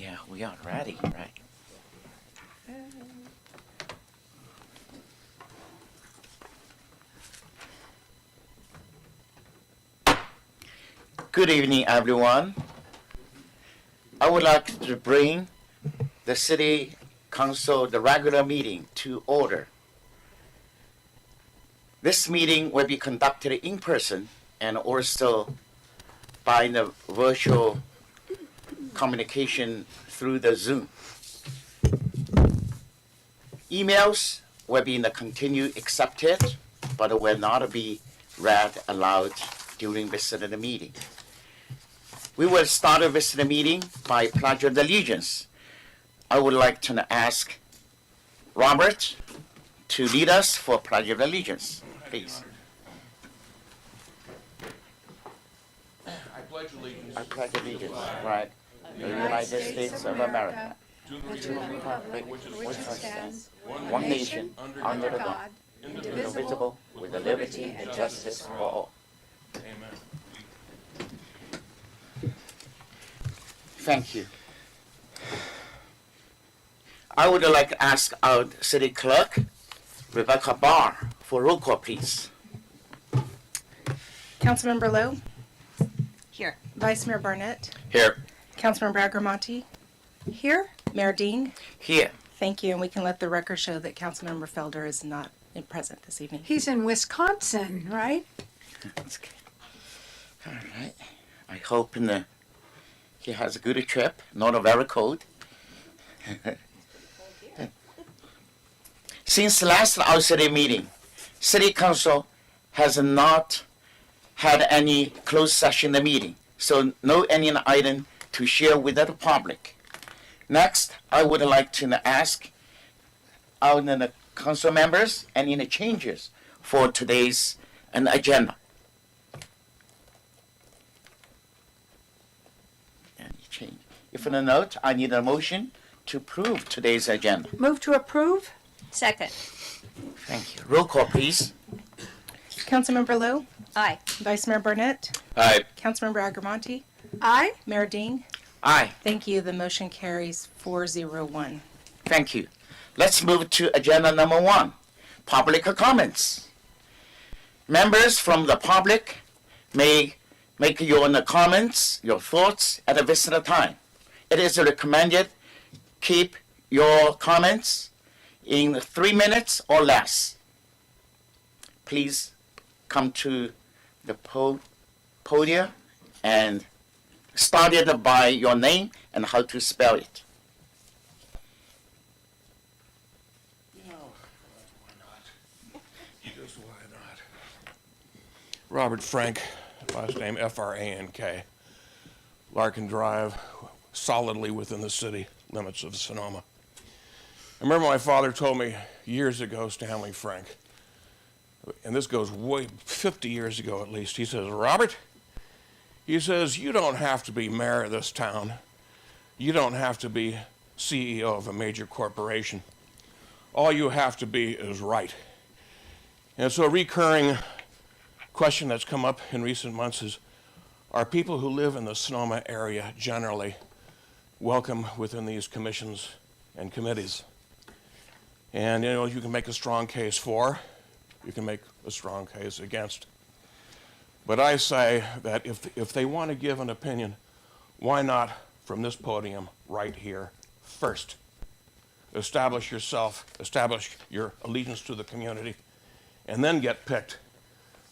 Yeah, we are ready, right? Good evening, everyone. I would like to bring the City Council, the regular meeting, to order. This meeting will be conducted in person and also by the virtual communication through the Zoom. Emails will be continue accepted, but will not be read aloud during the meeting. We will start with the meeting by Pledge of Allegiance. I would like to ask Robert to lead us for Pledge of Allegiance, please. I pledge allegiance I pledge allegiance, right, to the United States of America, to the to the republic republic which is for which it one stands, one nation, under the God, God, indivisible, with liberty and justice for all. Amen. Thank you. I would like to ask our city clerk, Rebecca Barr, for roll call, please. Councilmember Lowe, Here. Vice Mayor Barnett, Here. Councilmember Agramonte, Here? Mayor Dean. Here. Thank you, and we can let the record show that Councilmember Felder is not present this evening. He's in Wisconsin, right? Okay. All right. I hope he has a good trip, not very cold. Since last our city meeting, City Council has not had any closed session meeting, so no any item to share with the public. Next, I would like to ask our council members any changes for today's agenda. Any change? If not, I need a motion to approve today's agenda. Move to approve? Second. Thank you. Roll call, please. Councilmember Lowe, Aye. Vice Mayor Barnett, Aye. Councilmember Agramonte, Aye. Mayor Dean. Aye. Thank you. The motion carries 401. Thank you. Let's move to agenda number 1, public comments. Members from the public may make your comments, your thoughts at a visitor time. It is recommended keep your comments in 3 minutes or less. Please come to the podium and start it by your name and how to spell it. Just why not? Robert Frank, last name Frank. Larkin Drive, solidly within the city limits of Sonoma. I remember my father told me years ago, Stanley Frank, and this goes way 50 years ago at least. He says, Robert, he says, you don't have to be mayor of this town. You don't have to be CEO of a major corporation. All you have to be is right. And so a recurring question that's come up in recent months is, are people who live in the Sonoma area generally welcome within these commissions and committees? And you can make a strong case for, you can make a strong case against. But I say that if they want to give an opinion, why not from this podium right here first? Establish yourself, establish your allegiance to the community, and then get picked.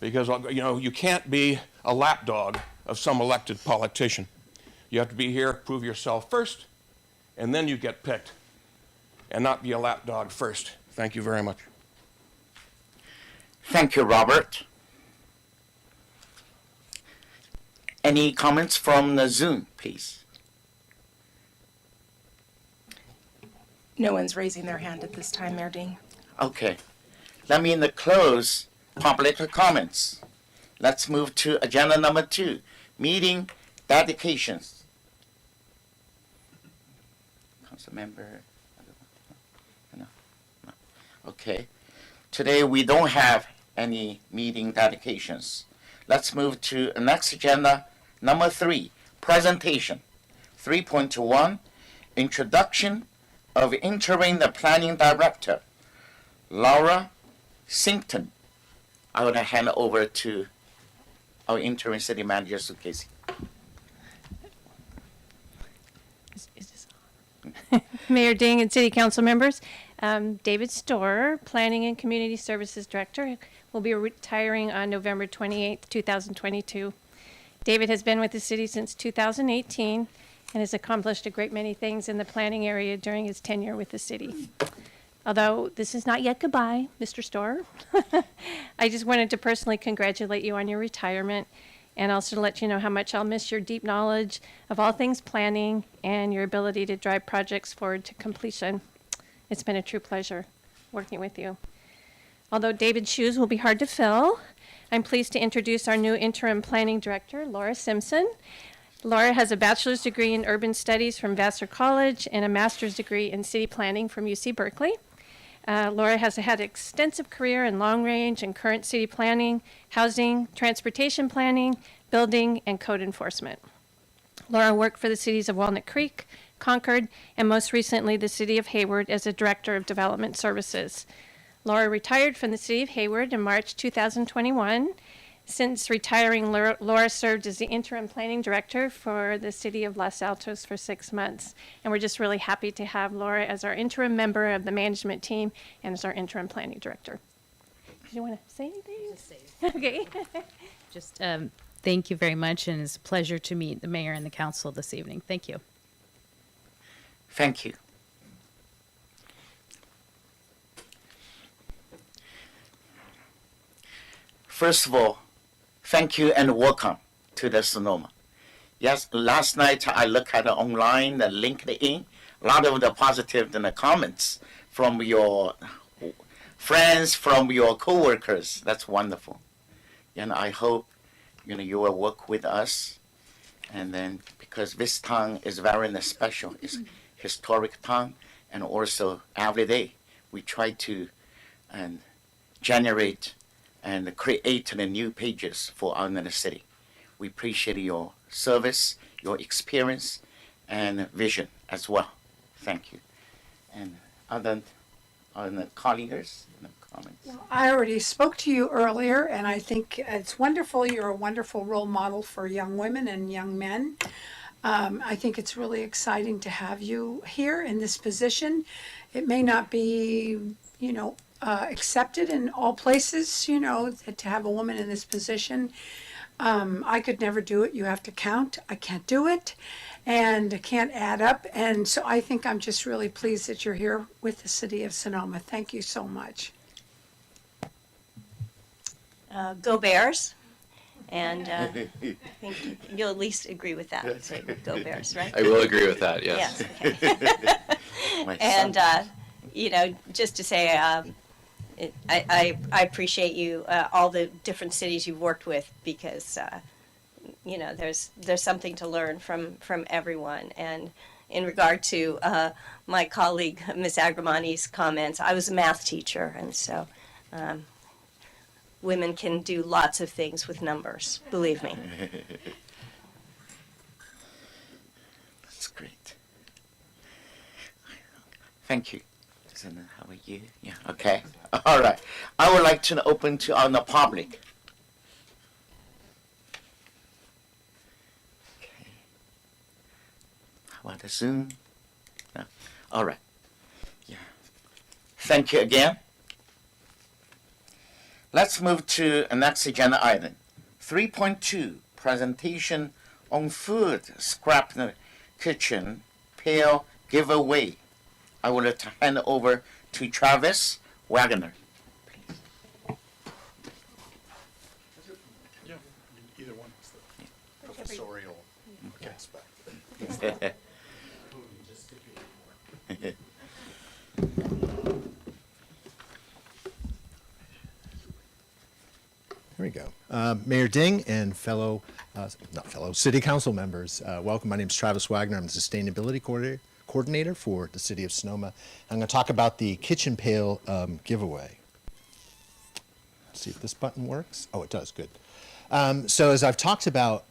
Because you can't be a lapdog of some elected politician. You have to be here, prove yourself first, and then you get picked, and not be a lapdog first. Thank you very much. Thank you, Robert. Any comments from the Zoom, please? No one's raising their hand at this time, Mayor Dean. Okay. Let me close public comments. Let's move to agenda number 2, meeting dedications. Council member? No. Okay. Today we don't have any meeting dedications. Let's move to the next agenda, number 3, presentation. 3.1, introduction of interim the planning director, Laura Sington. I want to hand over to our interim city manager, Sue Casey. Mayor Ding and City Council members, David Storer, Planning and Community Services Director, will be retiring on November 28th, 2022. David has been with the city since 2018 and has accomplished a great many things in the planning area during his tenure with the city. Although this is not yet goodbye, Mr. Storer, I just wanted to personally congratulate you on your retirement and also to let you know how much I'll miss your deep knowledge of all things planning and your ability to drive projects forward to completion. It's been a true pleasure working with you. Although David's shoes will be hard to fill, I'm pleased to introduce our new interim planning director, Laura Simpson. Laura has a bachelor's degree in urban studies from Vassar College and a master's degree in city planning from UC Berkeley. Laura has had an extensive career in long range and current city planning, housing, transportation planning, building, and code enforcement. Laura worked for the cities of Walnut Creek, Concord, and most recently the city of Hayward as a director of development services. Laura retired from the city of Hayward in March 2021. Since retiring, Laura served as the interim planning director for the city of Los Altos for 6 months. And we're just really happy to have Laura as our interim member of the management team and as our interim planning director. Do you want to say anything? Just say Okay. Just thank you very much, and it's a pleasure to meet the mayor and the council this evening. Thank you. Thank you. First of all, thank you and welcome to the Sonoma. Yes, last night I looked at online, the LinkedIn, a lot of the positive and the comments from your friends, from your coworkers. That's wonderful. And I hope you will work with us. And then because this town is very special, it's historic town, and also every day we try to generate and create the new pages for our city. We appreciate your service, your experience, and vision as well. Thank you. And other colleagues, comments. I already spoke to you earlier, and I think it's wonderful. You're a wonderful role model for young women and young men. I think it's really exciting to have you here in this position. It may not be, accepted in all places, to have a woman in this position. I could never do it. You have to count. I can't do it, and I can't add up. And so I think I'm just really pleased that you're here with the city of Sonoma. Thank you so much. Go Bears. And I think you'll at least agree with that. So go Bears, right? I will agree with that, yes. Yes. Okay. And, just to say, I appreciate you, all the different cities you've worked with, because, there's something to learn from everyone. And in regard to my colleague, Ms. Agramani's comments, I was a math teacher, and so women can do lots of things with numbers, believe me. That's great. Thank you. How are you? Yeah, okay. All right. I would like to open to the public. Okay. How about the Zoom? No? All right. Yeah. Thank you again. Let's move to the next agenda item. 3.2, presentation on food scrap kitchen pail giveaway. I would like to hand over to Travis Wagner. Yeah, either one. Professorial aspect. Here we go. Mayor Ding and city council members, welcome. My name is Travis Wagner. I'm the sustainability coordinator for the city of Sonoma. I'm going to talk about the kitchen pail giveaway. Let's see if this button works. Oh, it does. Good. So as I've talked about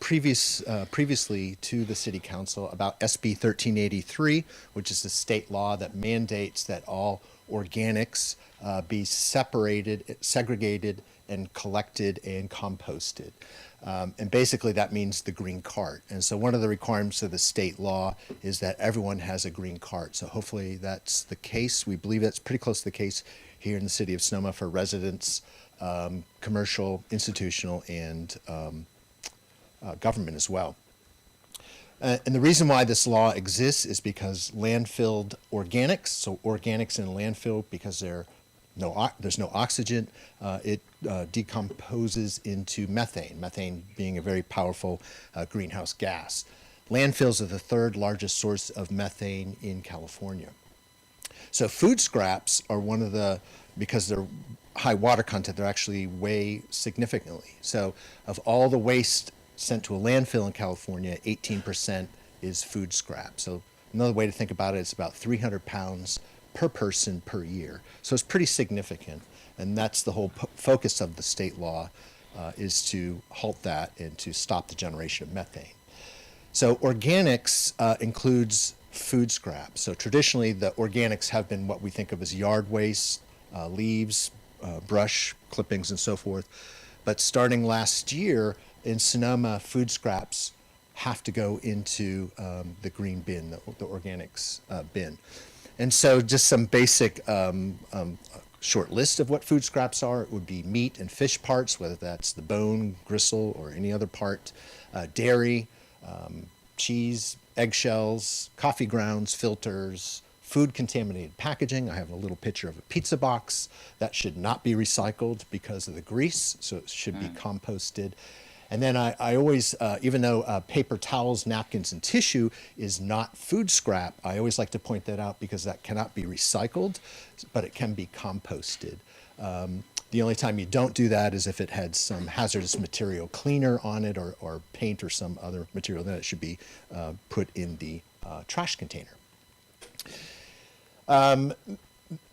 previously to the City Council about SB 1383, which is a state law that mandates that all organics be separated, segregated, and collected and composted. And basically that means the green cart. And so one of the requirements of the state law is that everyone has a green cart. So hopefully that's the case. We believe that's pretty close to the case here in the city of Sonoma for residents, commercial, institutional, and government as well. And the reason why this law exists is because landfilled organics, so organics in a landfill, because there's no oxygen, it decomposes into methane, methane being a very powerful greenhouse gas. Landfills are the third largest source of methane in California. So food scraps are one of the, because they're high water content, they're actually weigh significantly. So of all the waste sent to a landfill in California, 18% is food scrap. So another way to think about it, it's about 300 pounds per person per year. So it's pretty significant. And that's the whole focus of the state law, is to halt that and to stop the generation of methane. So organics includes food scrap. So traditionally the organics have been what we think of as yard waste, leaves, brush, clippings, and so forth. But starting last year in Sonoma, food scraps have to go into the green bin, the organics bin. And so just some basic short list of what food scraps are. It would be meat and fish parts, whether that's the bone, gristle, or any other part, dairy, cheese, eggshells, coffee grounds, filters, food contaminated packaging. I have a little picture of a pizza box that should not be recycled because of the grease, so it should be composted. And then I always, even though paper towels, napkins, and tissue is not food scrap, I always like to point that out because that cannot be recycled, but it can be composted. The only time you don't do that is if it had some hazardous material cleaner on it, or paint or some other material. Then it should be put in the trash container. And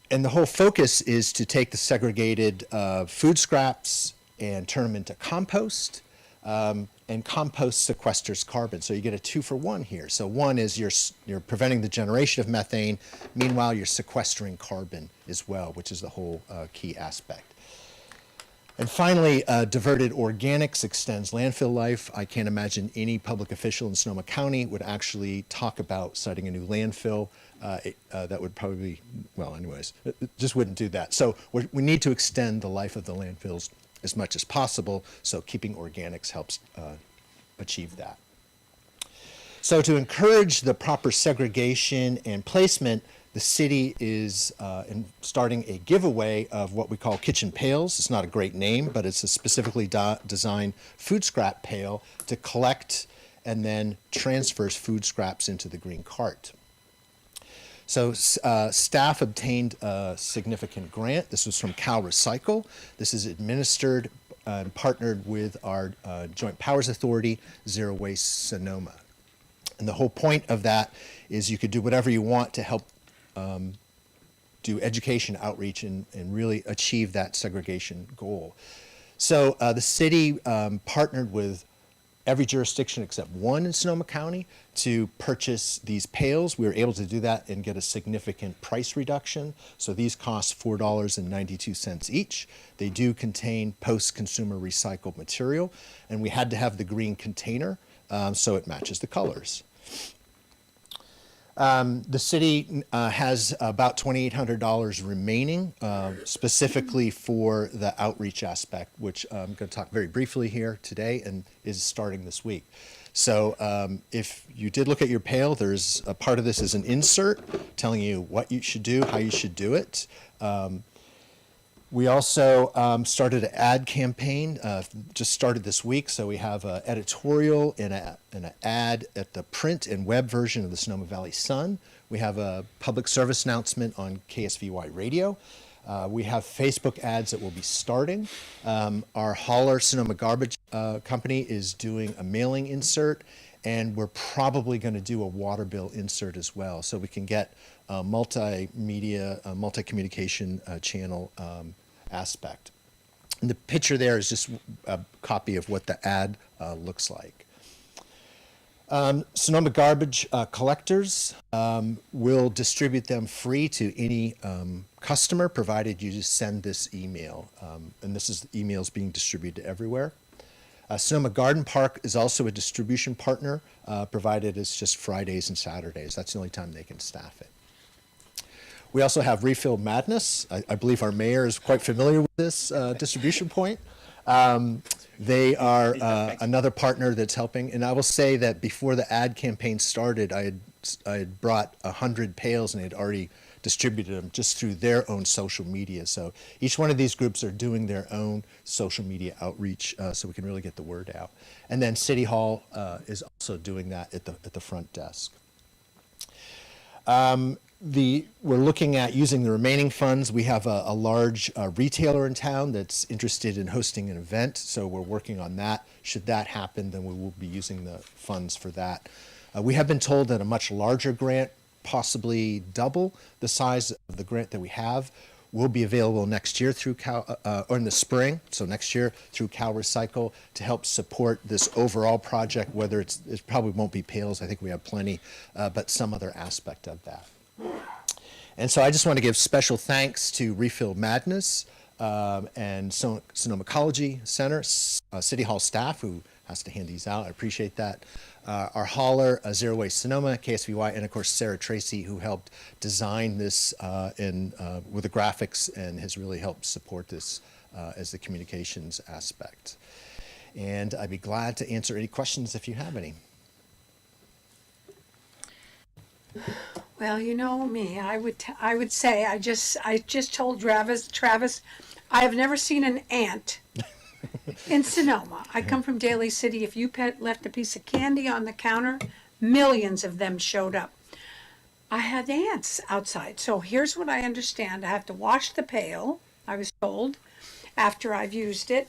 the whole focus is to take the segregated food scraps and turn them into compost. And compost sequesters carbon. So you get a 2-for-1 here. So one is you're preventing the generation of methane. Meanwhile, you're sequestering carbon as well, which is the whole key aspect. And finally, diverted organics extends landfill life. I can't imagine any public official in Sonoma County would actually talk about citing a new landfill. That would probably, well, anyways, it just wouldn't do that. So we need to extend the life of the landfills as much as possible, so keeping organics helps achieve that. So to encourage the proper segregation and placement, the city is starting a giveaway of what we call kitchen pails. It's not a great name, but it's a specifically designed food scrap pail to collect and then transfers food scraps into the green cart. So staff obtained a significant grant. This was from Cal Recycle. This is administered and partnered with our Joint Powers Authority, Zero Waste Sonoma. And the whole point of that is you could do whatever you want to help do education outreach and really achieve that segregation goal. So the city partnered with every jurisdiction except one in Sonoma County to purchase these pails. We were able to do that and get a significant price reduction. So these cost $4.92 each. They do contain post-consumer recycled material, and we had to have the green container so it matches the colors. The city has about $2,800 remaining specifically for the outreach aspect, which I'm going to talk very briefly here today and is starting this week. So if you did look at your pail, there's a part of this is an insert telling you what you should do, how you should do it. We also started an ad campaign, just started this week. So we have an editorial and an ad at the print and web version of the Sonoma Valley Sun. We have a public service announcement on KSVY radio. We have Facebook ads that will be starting. Our hauler, Sonoma Garbage Company, is doing a mailing insert, and we're probably going to do a water bill insert as well, so we can get a multimedia, multi-communication channel aspect. And the picture there is just a copy of what the ad looks like. Sonoma garbage collectors will distribute them free to any customer, provided you just send this email. And this is emails being distributed everywhere. Sonoma Garden Park is also a distribution partner, provided it's just Fridays and Saturdays. That's the only time they can staff it. We also have Refill Madness. I believe our mayor is quite familiar with this distribution point. They are another partner that's helping. And I will say that before the ad campaign started, I had brought 100 pails and they had already distributed them just through their own social media. So each one of these groups are doing their own social media outreach, so we can really get the word out. And then City Hall is also doing that at the front desk. We're looking at using the remaining funds. We have a large retailer in town that's interested in hosting an event, so we're working on that. Should that happen, then we will be using the funds for that. We have been told that a much larger grant, possibly double the size of the grant that we have, will be available next year through or in the spring, so next year through Cal Recycle to help support this overall project, whether it probably won't be pails, I think we have plenty, but some other aspect of that. And so I just want to give special thanks to Refill Madness and Sonoma Ecology Center, City Hall staff who has to hand these out. I appreciate that. Our hauler, Zero Waste Sonoma, KSVY, and of course Sarah Tracy, who helped design this with the graphics and has really helped support this as the communications aspect. And I'd be glad to answer any questions if you have any. Well, you know me, I would say, I just told Travis, I have never seen an ant in Sonoma. I come from Daly City. If you left a piece of candy on the counter, millions of them showed up. I had ants outside. So here's what I understand. I have to wash the pail, I was told, after I've used it.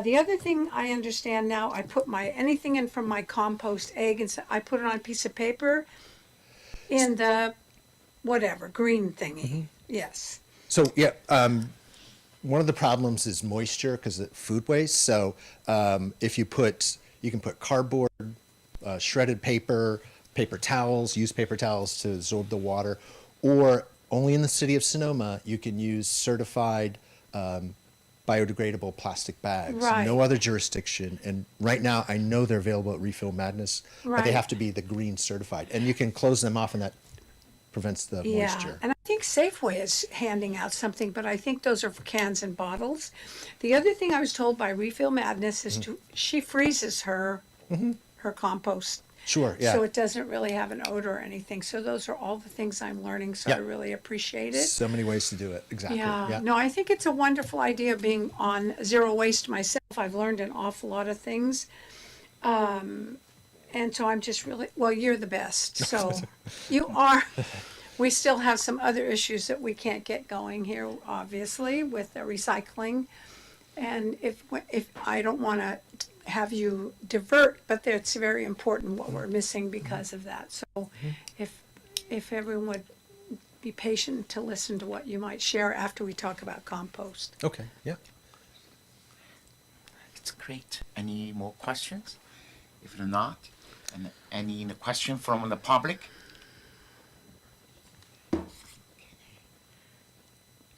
The other thing I understand now, I put anything in from my compost egg, and so I put it on a piece of paper in the whatever, green thingy. Yes. So, yeah, one of the problems is moisture because of food waste. So if you can put cardboard, shredded paper, paper towels, used paper towels to absorb the water, or only in the city of Sonoma, you can use certified biodegradable plastic bags. Right. No other jurisdiction. And right now, I know they're available at Refill Madness, but they Right. have to be the green certified. And you can close them off and that prevents the Yeah, moisture. and I think Safeway is handing out something, but I think those are for cans and bottles. The other thing I was told by Refill Madness is she freezes her compost. Sure, yeah. So it doesn't really have an odor or anything. So those are all the things I'm learning, so I Yeah. really appreciate it. So many ways to do it. Exactly. Yeah, no, I think it's a wonderful idea being on zero waste myself. I've learned an awful lot of things. And so I'm just really, well, you're the best. So you are. We still have some other issues that we can't get going here, obviously, with the recycling. And if I don't want to have you divert, but it's very important what we're missing because of that. So if everyone would be patient to listen to what you might share after we talk about compost. Okay, yeah. It's great. Any more questions? If not, any question from the public?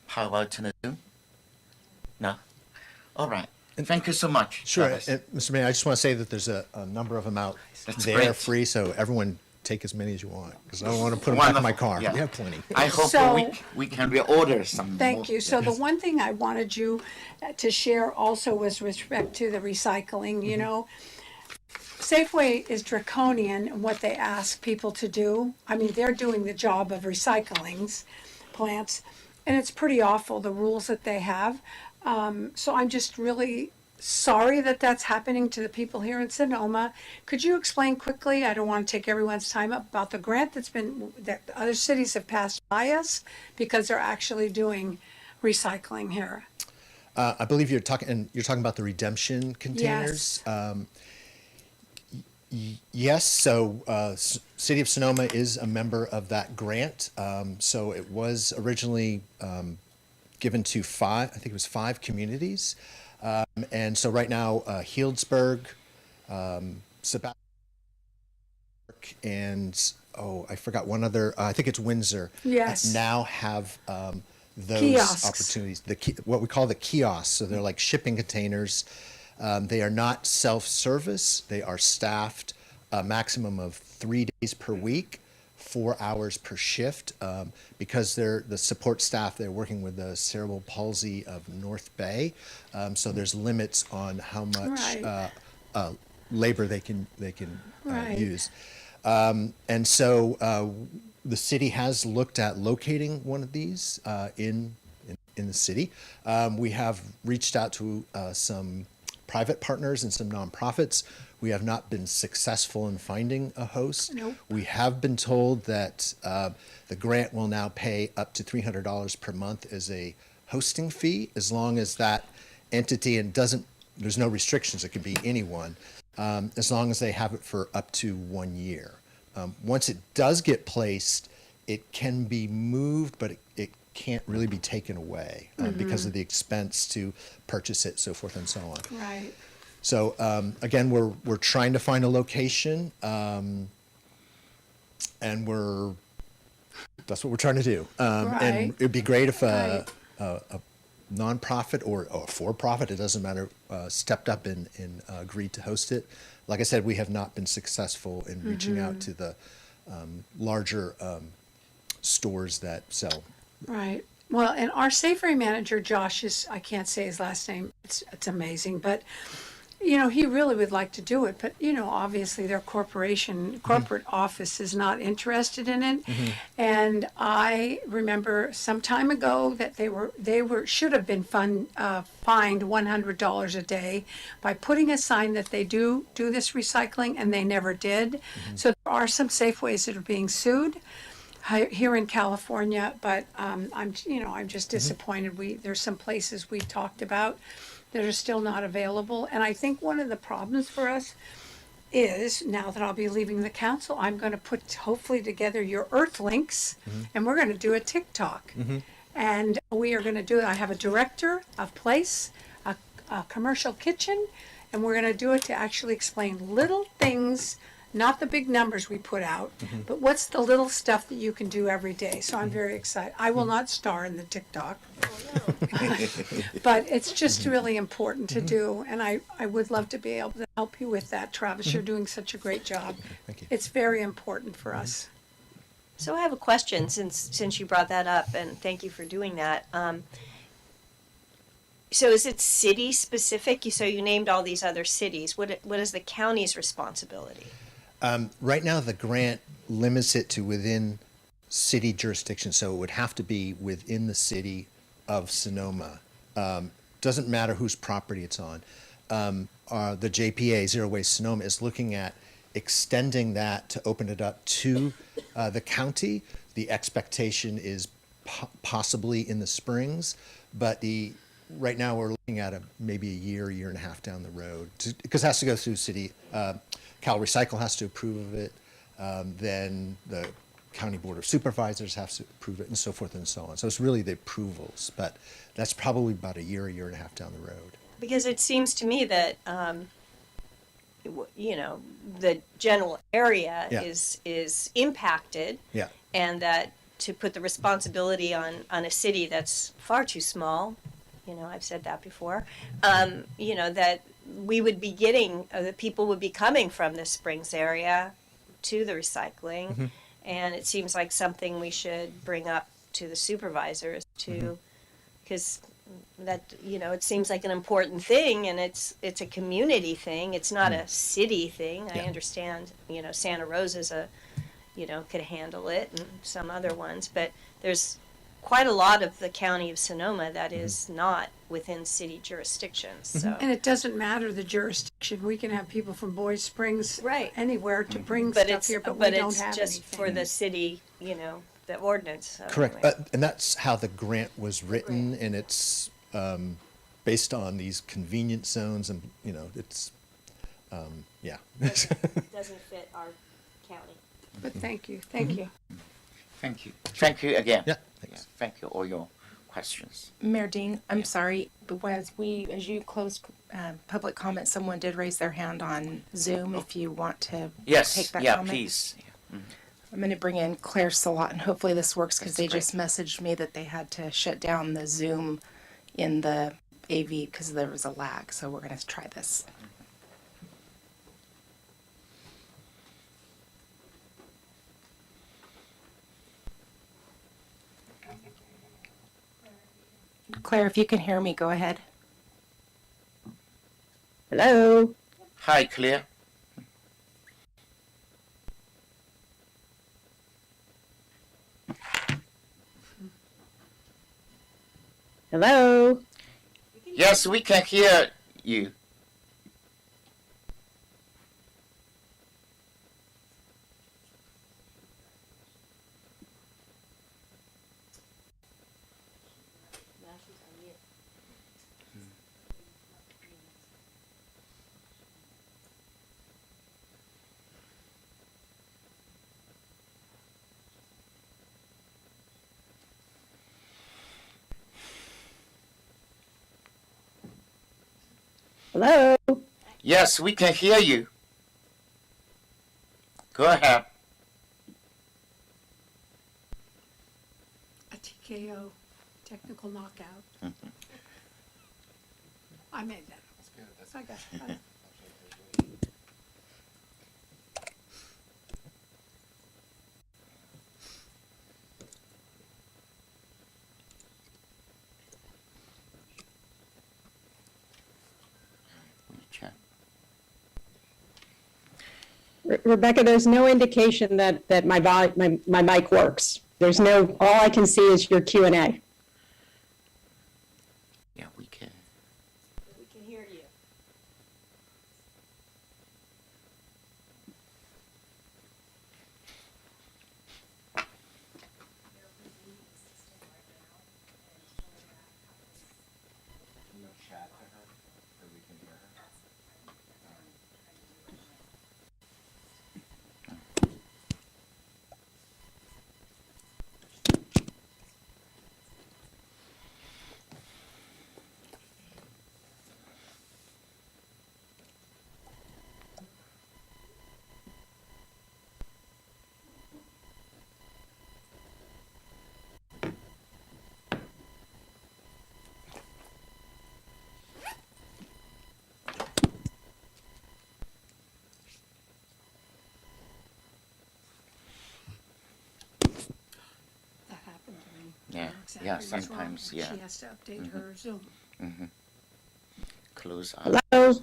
How about to the Zoom? No? All right. Thank you so much. Sure. Travis. And, Mr. Mayor, I just want to say that there's a number of them out That's there great. free, so everyone take as many as you want, because I don't want to put them back in my Wonderful. car. Yeah. We have plenty. I hope So- we can reorder some. Thank more. you. So the one thing I wanted you to share also was with respect to the recycling, you know. Safeway is draconian in what they ask people to do. I mean, they're doing the job of recycling plants, and it's pretty awful, the rules that they have. So I'm just really sorry that that's happening to the people here in Sonoma. Could you explain quickly, I don't want to take everyone's time up, about the grant that other cities have passed by us because they're actually doing recycling here? I believe you're talking about the redemption containers. Yes, so City of Sonoma is a member of that grant. So it was originally given to five, I think it was 5 communities. And so right now, Healdsburg, Sebastian, and I forgot one other. I think it's Windsor. Yes. Now have those Kiosks. opportunities. What we call the kiosks. So they're like shipping containers. They are not self-service. They are staffed a maximum of 3 days per week, 4 hours per shift. Because they're the support staff, they're working with the cerebral palsy of North Bay. So there's limits on how much Right. labor they can Right. use. And so the city has looked at locating one of these in the city. We have reached out to some private partners and some nonprofits. We have not been successful in finding a host. Nope. We have been told that the grant will now pay up to $300 per month as a hosting fee, as long as that entity there's no restrictions. It could be anyone, as long as they have it for up to 1 year. Once it does get placed, it can be moved, but it can't really be taken away because of the expense to purchase it, so forth and so on. Right. So again, we're trying to find a location, and that's what we're trying to do. Right. And it'd be great if Right. a nonprofit or a for-profit, it doesn't matter, stepped up and agreed to host it. Like I said, we have not been successful in reaching out to the larger stores that sell. Right. Well, and our Safeway manager, Josh, I can't say his last name. It's amazing, but he really would like to do it, but obviously their corporate office is not interested in it. And I remember some time ago that they should have been fined $100 a day by putting a sign that they do this recycling, and they never did. So there are some Safeways that are being sued here in California, but I'm just disappointed. There's some places we talked about that are still not available, and I think one of the problems for us is, now that I'll be leaving the council, I'm going to put hopefully together your Earth Links, and we're going to do a TikTok, and we are going to do it. I have a director, a place, a commercial kitchen, and we're going to do it to actually explain little things. Not the big numbers we put out, but what's the little stuff that you can do every day. So I'm very excited. I will not star in the TikTok, but it's just really important to do. And I would love to be able to help you with that, Travis. You're doing such a great job. Thank you. It's very important for us. So I have a question since you brought that up, and thank you for doing that. So is it city specific? So you named all these other cities. What is the county's responsibility? Right now, the grant limits it to within city jurisdiction, so it would have to be within the city of Sonoma. Doesn't matter whose property it's on. The JPA, Zero Waste Sonoma, is looking at extending that to open it up to the county. The expectation is possibly in the Springs, but right now we're looking at maybe a year and a half down the road, because it has to go through city. Cal Recycle has to approve of it, then the County Board of Supervisors has to approve it, and so forth and so on. So it's really the approvals, but that's probably about a year and a half down the road. Because it seems to me that the general area Yeah. is impacted, Yeah. and that to put the responsibility on a city that's far too small, I've said that before, that we would be getting, the people would be coming from the Springs area to the recycling, and it seems like something we should bring up to the supervisors too, because that it seems like an important thing, and it's a community thing. It's not a city thing. I Yeah. understand, Santa Rosa's could handle it, and some other ones, but there's quite a lot of the county of Sonoma that is not within city jurisdictions. So And it doesn't matter the jurisdiction. We can have people from Boys Springs, Right. anywhere to bring but stuff it's here, but we don't it's have just anything. for the city, the ordinance. So Correct. anyway. And that's how the grant was written, and it's based on these convenience zones, and it's yeah. Doesn't fit our county. But thank you, thank you. Thank you. Thank you again. Yeah, thanks. Thank you, all your questions. Mayor Ding, I'm sorry, but as you closed public comment, someone did raise their hand on Zoom. If you want to Yes, take that yeah, comment. please. I'm going to bring in Claire Salat, and hopefully this works because That's they just messaged me that they had to shut down the Zoom in the AV because there was a lag. So we're going to try this. Claire, if you can hear me, go ahead. Hello. Hi, Claire. Hello. Yes, we can hear you. Hello. Yes, we can hear you. Go ahead. A TKO, technical knockout. I made that. I got it. Check. Rebecca, there's no indication that my mic works. There's no, all I can see is your Q&A. Yeah, we can. We can hear you. That happened to me. Yeah, Exactly yeah, what's wrong. sometimes, yeah. She has to update her Zoom. Close out. Hello?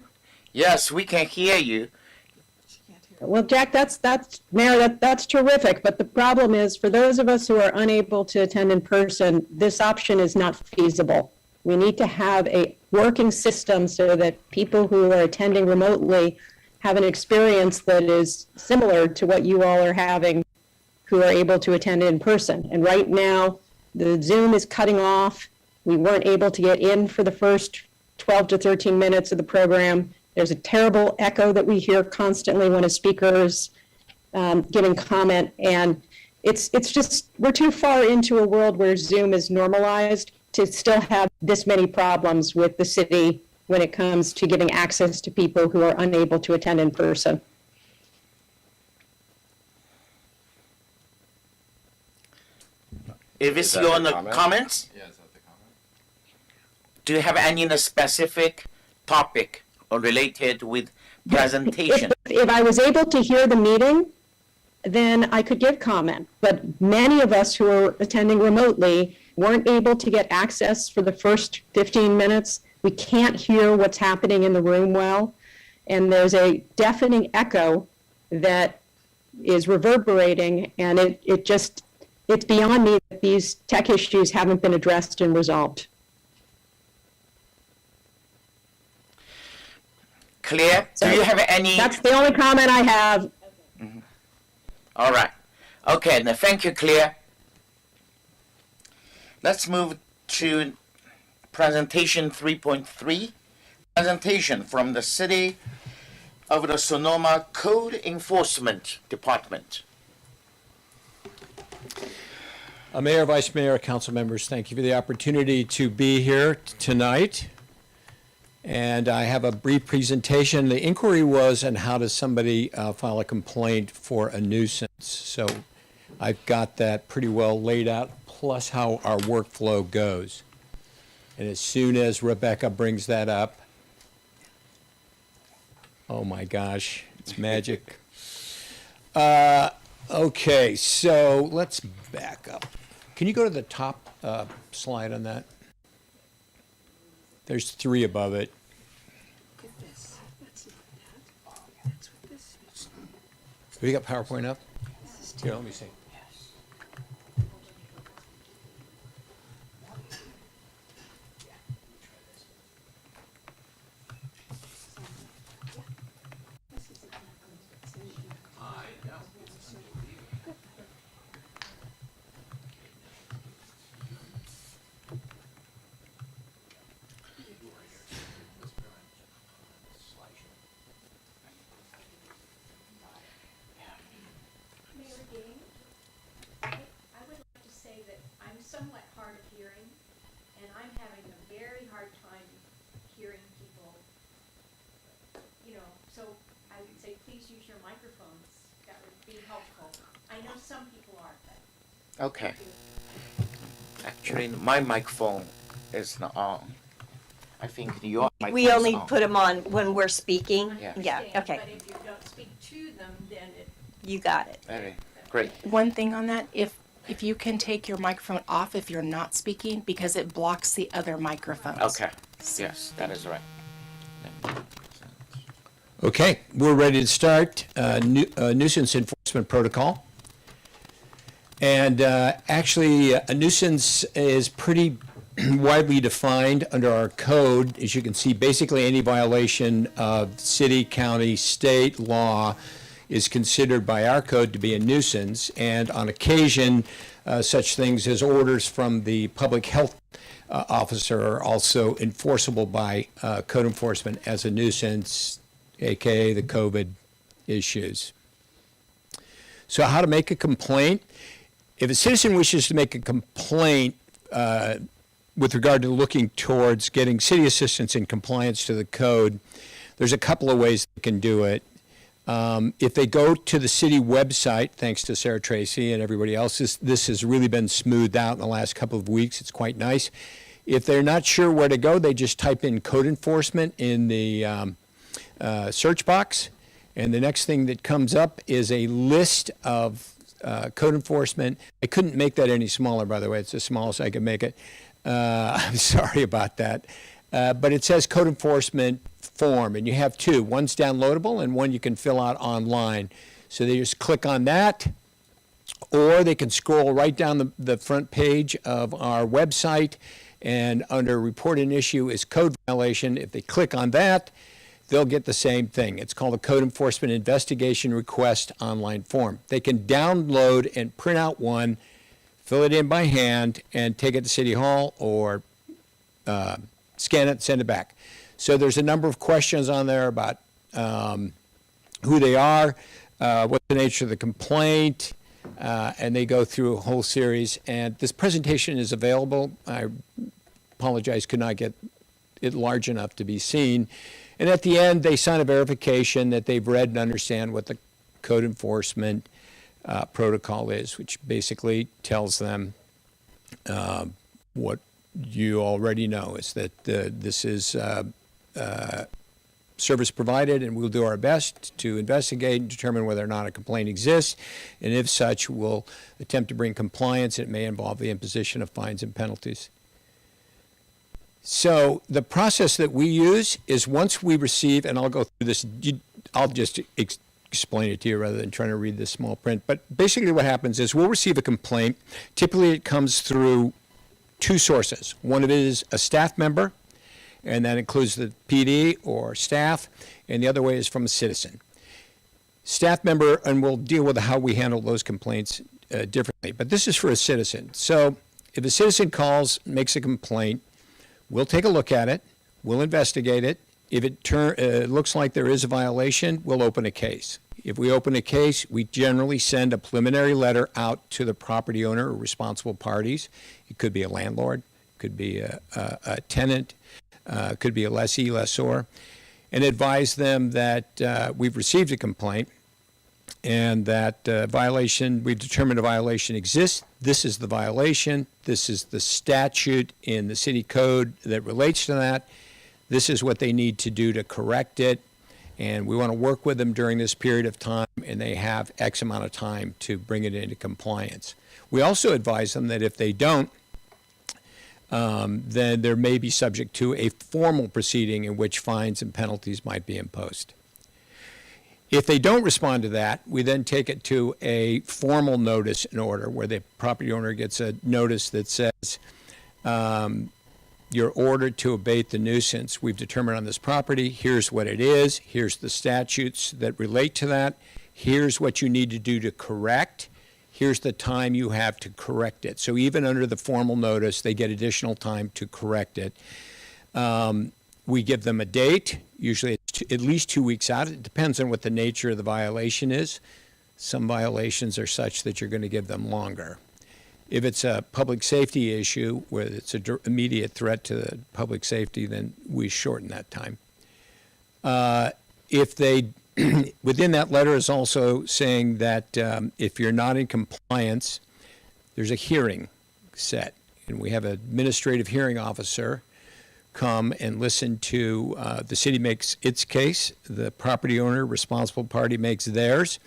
Yes, we can hear you. She can't hear. Well, Jack, Mayor, that's terrific. But the problem is, for those of us who are unable to attend in person, this option is not feasible. We need to have a working system so that people who are attending remotely have an experience that is similar to what you all are having who are able to attend in person. And right now, the Zoom is cutting off. We weren't able to get in for the first 12 to 13 minutes of the program. There's a terrible echo that we hear constantly when a speaker is giving comment. And it's just, we're too far into a world where Zoom is normalized to still have this many problems with the city when it comes to giving access to people who are unable to attend in person. If it's that your the comment? comments, Yeah, is that the comment? do you have any specific topic or related with presentation? If I was able to hear the meeting, then I could give comment. But many of us who are attending remotely weren't able to get access for the first 15 minutes. We can't hear what's happening in the room well. And there's a deafening echo that is reverberating, and it's beyond me that these tech issues haven't been addressed and resolved. Claire, do you have any? That's the only comment I have. All right. Okay, now thank you, Claire. Let's move to presentation 3.3. Presentation from the City of the Sonoma Code Enforcement Department. Mayor, Vice Mayor, council members, thank you for the opportunity to be here tonight. And I have a brief presentation. The inquiry was on how does somebody file a complaint for a nuisance. So I've got that pretty well laid out, plus how our workflow goes. And as soon as Rebecca brings that up, oh my gosh, it's magic. Okay, so let's back up. Can you go to the top slide on that? There's 3 above it. Have you got PowerPoint up? Here, let me see. Somewhat hard of hearing, and I'm having a very hard time hearing people, so I would say please use your microphones. That would be helpful. I know some people are, but. Okay. Actually, my microphone is not on. I think your microphone We only is on. put them on when we're speaking. Yeah. Yeah, okay, But if you don't speak to them, then it. you got it. Very great. One thing on that, if you can take your microphone off if you're not speaking, because it blocks the other microphones. Okay. Yes, that is right. Okay, we're ready to start nuisance enforcement protocol. And actually, a nuisance is pretty widely defined under our code. As you can see, basically any violation of city, county, state law is considered by our code to be a nuisance. And on occasion, such things as orders from the public health officer are also enforceable by code enforcement as a nuisance, aka the COVID issues. So how to make a complaint? If a citizen wishes to make a complaint with regard to looking towards getting city assistance in compliance to the code, there's a couple of ways they can do it. If they go to the city website, thanks to Sarah Tracy and everybody else, this has really been smoothed out in the last couple of weeks. It's quite nice. If they're not sure where to go, they just type in code enforcement in the search box. And the next thing that comes up is a list of code enforcement. I couldn't make that any smaller, by the way. It's the smallest I could make it. I'm sorry about that. But it says code enforcement form, and you have 2. One's downloadable and one you can fill out online. So they just click on that, or they can scroll right down the front page of our website, and under report an issue is code violation. If they click on that, they'll get the same thing. It's called a code enforcement investigation request online form. They can download and print out one, fill it in by hand, and take it to City Hall or scan it, send it back. So there's a number of questions on there about who they are, what's the nature of the complaint, and they go through a whole series. And this presentation is available. I apologize, could not get it large enough to be seen. And at the end, they sign a verification that they've read and understand what the code enforcement protocol is, which basically tells them what you already know, is that this is service provided, and we'll do our best to investigate and determine whether or not a complaint exists. And if such, we'll attempt to bring compliance. It may involve the imposition of fines and penalties. So the process that we use is once we receive, and I'll go through this, I'll just explain it to you rather than trying to read this small print. But basically what happens is we'll receive a complaint. Typically it comes through 2 sources. One of it is a staff member, and that includes the PD or staff, and the other way is from a citizen. Staff member, and we'll deal with how we handle those complaints differently, but this is for a citizen. So if a citizen calls, makes a complaint, we'll take a look at it, we'll investigate it. If it looks like there is a violation, we'll open a case. If we open a case, we generally send a preliminary letter out to the property owner or responsible parties. It could be a landlord, could be a tenant, could be a lessee, lessor, and advise them that we've received a complaint and that we've determined a violation exists. This is the violation. This is the statute in the city code that relates to that. This is what they need to do to correct it. And we want to work with them during this period of time, and they have X amount of time to bring it into compliance. We also advise them that if they don't, then there may be subject to a formal proceeding in which fines and penalties might be imposed. If they don't respond to that, we then take it to a formal notice and order where the property owner gets a notice that says, you're ordered to abate the nuisance we've determined on this property. Here's what it is. Here's the statutes that relate to that. Here's what you need to do to correct. Here's the time you have to correct it. So even under the formal notice, they get additional time to correct it. We give them a date, usually it's at least 2 weeks out. It depends on what the nature of the violation is. Some violations are such that you're going to give them longer. If it's a public safety issue where it's an immediate threat to the public safety, then we shorten that time. If they, within that letter is also saying that if you're not in compliance, there's a hearing set. And we have an administrative hearing officer come and listen to, the city makes its case, the property owner, responsible party makes theirs.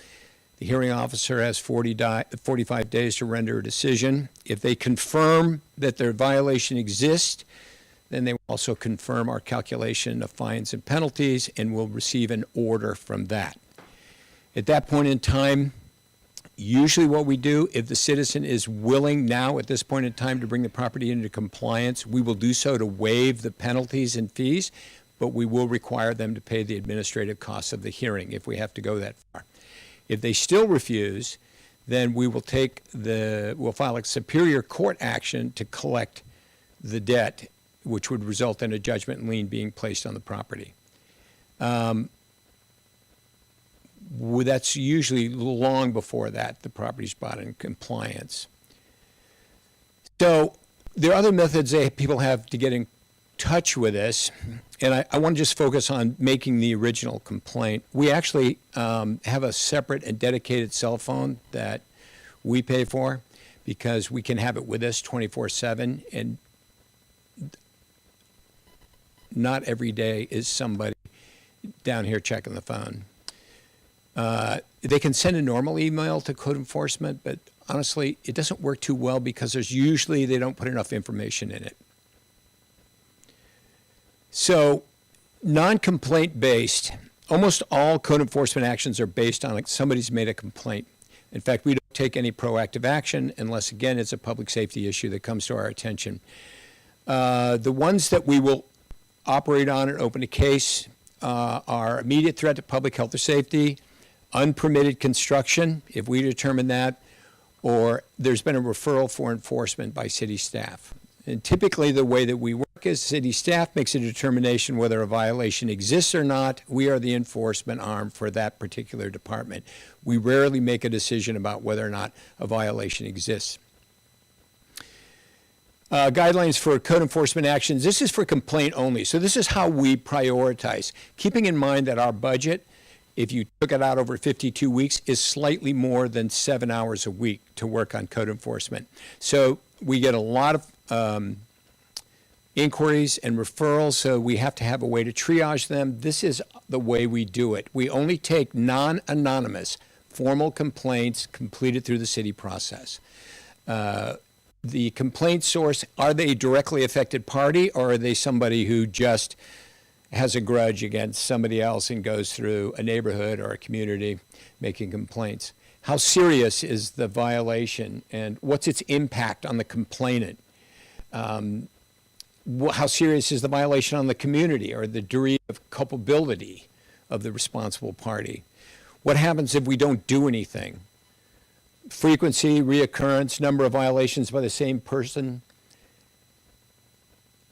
The hearing officer has 45 days to render a decision. If they confirm that their violation exists, then they will also confirm our calculation of fines and penalties and will receive an order from that. At that point in time, usually what we do, if the citizen is willing now at this point in time to bring the property into compliance, we will do so to waive the penalties and fees, but we will require them to pay the administrative costs of the hearing if we have to go that far. If they still refuse, then we will we'll file a superior court action to collect the debt, which would result in a judgment and lien being placed on the property. That's usually long before that the property's brought in compliance. So there are other methods that people have to get in touch with us, and I want to just focus on making the original complaint. We actually have a separate and dedicated cell phone that we pay for because we can have it with us 24/7, and not every day is somebody down here checking the phone. They can send a normal email to code enforcement, but honestly, it doesn't work too well because they don't put enough information in it. So, non-complaint based, almost all code enforcement actions are based on somebody's made a complaint. In fact, we don't take any proactive action unless, again, it's a public safety issue that comes to our attention. The ones that we will operate on and open a case are immediate threat to public health or safety, unpermitted construction, if we determine that, or there's been a referral for enforcement by city staff. And typically the way that we work is city staff makes a determination whether a violation exists or not. We are the enforcement arm for that particular department. We rarely make a decision about whether or not a violation exists. Guidelines for code enforcement actions. This is for complaint only. So this is how we prioritize. Keeping in mind that our budget, if you took it out over 52 weeks, is slightly more than 7 hours a week to work on code enforcement. So we get a lot of inquiries and referrals, so we have to have a way to triage them. This is the way we do it. We only take non-anonymous formal complaints completed through the city process. The complaint source, are they a directly affected party, or are they somebody who just has a grudge against somebody else and goes through a neighborhood or a community making complaints? How serious is the violation, and what's its impact on the complainant? How serious is the violation on the community, or the degree of culpability of the responsible party? What happens if we don't do anything? Frequency, reoccurrence, number of violations by the same person.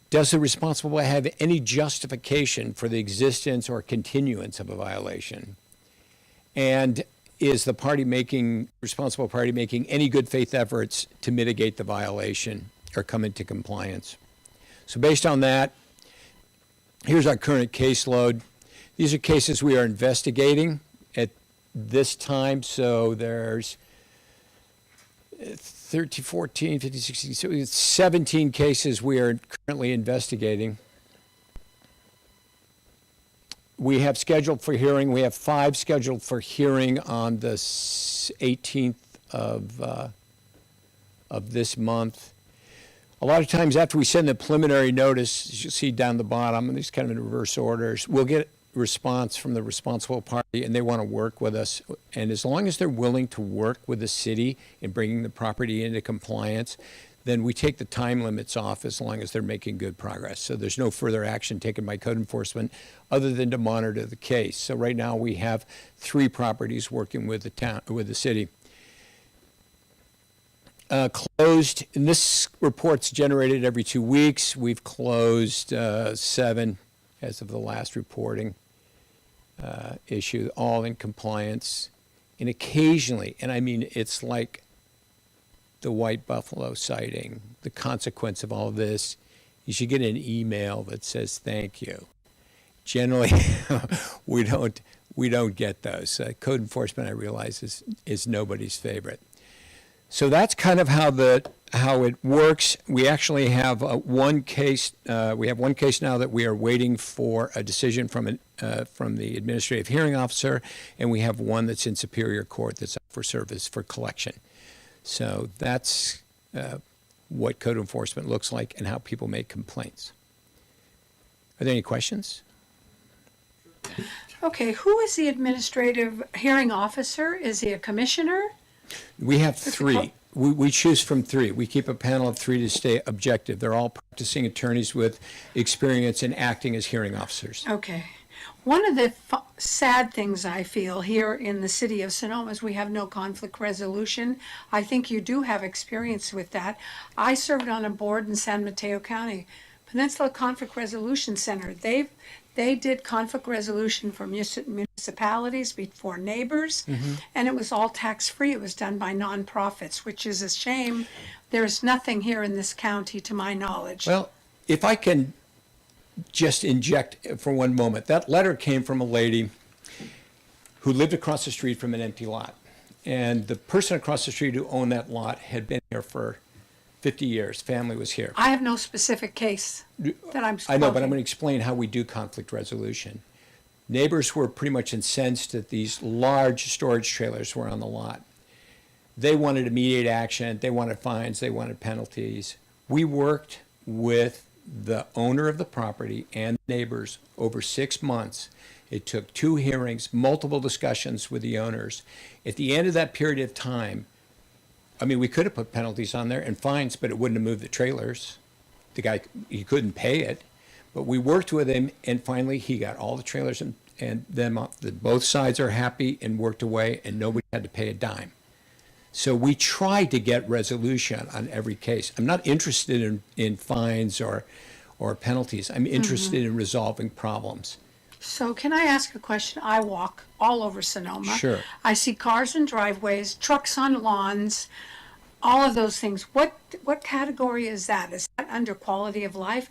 Does the responsible have any justification for the existence or continuance of a violation? And is the responsible party making any good faith efforts to mitigate the violation or come into compliance? So based on that, here's our current caseload. These are cases we are investigating at this time. So there's 13, 14, 15, 16, so it's 17 cases we are currently investigating. We have scheduled for hearing, we have 5 scheduled for hearing on the 18th of this month. A lot of times after we send the preliminary notice, as you see down the bottom, and these kind of in reverse orders, we'll get a response from the responsible party and they want to work with us. And as long as they're willing to work with the city in bringing the property into compliance, then we take the time limits off as long as they're making good progress. So there's no further action taken by code enforcement other than to monitor the case. So right now we have 3 properties working with the city. Closed, and this report's generated every 2 weeks. We've closed 7 as of the last reporting issue, all in compliance. And occasionally, and I mean, it's like the White Buffalo sighting, the consequence of all of this, you should get an email that says thank you. Generally, we don't get those. Code enforcement, I realize, is nobody's favorite. So that's kind of how it works. We actually have one case. We have one case now that we are waiting for a decision from the administrative hearing officer, and we have one that's in Superior Court that's up for service for collection. So that's what code enforcement looks like and how people make complaints. Are there any questions? Okay, who is the administrative hearing officer? Is he a commissioner? We have 3. We choose from 3. We keep a panel of 3 to stay objective. They're all practicing attorneys with experience in acting as hearing officers. Okay. One of the sad things I feel here in the city of Sonoma is we have no conflict resolution. I think you do have experience with that. I served on a board in San Mateo County, Peninsula Conflict Resolution Center. They did conflict resolution for municipalities before neighbors, and it was all tax-free. It was done by nonprofits, which is a shame. There's nothing here in this county, to my knowledge. Well, if I can just inject for one moment, that letter came from a lady who lived across the street from an empty lot. And the person across the street who owned that lot had been here for 50 years. Family was here. I have no specific case that I'm I know, but I'm quoting. going to explain how we do conflict resolution. Neighbors were pretty much incensed that these large storage trailers were on the lot. They wanted immediate action. They wanted fines. They wanted penalties. We worked with the owner of the property and neighbors over 6 months. It took 2 hearings, multiple discussions with the owners. At the end of that period of time, I mean, we could have put penalties on there and fines, but it wouldn't have moved the trailers. The guy, he couldn't pay it. But we worked with him, and finally he got all the trailers and them off. Both sides are happy and worked away, and nobody had to pay a dime. So we tried to get resolution on every case. I'm not interested in fines or penalties. I'm interested in resolving problems. So can I ask a question? I walk all over Sonoma. Sure. I see cars in driveways, trucks on lawns, all of those things. What category is that? Is that under quality of life?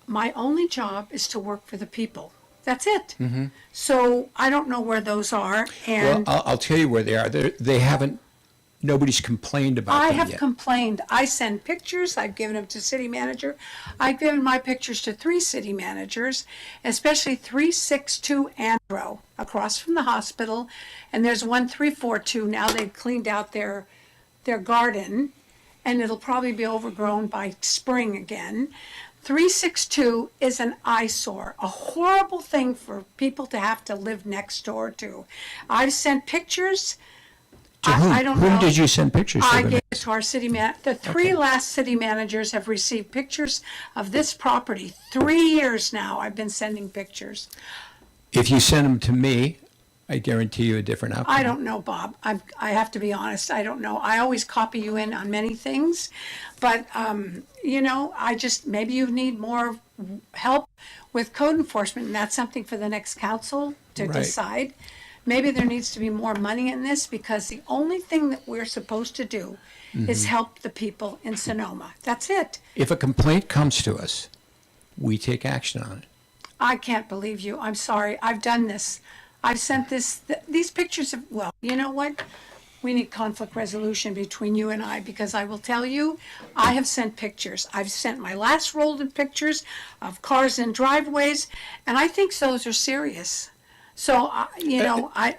My only job is to work for the people. That's it. So I don't know where those are. Well, And I'll tell you where they are. They haven't, nobody's complained about I them have yet. complained. I send pictures. I've given them to city manager. I've given my pictures to 3 city managers, especially 362 Andro across from the hospital. And there's 1342. Now they've cleaned out their garden, and it'll probably be overgrown by spring again. 362 is an eyesore, a horrible thing for people to have to live next door to. I've sent pictures. To whom? I don't Whom know. did you send pictures I to? gave it to our city man. The 3 last city managers have received pictures of this property. 3 years now I've been sending pictures. If you send them to me, I guarantee you a different outcome. I don't know, Bob. I have to be honest. I don't know. I always copy you in on many things, but maybe you need more help with code enforcement, and that's something for the next council to Right. decide. maybe there needs to be more money in this, because the only thing that we're supposed to do is help the people in Sonoma. That's it. If a complaint comes to us, we take action on it. I can't believe you. I'm sorry. I've done this. I've sent these pictures of, well, you know what? We need conflict resolution between you and I, because I will tell you, I have sent pictures. I've sent my last roll of pictures of cars in driveways, and I think those are serious. So,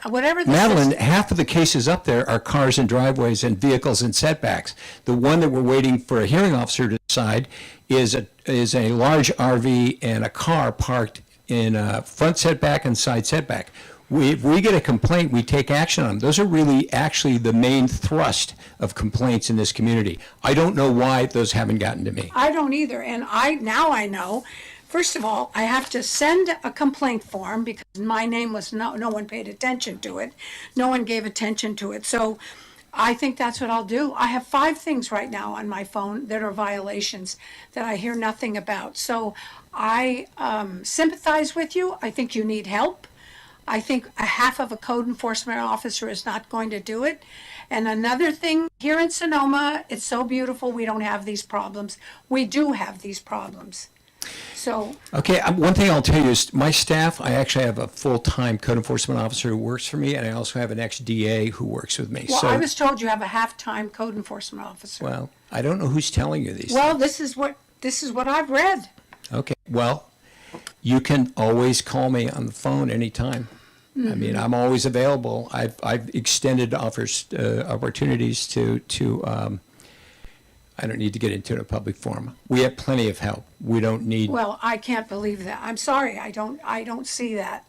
whatever this Madeline, is, half of the cases up there are cars and driveways and vehicles and setbacks. The one that we're waiting for a hearing officer to decide is a large RV and a car parked in a front setback and side setback. If we get a complaint, we take action on them. Those are really actually the main thrust of complaints in this community. I don't know why those haven't gotten to me. I don't either, and now I know. First of all, I have to send a complaint form because my name was no one paid attention to it. No one gave attention to it. So I think that's what I'll do. I have 5 things right now on my phone that are violations that I hear nothing about. So I sympathize with you. I think you need help. I think a half of a code enforcement officer is not going to do it. And another thing, here in Sonoma, it's so beautiful, we don't have these problems. We do have these problems. So, Okay, one thing I'll tell you is my staff, I actually have a full-time code enforcement officer who works for me, and I also have an ex-DA who works with me. well, So, I was told you have a half-time code enforcement officer. well, I don't know who's telling you these Well, things. this is what I've read. Okay, well, you can always call me on the phone anytime. I mean, I'm always available. I've extended opportunities to I don't need to get into it in a public forum. We have plenty of help. We don't need. Well, I can't believe that. I'm sorry. I don't see that.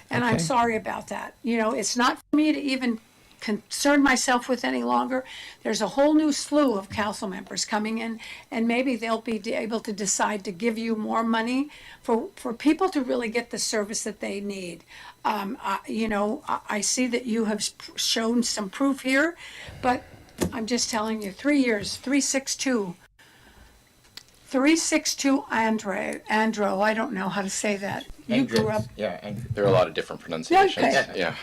And I'm Okay. sorry about that. It's not for me to even concern myself with any longer. There's a whole new slew of council members coming in, and maybe they'll be able to decide to give you more money for people to really get the service that they need. I see that you have shown some proof here, but I'm just telling you, 3 years, 362 Andro, I don't know how to say that. You grew up, Yeah, and There are a lot of different pronunciations. Okay. Yeah.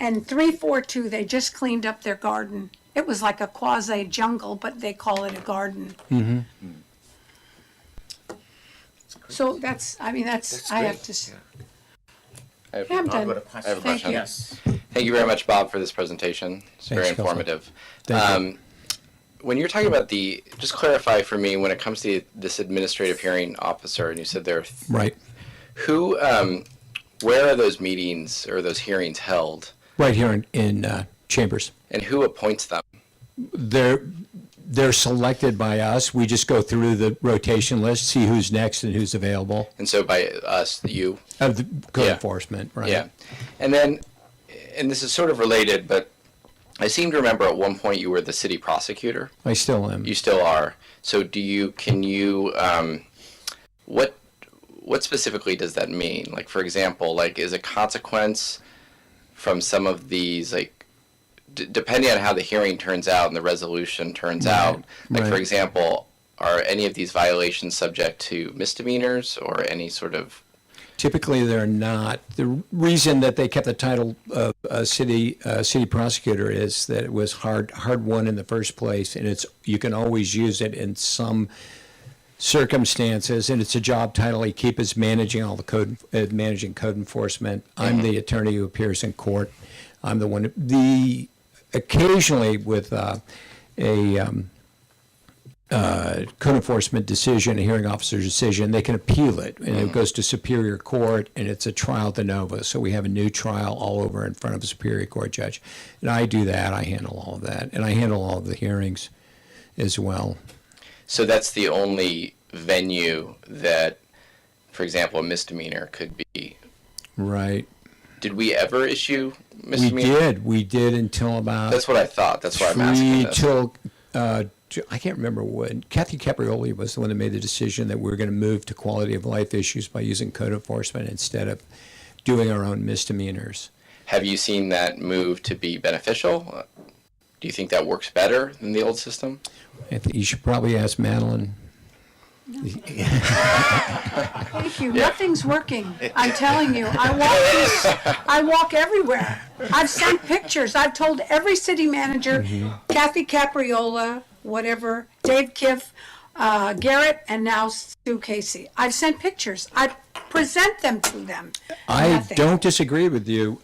and 342, they just cleaned up their garden. It was like a quasi jungle, but they call it a garden. So I have to, I have, yeah, I'm Bob, done. with a question. I have a Thank question. you. Yes. Thank you very much, Bob, for this presentation. It's very Thanks, Counselor. informative. Thank you. When you're talking about just clarify for me, when it comes to this administrative hearing officer, and you said there are Right. who, where are those meetings or those hearings held, Right here in Chambers. and who appoints them? They're selected by us. We just go through the rotation list, see who's next and who's available. And so by us, you. Of the code Yeah. enforcement, right? Yeah. And then, and this is sort of related, but I seem to remember at one point you were the city prosecutor. I still am. You still are. So can you, what specifically does that mean? Like, for example, like, is a consequence from some of these, like, depending on how the hearing turns out and the resolution turns out, like, for right. example, are any of these violations subject to misdemeanors or any sort of? Typically, they're not. The reason that they kept the title of city prosecutor is that it was hard won in the first place, and you can always use it in some circumstances, and it's a job title. You keep as managing all the managing code enforcement. I'm the attorney who appears in court. I'm the one. Occasionally with a code enforcement decision, a hearing officer's decision, they can appeal it, and it goes to Superior Court, and it's a trial de novo. So we have a new trial all over in front of a Superior Court judge. And I do that. I handle all of that. And I handle all of the hearings as well. So that's the only venue that, for example, a misdemeanor could be. Right. Did we ever issue misdemeanor? We did until about That's what I thought. That's why I'm asking this. till I can't remember when. Kathy Caprioli was the one that made the decision that we were going to move to quality of life issues by using code enforcement instead of doing our own misdemeanors. Have you seen that move to be beneficial? Do you think that works better than the old system? I think you should probably ask Madeline Thank you. Nothing's working. I'm telling you. I walk everywhere. I've sent pictures. I've told every city manager, Kathy Capriola, whatever, Dave Kiff, Garrett, and now Sue Casey. I've sent pictures. I present them to them. I Nothing. don't disagree with you,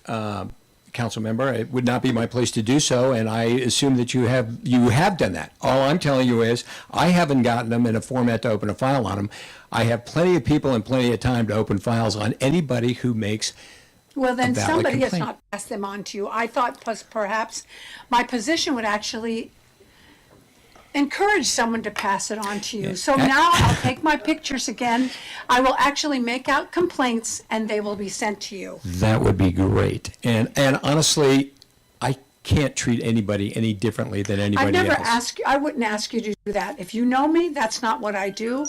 council member. It would not be my place to do so, and I assume that you have done that. All I'm telling you is I haven't gotten them in a format to open a file on them. I have plenty of people and plenty of time to open files on anybody who makes. Well, then a valid somebody has complaint. not passed them on to you. I thought perhaps my position would actually encourage someone to pass it on to you. So now I'll take my pictures again. I will actually make out complaints and they will be sent to you. That would be great. And honestly, I can't treat anybody any differently than anybody I've never else. asked you, I wouldn't ask you to do that. If you know me, that's not what I do.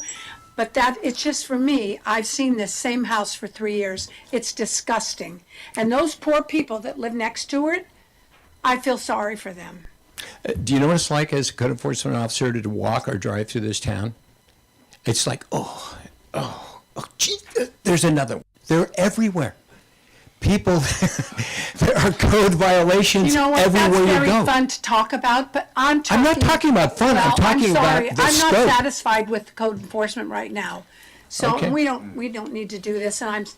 But it's just for me, I've seen this same house for 3 years. It's disgusting. And those poor people that live next to it, I feel sorry for them. Do you know what it's like as a code enforcement officer to walk or drive through this town? It's like, oh, gee, there's another one. They're everywhere. People, there are code violations You know what? everywhere That's you very go. fun to talk about, but I'm not talking about fun. I'm talking about sorry. the I'm scope. not satisfied with code enforcement right now. So Okay. we don't need to do this. And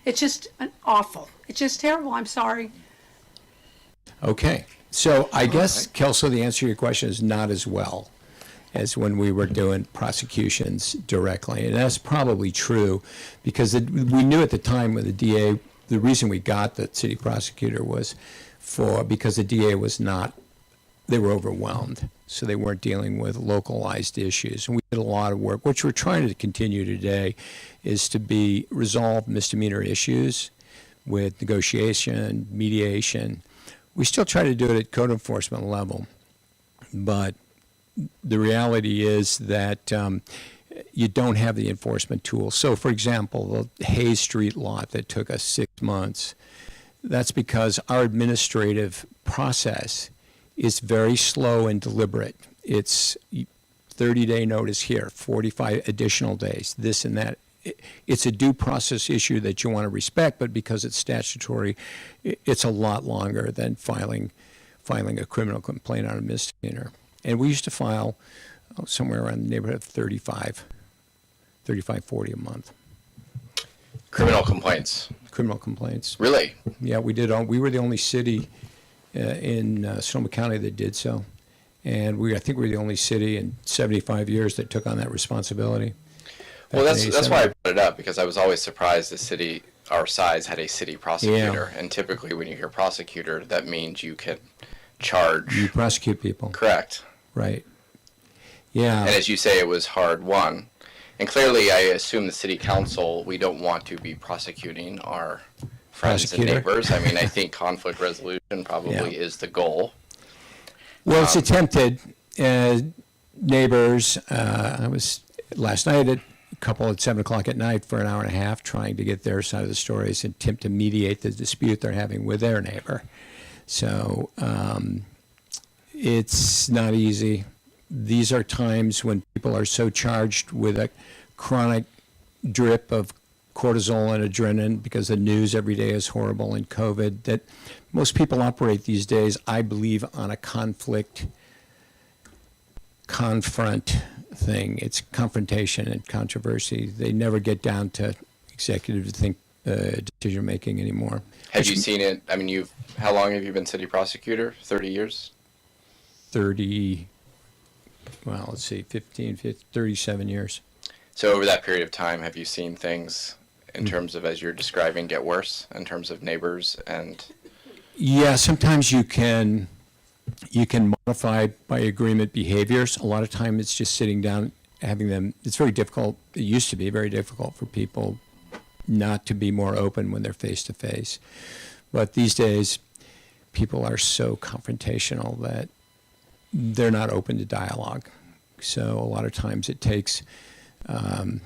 it's just awful. It's just terrible. I'm sorry. Okay, so I guess, Kelso, the answer to your question is not as well as when we were doing prosecutions directly. And that's probably true because we knew at the time with the DA, the reason we got the city prosecutor was because the DA was not, they were overwhelmed. So they weren't dealing with localized issues. And we did a lot of work, which we're trying to continue today, is to resolve misdemeanor issues with negotiation, mediation. We still try to do it at code enforcement level, but the reality is that you don't have the enforcement tools. So, for example, the Hayes Street lot that took us 6 months, that's because our administrative process is very slow and deliberate. It's 30-day notice here, 45 additional days, this and that. It's a due process issue that you want to respect, but because it's statutory, it's a lot longer than filing a criminal complaint on a misdemeanor. And we used to file somewhere around the neighborhood of 35, 40 a month. Criminal complaints. Criminal complaints. Really? Yeah, we did. We were the only city in Sonoma County that did so. And I think we were the only city in 75 years that took on that responsibility. Well, that's why I brought it up, because I was always surprised the city our size had a city prosecutor. And typically when you hear prosecutor, that means you can charge. You prosecute people. Correct. Right. Yeah. And as you say, it was hard won. And clearly, I assume the city council, we don't want to be prosecuting our friends Prosecutor. and neighbors. I mean, I think conflict resolution probably is the goal. Well, it's attempted. Neighbors, I was last night at a couple at 7 o'clock at night for an hour and a half trying to get their side of the stories and attempt to mediate the dispute they're having with their neighbor. So it's not easy. These are times when people are so charged with a chronic drip of cortisol and adrenaline because the news every day is horrible and COVID, that most people operate these days, I believe, on a confront thing. It's confrontation and controversy. They never get down to executive decision making anymore. Have you seen it? I mean, how long have you been city prosecutor? 30 years? 30, well, let's see, 37 years. So over that period of time, have you seen things in terms of, as you're describing, get worse in terms of neighbors and? Yeah, sometimes you can modify by agreement behaviors. A lot of time it's just sitting down, having them, it's very difficult, it used to be very difficult for people not to be more open when they're face to face. But these days, people are so confrontational that they're not open to dialogue. So a lot of times it takes an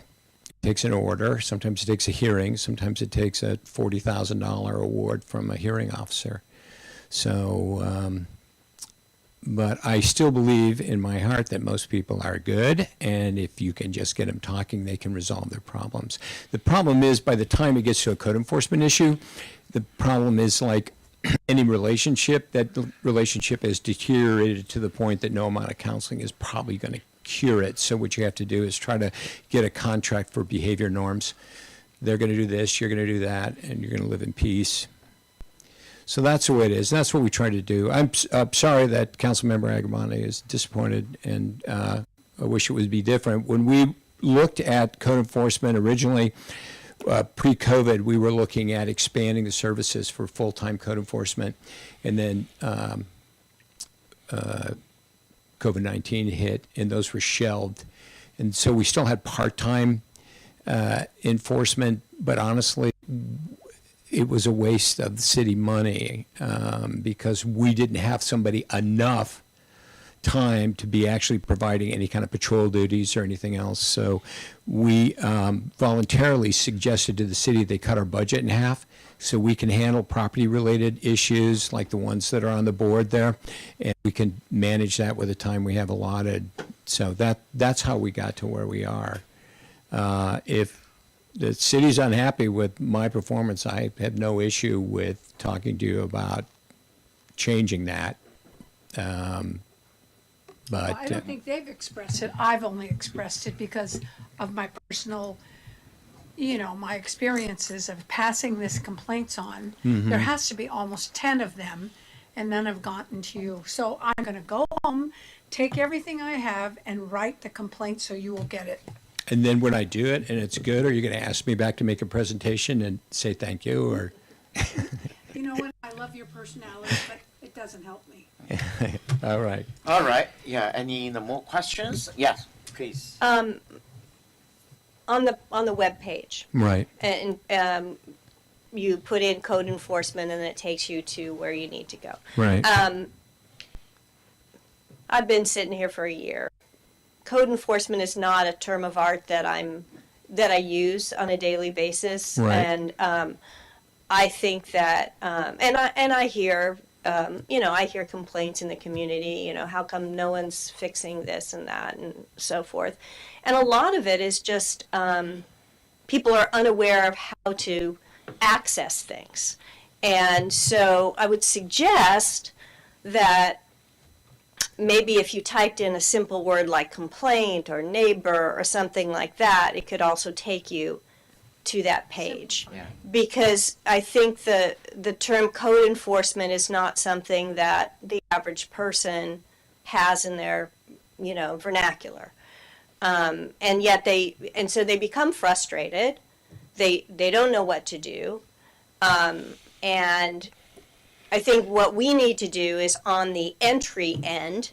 order, sometimes it takes a hearing, sometimes it takes a $40,000 award from a hearing officer. So But I still believe in my heart that most people are good, and if you can just get them talking, they can resolve their problems. The problem is, by the time it gets to a code enforcement issue, the problem is like any relationship, that the relationship has deteriorated to the point that no amount of counseling is probably going to cure it. So what you have to do is try to get a contract for behavior norms. They're going to do this, you're going to do that, and you're going to live in peace. So that's the way it is. That's what we try to do. I'm sorry that Councilmember Agamani is disappointed, and I wish it would be different. When we looked at code enforcement originally, pre-COVID, we were looking at expanding the services for full-time code enforcement, and then COVID-19 hit, and those were shelved. And so we still had part-time enforcement, but honestly, it was a waste of the city money because we didn't have somebody enough time to be actually providing any kind of patrol duties or anything else. So we voluntarily suggested to the city they cut our budget in half so we can handle property-related issues like the ones that are on the board there, and we can manage that with the time we have allotted. So that's how we got to where we are. If the city's unhappy with my performance, I have no issue with talking to you about changing that. But Well, I don't think they've expressed it. I've only expressed it because of my personal, my experiences of passing this complaints on. There has to be almost 10 of them, and none have gotten to you. So I'm going to go home, take everything I have, and write the complaint so you will get it. and then when I do it and it's good, are you going to ask me back to make a presentation and say thank you, or? You know what? I love your personality, but it doesn't help me. All right. All right. Yeah. Any more questions? Yes, please. On the web page, Right. and you put in code enforcement, and it takes you to where you need to go. Right. I've been sitting here for a year. Code enforcement is not a term of art that I use on a daily basis, Right. and I think that, and I hear, I hear complaints in the community. How come no one's fixing this and that and so forth, and a lot of it is just people are unaware of how to access things, and so I would suggest that maybe if you typed in a simple word like complaint or neighbor or something like that, it could also take you to that page. Yeah. Because I think the term code enforcement is not something that the average person has in their, vernacular. And yet so they become frustrated. They don't know what to do. And I think what we need to do is on the entry end,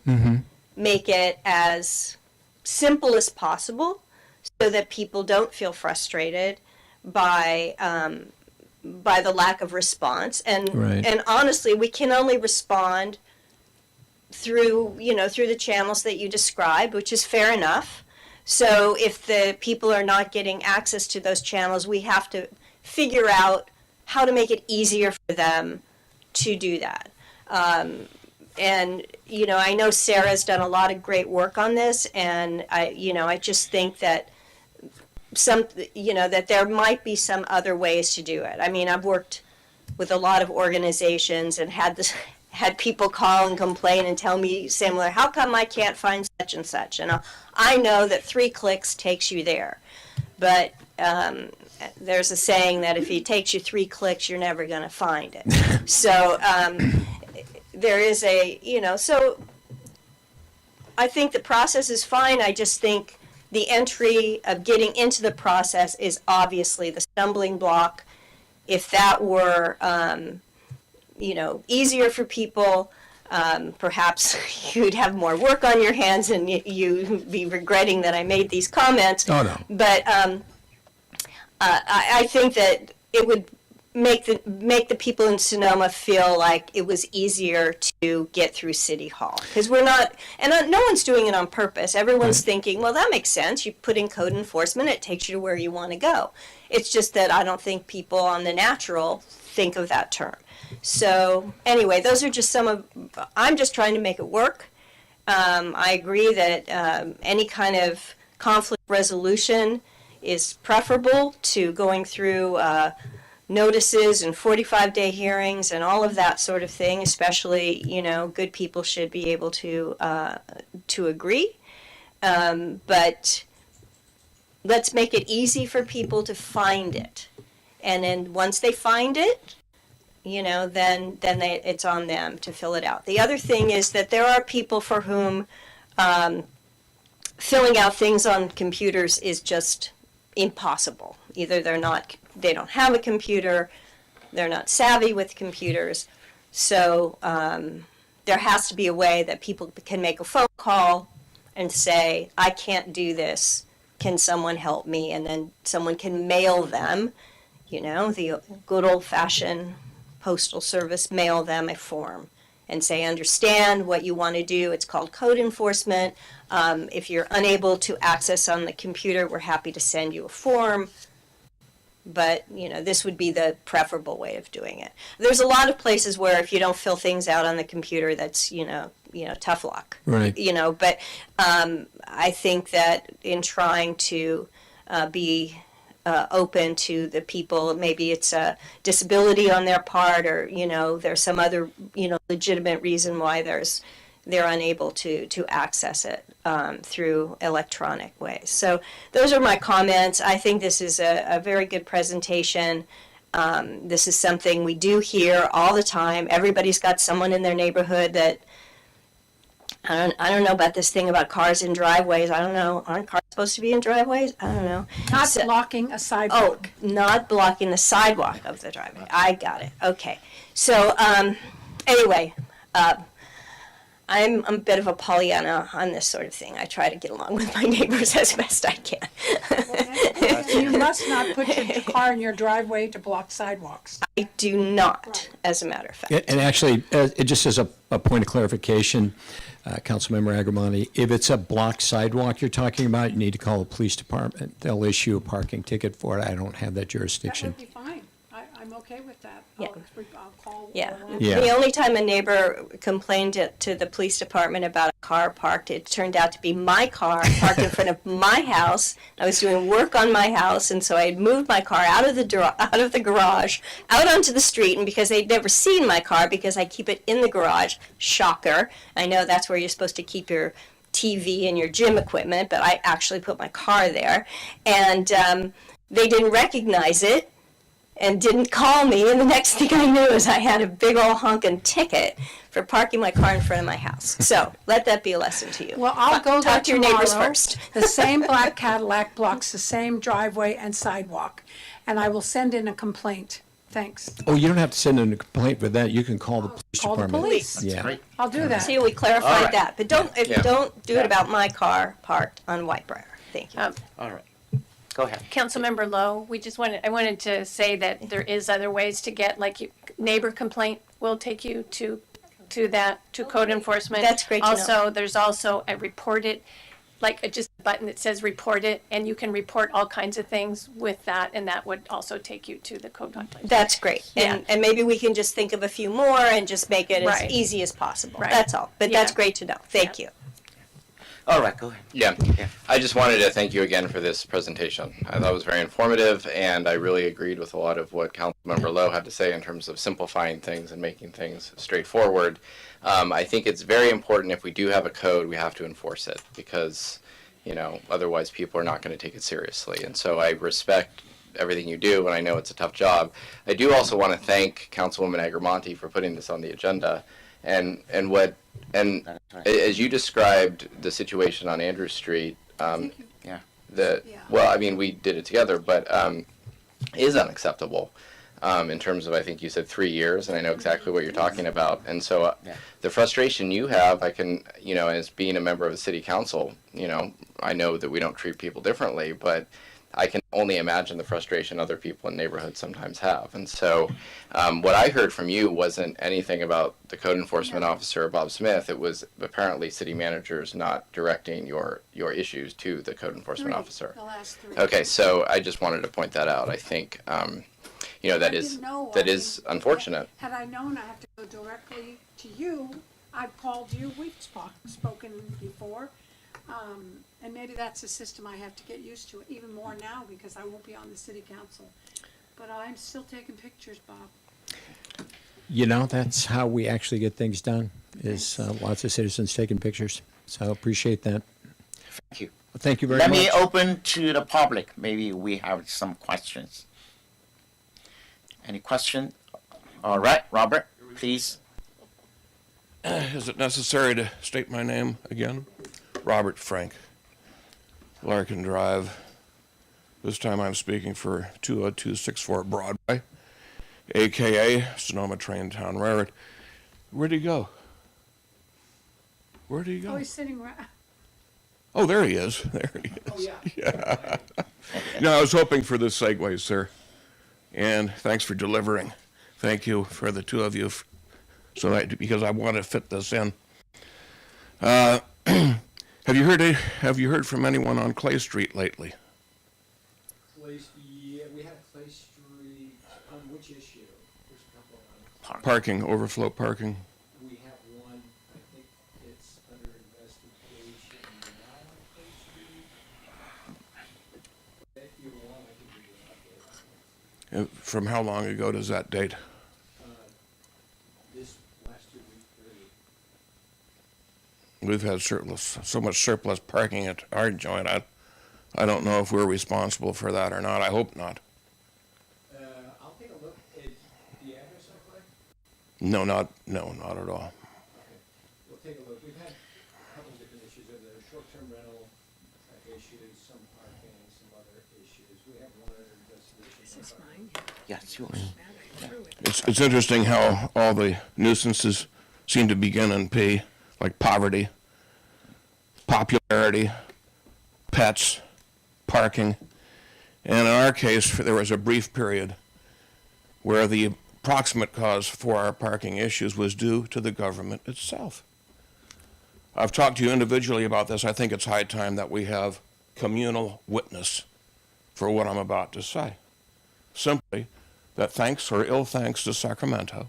make it as simple as possible so that people don't feel frustrated by the lack of response. And Right. and honestly, we can only respond through the channels that you described, which is fair enough. So if the people are not getting access to those channels, we have to figure out how to make it easier for them to do that. And I know Sarah's done a lot of great work on this, and I just think that that there might be some other ways to do it. I mean, I've worked with a lot of organizations and had people call and complain and tell me similar, how come I can't find such and such? And I know that 3 clicks takes you there, but there's a saying that if it takes you 3 clicks, you're never going to find it. So there is so I think the process is fine. I just think the entry of getting into the process is obviously the stumbling block. If that were, easier for people, perhaps you'd have more work on your hands and you'd be regretting that I made these comments. Oh, no. But I think that it would make the people in Sonoma feel like it was easier to get through City Hall, because we're not, and no one's doing it on purpose. Everyone's thinking, well, that makes sense. You put in code enforcement, it takes you to where you want to go. It's just that I don't think people on the natural think of that term. So anyway, those are just I'm just trying to make it work. I agree that any kind of conflict resolution is preferable to going through notices and 45-day hearings and all of that sort of thing. Especially, good people should be able to agree. But let's make it easy for people to find it, and then once they find it, then it's on them to fill it out. The other thing is that there are people for whom filling out things on computers is just impossible. Either they don't have a computer, they're not savvy with computers. So there has to be a way that people can make a phone call and say, I can't do this. Can someone help me? And then someone can mail them, the good old-fashioned postal service, mail them a form and say, understand what you want to do. It's called code enforcement. If you're unable to access on the computer, we're happy to send you a form. But, this would be the preferable way of doing it. There's a lot of places where if you don't fill things out on the computer, that's, tough luck. Right. But I think that in trying to be open to the people, maybe it's a disability on their part, or there's some other legitimate reason why they're unable to access it through electronic ways. So those are my comments. I think this is a very good presentation. This is something we do hear all the time. Everybody's got someone in their neighborhood that I don't know about this thing about cars in driveways. I don't know. Aren't cars supposed to be in driveways? I don't know. Not blocking a sidewalk. Oh, not blocking the sidewalk of the driveway. I got it. Okay. So anyway, I'm a bit of a Pollyanna on this sort of thing. I try to get along with my neighbors as best I can. You must not put your car in your driveway to block sidewalks. I do not, as a matter of fact. And actually, it just as a point of clarification, Councilmember Agramonte, if it's a blocked sidewalk you're talking about, you need to call the police department. They'll issue a parking ticket for it. I don't have that That jurisdiction. would be fine. I'm okay with that. Yeah. I'll call. Yeah. Yeah. The only time a neighbor complained to the police department about a car parked, it turned out to be my car parked in front of my house. I was doing work on my house, and so I had moved my car out of the garage, out onto the street, and because they'd never seen my car, because I keep it in the garage, shocker. I know that's where you're supposed to keep your TV and your gym equipment, but I actually put my car there, and they didn't recognize it and didn't call me, and the next thing I knew is I had a big old honking ticket for parking my car in front of my house. So let that be a lesson to you. Well, I'll go there Talk to your neighbors tomorrow. first. The same black Cadillac blocks the same driveway and sidewalk, and I will send in a complaint. Thanks. Oh, you don't have to send in a complaint for that. You can call the police Call the department. police. Yeah. Great. I'll do that. See, we All clarified right. that, but don't Yeah. don't do it about my car parked on Whitebriar. Thank you. All right. Go ahead. Councilmember Lowe, I wanted to say that there is other ways to get, neighbor complaint will take you to code enforcement. That's great to know. Also, there's also a report it, just a button that says report it, and you can report all kinds of things with that, and that would also take you to the code hotline. That's great. And maybe we can just think of a few more and just make it as Right. easy as possible. Right. That's all. But Yeah. that's great to know. Thank you. All right, go ahead. Yeah. Yeah. I just wanted to thank you again for this presentation. I thought it was very informative, and I really agreed with a lot of what Councilmember Lowe had to say in terms of simplifying things and making things straightforward. I think it's very important, if we do have a code, we have to enforce it, because, otherwise people are not going to take it seriously. And so I respect everything you do, and I know it's a tough job. I do also want to thank Councilwoman Agramonte for putting this on the agenda. And That's right. as you described the situation on Andrew Street, Yeah. well, I mean, we did it together, but is unacceptable in terms of, I think you said 3 years, and I know exactly what you're talking about. And so Yeah. the frustration you have, I can, as being a member of the city council, I know that we don't treat people differently, but I can only imagine the frustration other people in neighborhoods sometimes have. And so what I heard from you wasn't anything about the code enforcement officer, Bob Smith. It was apparently city managers not directing your issues to the code enforcement officer. The last 3. Okay, so I just wanted to point that out. I think, you know, that I is didn't know. that I is mean, unfortunate. Had I known I have to go directly to you, I've called you, we've spoken before. And maybe that's a system I have to get used to even more now because I won't be on the city council. But I'm still taking pictures, Bob. You know, that's how we actually get things done, is lots of citizens taking pictures. So appreciate that. Thank you. Well, thank you very Let much. me open to the public. Maybe we have some questions. Any question? All right, Robert, please. Is it necessary to state my name again? Robert Frank, Larkin Drive. This time I'm speaking for 20264 Broadway, AKA Sonoma Traintown Railroad. Where'd he go? Where'd he Oh, go? he's sitting right. Oh, there he is. There he is. Yeah. No, I was hoping for this segue, sir. And thanks for delivering. Thank you for the two of you, because I want to fit this in. Have you heard from anyone on Clay Street lately? Yeah, we have Clay Street. On which issue? There's a couple. Parking, overflow parking. We have one. I think it's under investigation now on Clay Street. If you want, I can give you an update on it. From how long ago does that date? This last 2 week period. We've had so much surplus parking at our joint. I don't know if we're responsible for that or not. I hope not. I'll take a look at the address on Clay. No, not at all. Okay, we'll take a look. We've had a couple of different issues of the short-term rental issues, some parking, some other issues. We have one other investigation. This is mine. Yes, yours. It's interesting how all the nuisances seem to begin in P, like poverty, popularity, pets, parking. And in our case, there was a brief period where the proximate cause for our parking issues was due to the government itself. I've talked to you individually about this. I think it's high time that we have communal witness for what I'm about to say. Simply that thanks or ill thanks to Sacramento,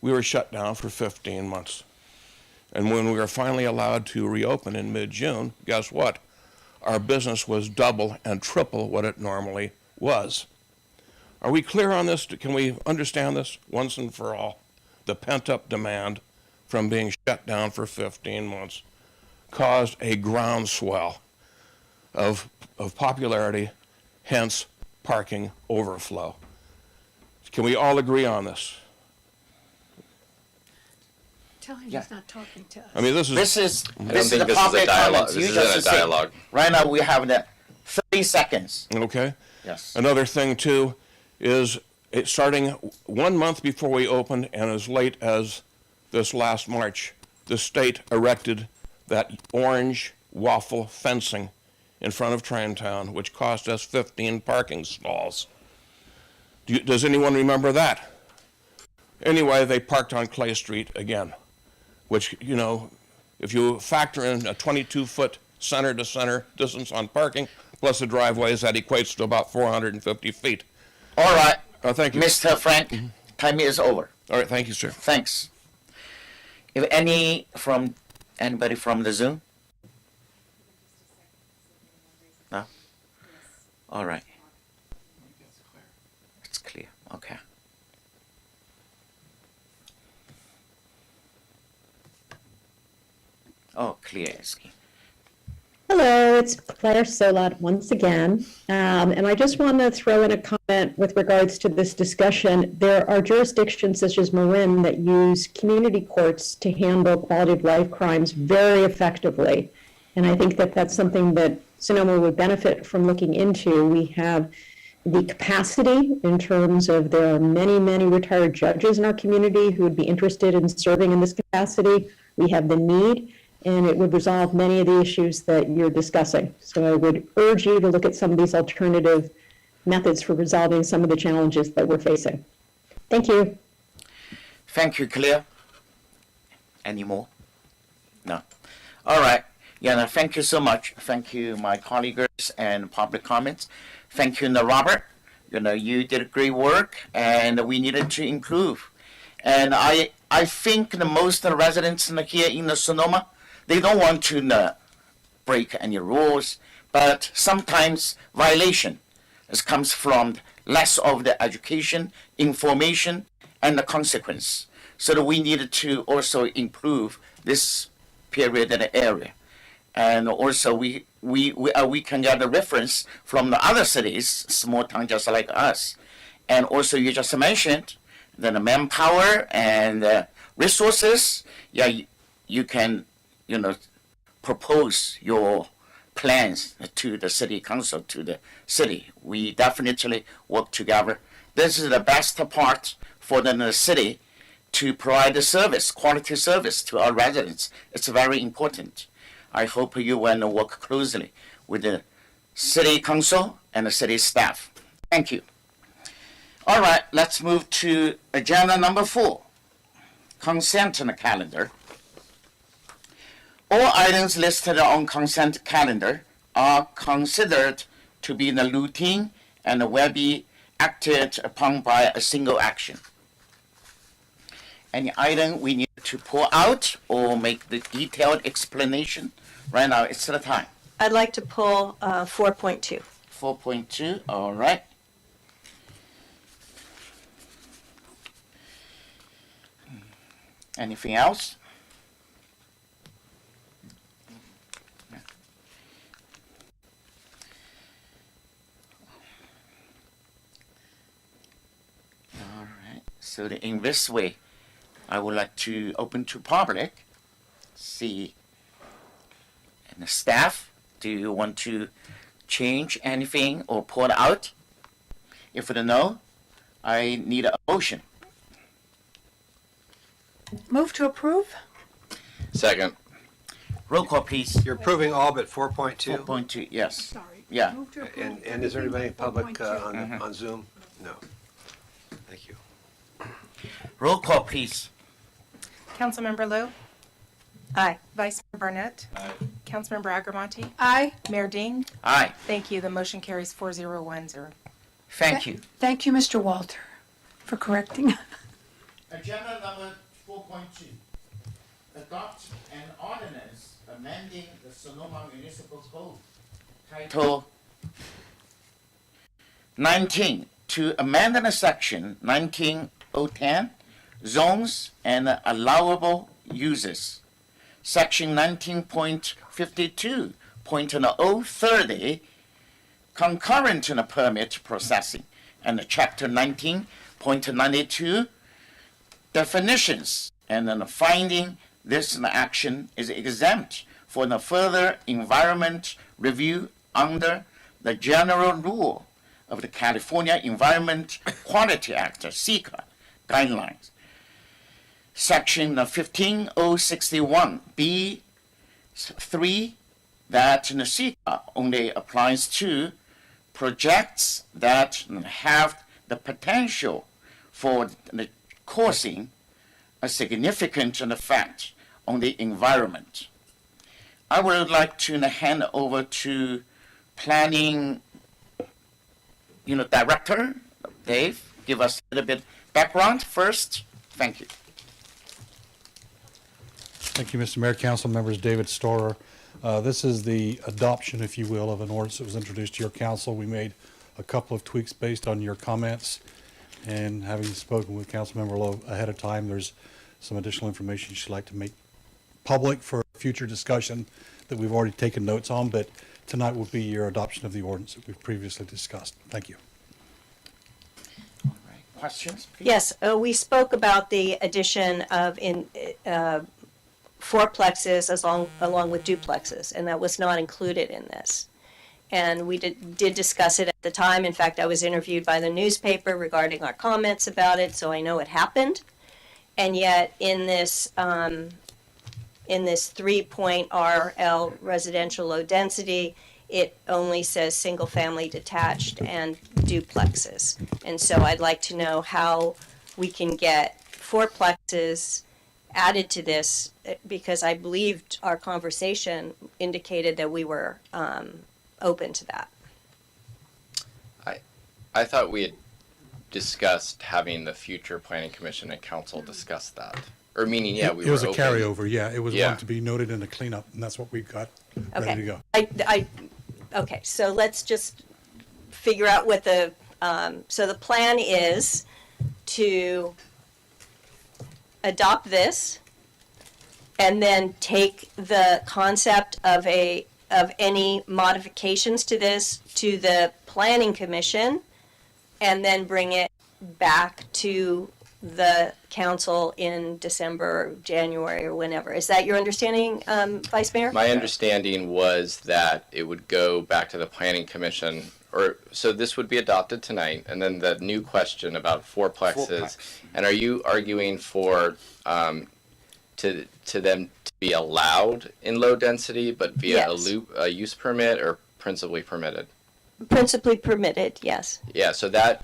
we were shut down for 15 months. And when we were finally allowed to reopen in mid-June, guess what? Our business was double and triple what it normally was. Are we clear on this? Can we understand this once and for all? The pent-up demand from being shut down for 15 months caused a groundswell of popularity, hence parking overflow. Can we all agree on this? Tell him Yeah. he's not talking to us. I mean, this is This is I don't the think this is a public dialogue. comments. This You isn't just a say- dialogue. Right now, we have the 30 seconds. okay. Yes. Another thing, too, is it starting 1 month before we opened and as late as this last March, the state erected that orange waffle fencing in front of Traintown, which cost us 15 parking stalls. Does anyone remember that? Anyway, they parked on Clay Street again, which, you know, if you factor in a 22-foot center-to-center distance on parking, plus the driveways, that equates to about 450 feet. All right, Thank you. Mr. Frank, time is over. All right, thank you, sir. Thanks. If anybody from the Zoom? No? All right. It's clear, okay. Oh, clear, Ski. Hello, it's Claire Solat once again. And I just want to throw in a comment with regards to this discussion. There are jurisdictions such as Marin that use community courts to handle quality of life crimes very effectively. And I think that that's something that Sonoma would benefit from looking into. We have the capacity in terms of there are many, many retired judges in our community who would be interested in serving in this capacity. We have the need. and it would resolve many of the issues that you're discussing. So I would urge you to look at some of these alternative methods for resolving some of the challenges that we're facing. Thank you. Thank you, Claire. Any more? No. All right. Yeah, no, thank you so much. Thank you, my colleagues and public comments. Thank you, Robert. You did great work, and we needed to improve. And I think the most residents here in Sonoma, they don't want to break any rules, but sometimes violation comes from less of the education, information, and the consequence. So that we needed to also improve this period and area. And also we can get a reference from the other cities, small towns just like us. And also you just mentioned the manpower and resources. Yeah, you can, propose your plans to the city council, to the city. We definitely work together. This is the best part for the city to provide the service, quality service to our residents. It's very important. I hope you will work closely with the city council and the city staff. Thank you. All right, let's move to agenda number 4, consent calendar. All items listed on consent calendar are considered to be in the routine and will be acted upon by a single action. Any item we need to pull out or make the detailed explanation? Right now, it's the time. I'd like to pull 4.2. 4.2, all right. Anything else? All right, so in this way, I would like to open to public, see, and the staff, do you want to change anything or pull it out? If no, I need a motion. Move to approve? Second. Roll call, please. You're approving all but 4.2? 4.2, yes. Sorry. Yeah. Move to approve. And is there anybody in public 4.2. on Zoom? No. Thank you. Roll call, please. Councilmember Lowe, Aye. Vice Mayor Barnett, Councilmember Agramonte, Aye. Mayor Ding. Aye, Thank you. The motion carries 4010. thank you. Thank you, Mr. Walter, for correcting. Agenda number 4.2. Adopt an ordinance amending the Sonoma Municipal Code, Title 19, to amend the section 19010, zones and allowable uses. Section 19.52.030, concurrent in the permit processing, and Chapter 19.92, definitions, and then finding this action is exempt for the further environment review under the general rule of the California Environment Quality Act, SEQA, guidelines. Section 15061B3, that in the SEQA only applies to projects that have the potential for causing a significant effect on the environment. I would like to hand over to Planning, Director Dave. Give us a little bit background first. Thank you. Thank you, Mr. Mayor, council members. David Storer. This is the adoption, if you will, of an ordinance that was introduced to your council. We made a couple of tweaks based on your comments, and having spoken with Councilmember Lowe ahead of time, there's some additional information she'd like to make public for future discussion that we've already taken notes on, but tonight will be your adoption of the ordinance that we've previously discussed. Thank you. All right. Questions, please? Yes, we spoke about the addition of fourplexes along with duplexes, and that was not included in this. And we did discuss it at the time. In fact, I was interviewed by the newspaper regarding our comments about it, so I know it happened. And yet, in this in this 3-point RL residential low density, it only says single-family detached and duplexes. And so I'd like to know how we can get fourplexes added to this, because I believed our conversation indicated that we were open to that. I thought we had discussed having the future planning commission and council discuss that. Or meaning, yeah, we It was a were open. carryover, yeah. It was Yeah. one to be noted in the cleanup, and that's what we've got ready to Okay. go. Okay, so let's just figure out what so the plan is to adopt this and then take the concept of any modifications to this to the planning commission and then bring it back to the council in December, January, or whenever. Is that your understanding, Vice Mayor? My understanding was that it would go back to the planning commission, so this would be adopted tonight, and then the new question about fourplexes. And are you arguing for, to them to be allowed in low density, but via Yes. a use permit, or principally permitted? Principally permitted, yes. Yeah, so that,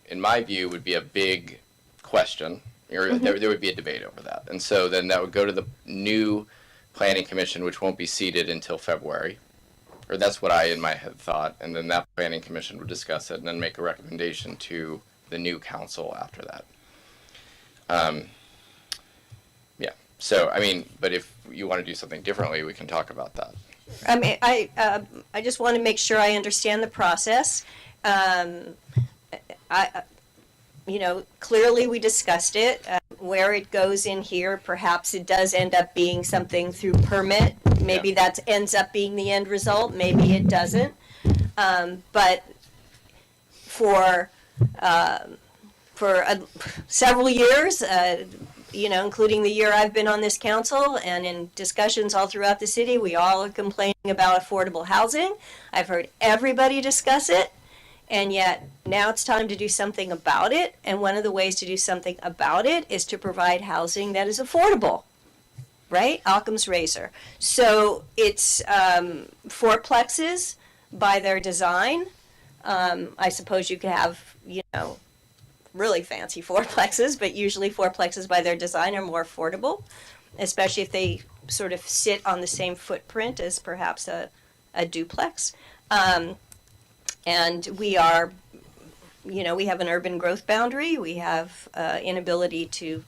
in my view, would be a big question, or there would be a debate over that. And so then that would go to the new planning commission, which won't be seated until February. Or that's what I in my head thought. And then that planning commission would discuss it and then make a recommendation to the new council after that. Yeah, so, I mean, but if you want to do something differently, we can talk about that. I mean, I just want to make sure I understand the process. Clearly we discussed it. Where it goes in here, perhaps it does end up being something through permit. Maybe that ends up being the end result. Maybe it doesn't. But for several years, including the year I've been on this council and in discussions all throughout the city, we all are complaining about affordable housing. I've heard everybody discuss it. And yet now it's time to do something about it. And one of the ways to do something about it is to provide housing that is affordable, right? Occam's razor. So it's fourplexes by their design. I suppose you could have, really fancy fourplexes, but usually fourplexes by their design are more affordable, especially if they sort of sit on the same footprint as perhaps a duplex. And we are, we have an urban growth boundary. We have inability to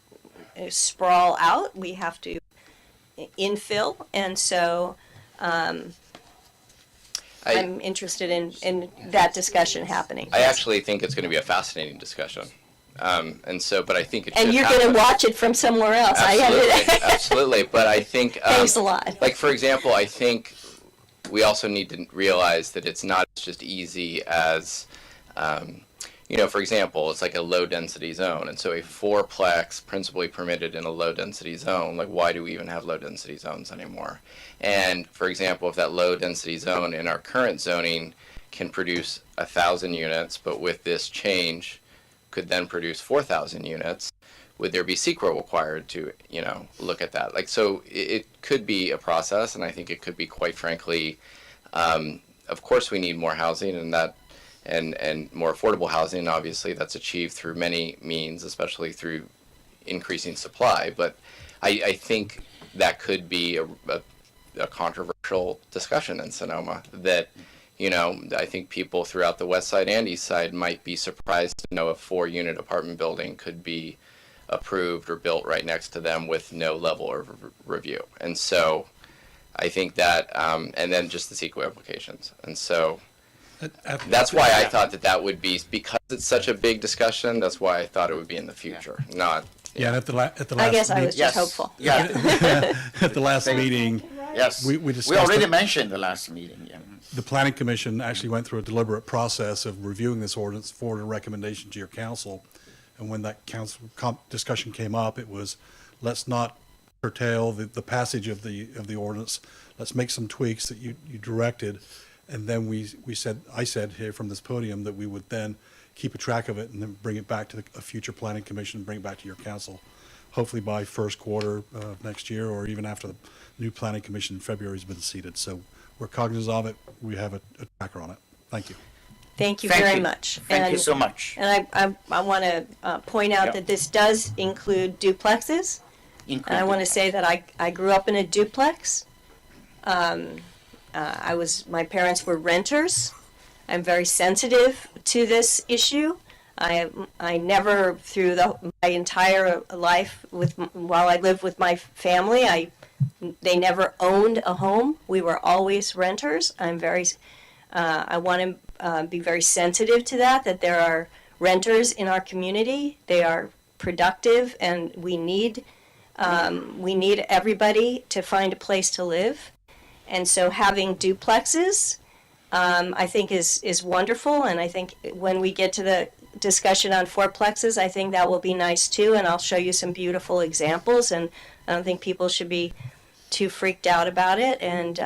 sprawl out. We have to infill. And so I'm interested in that discussion happening. I actually think it's going to be a fascinating discussion. But I think it should And you're going to happen. watch it from somewhere else. Absolutely, absolutely. But I think, Thanks a lot. Like, for example, I think we also need to realize that it's not just easy as, for example, it's like a low density zone. And so a fourplex principally permitted in a low density zone, like why do we even have low density zones anymore? And for example, if that low density zone in our current zoning can produce 1,000 units, but with this change could then produce 4,000 units, would there be CEQA required to, look at that? Like, so it could be a process, and I think it could be, quite frankly, of course we need more housing, and more affordable housing. Obviously, that's achieved through many means, especially through increasing supply. But I think that could be a controversial discussion in Sonoma that, I think people throughout the west side and east side might be surprised to know a 4-unit apartment building could be approved or built right next to them with no level of review. And so I think that, and then just the CEQA implications. And so that's why I thought that would be, because it's such a big discussion, that's why I thought it would be in the future, not. Yeah, and at the last I guess I was just Yes. hopeful. Yeah. at the last meeting, Yes. we We discussed already it. mentioned the last meeting, yeah. The planning commission actually went through a deliberate process of reviewing this ordinance for a recommendation to your council. And when that council discussion came up, it was, let's not curtail the passage of the ordinance. Let's make some tweaks that you directed. And then I said here from this podium that we would then keep a track of it and then bring it back to a future planning commission, bring it back to your council. hopefully by first quarter of next year, or even after the new planning commission in February has been seated. So we're cognizant of it. We have a tracker on it. Thank you. Thank you Thank very you. much. Thank you so much. And I want to point out Yep. that this does include duplexes. And I want to say that I grew up in a duplex. My parents were renters. I'm very sensitive to this issue. I never, through my entire life, while I lived with my family, they never owned a home. We were always renters. I want to be very sensitive to that there are renters in our community. They are productive, and we need everybody to find a place to live. And so having duplexes, I think is wonderful. And I think when we get to the discussion on fourplexes, I think that will be nice too. And I'll show you some beautiful examples. And I don't think people should be too freaked out about it. And,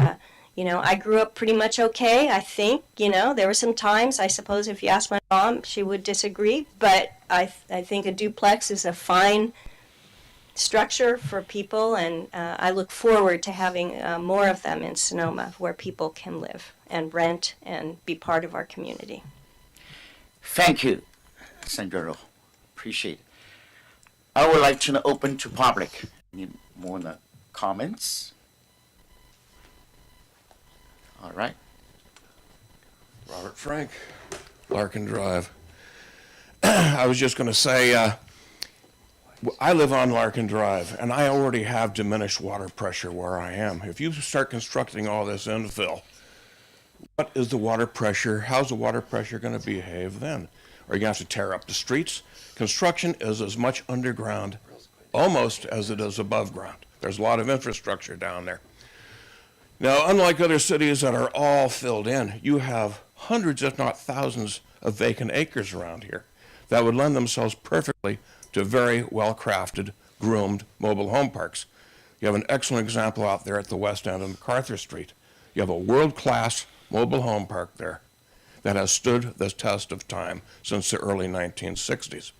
I grew up pretty much okay. I think, there were some times, I suppose if you asked my mom, she would disagree. But I think a duplex is a fine structure for people, and I look forward to having more of them in Sonoma where people can live and rent and be part of our community. Thank you, Senator. Appreciate it. I would like to open to public. Any more comments? All right. Robert Frank, Larkin Drive. I was just going to say, I live on Larkin Drive, and I already have diminished water pressure where I am. If you start constructing all this infill, what is the water pressure? How's the water pressure going to behave then? Are you going to have to tear up the streets? Construction is as much underground, almost as it is above ground. There's a lot of infrastructure down there. Now, unlike other cities that are all filled in, you have hundreds, if not thousands, of vacant acres around here that would lend themselves perfectly to very well-crafted, groomed mobile home parks. You have an excellent example out there at the west end of MacArthur Street. You have a world-class mobile home park there that has stood the test of time since the early 1960s.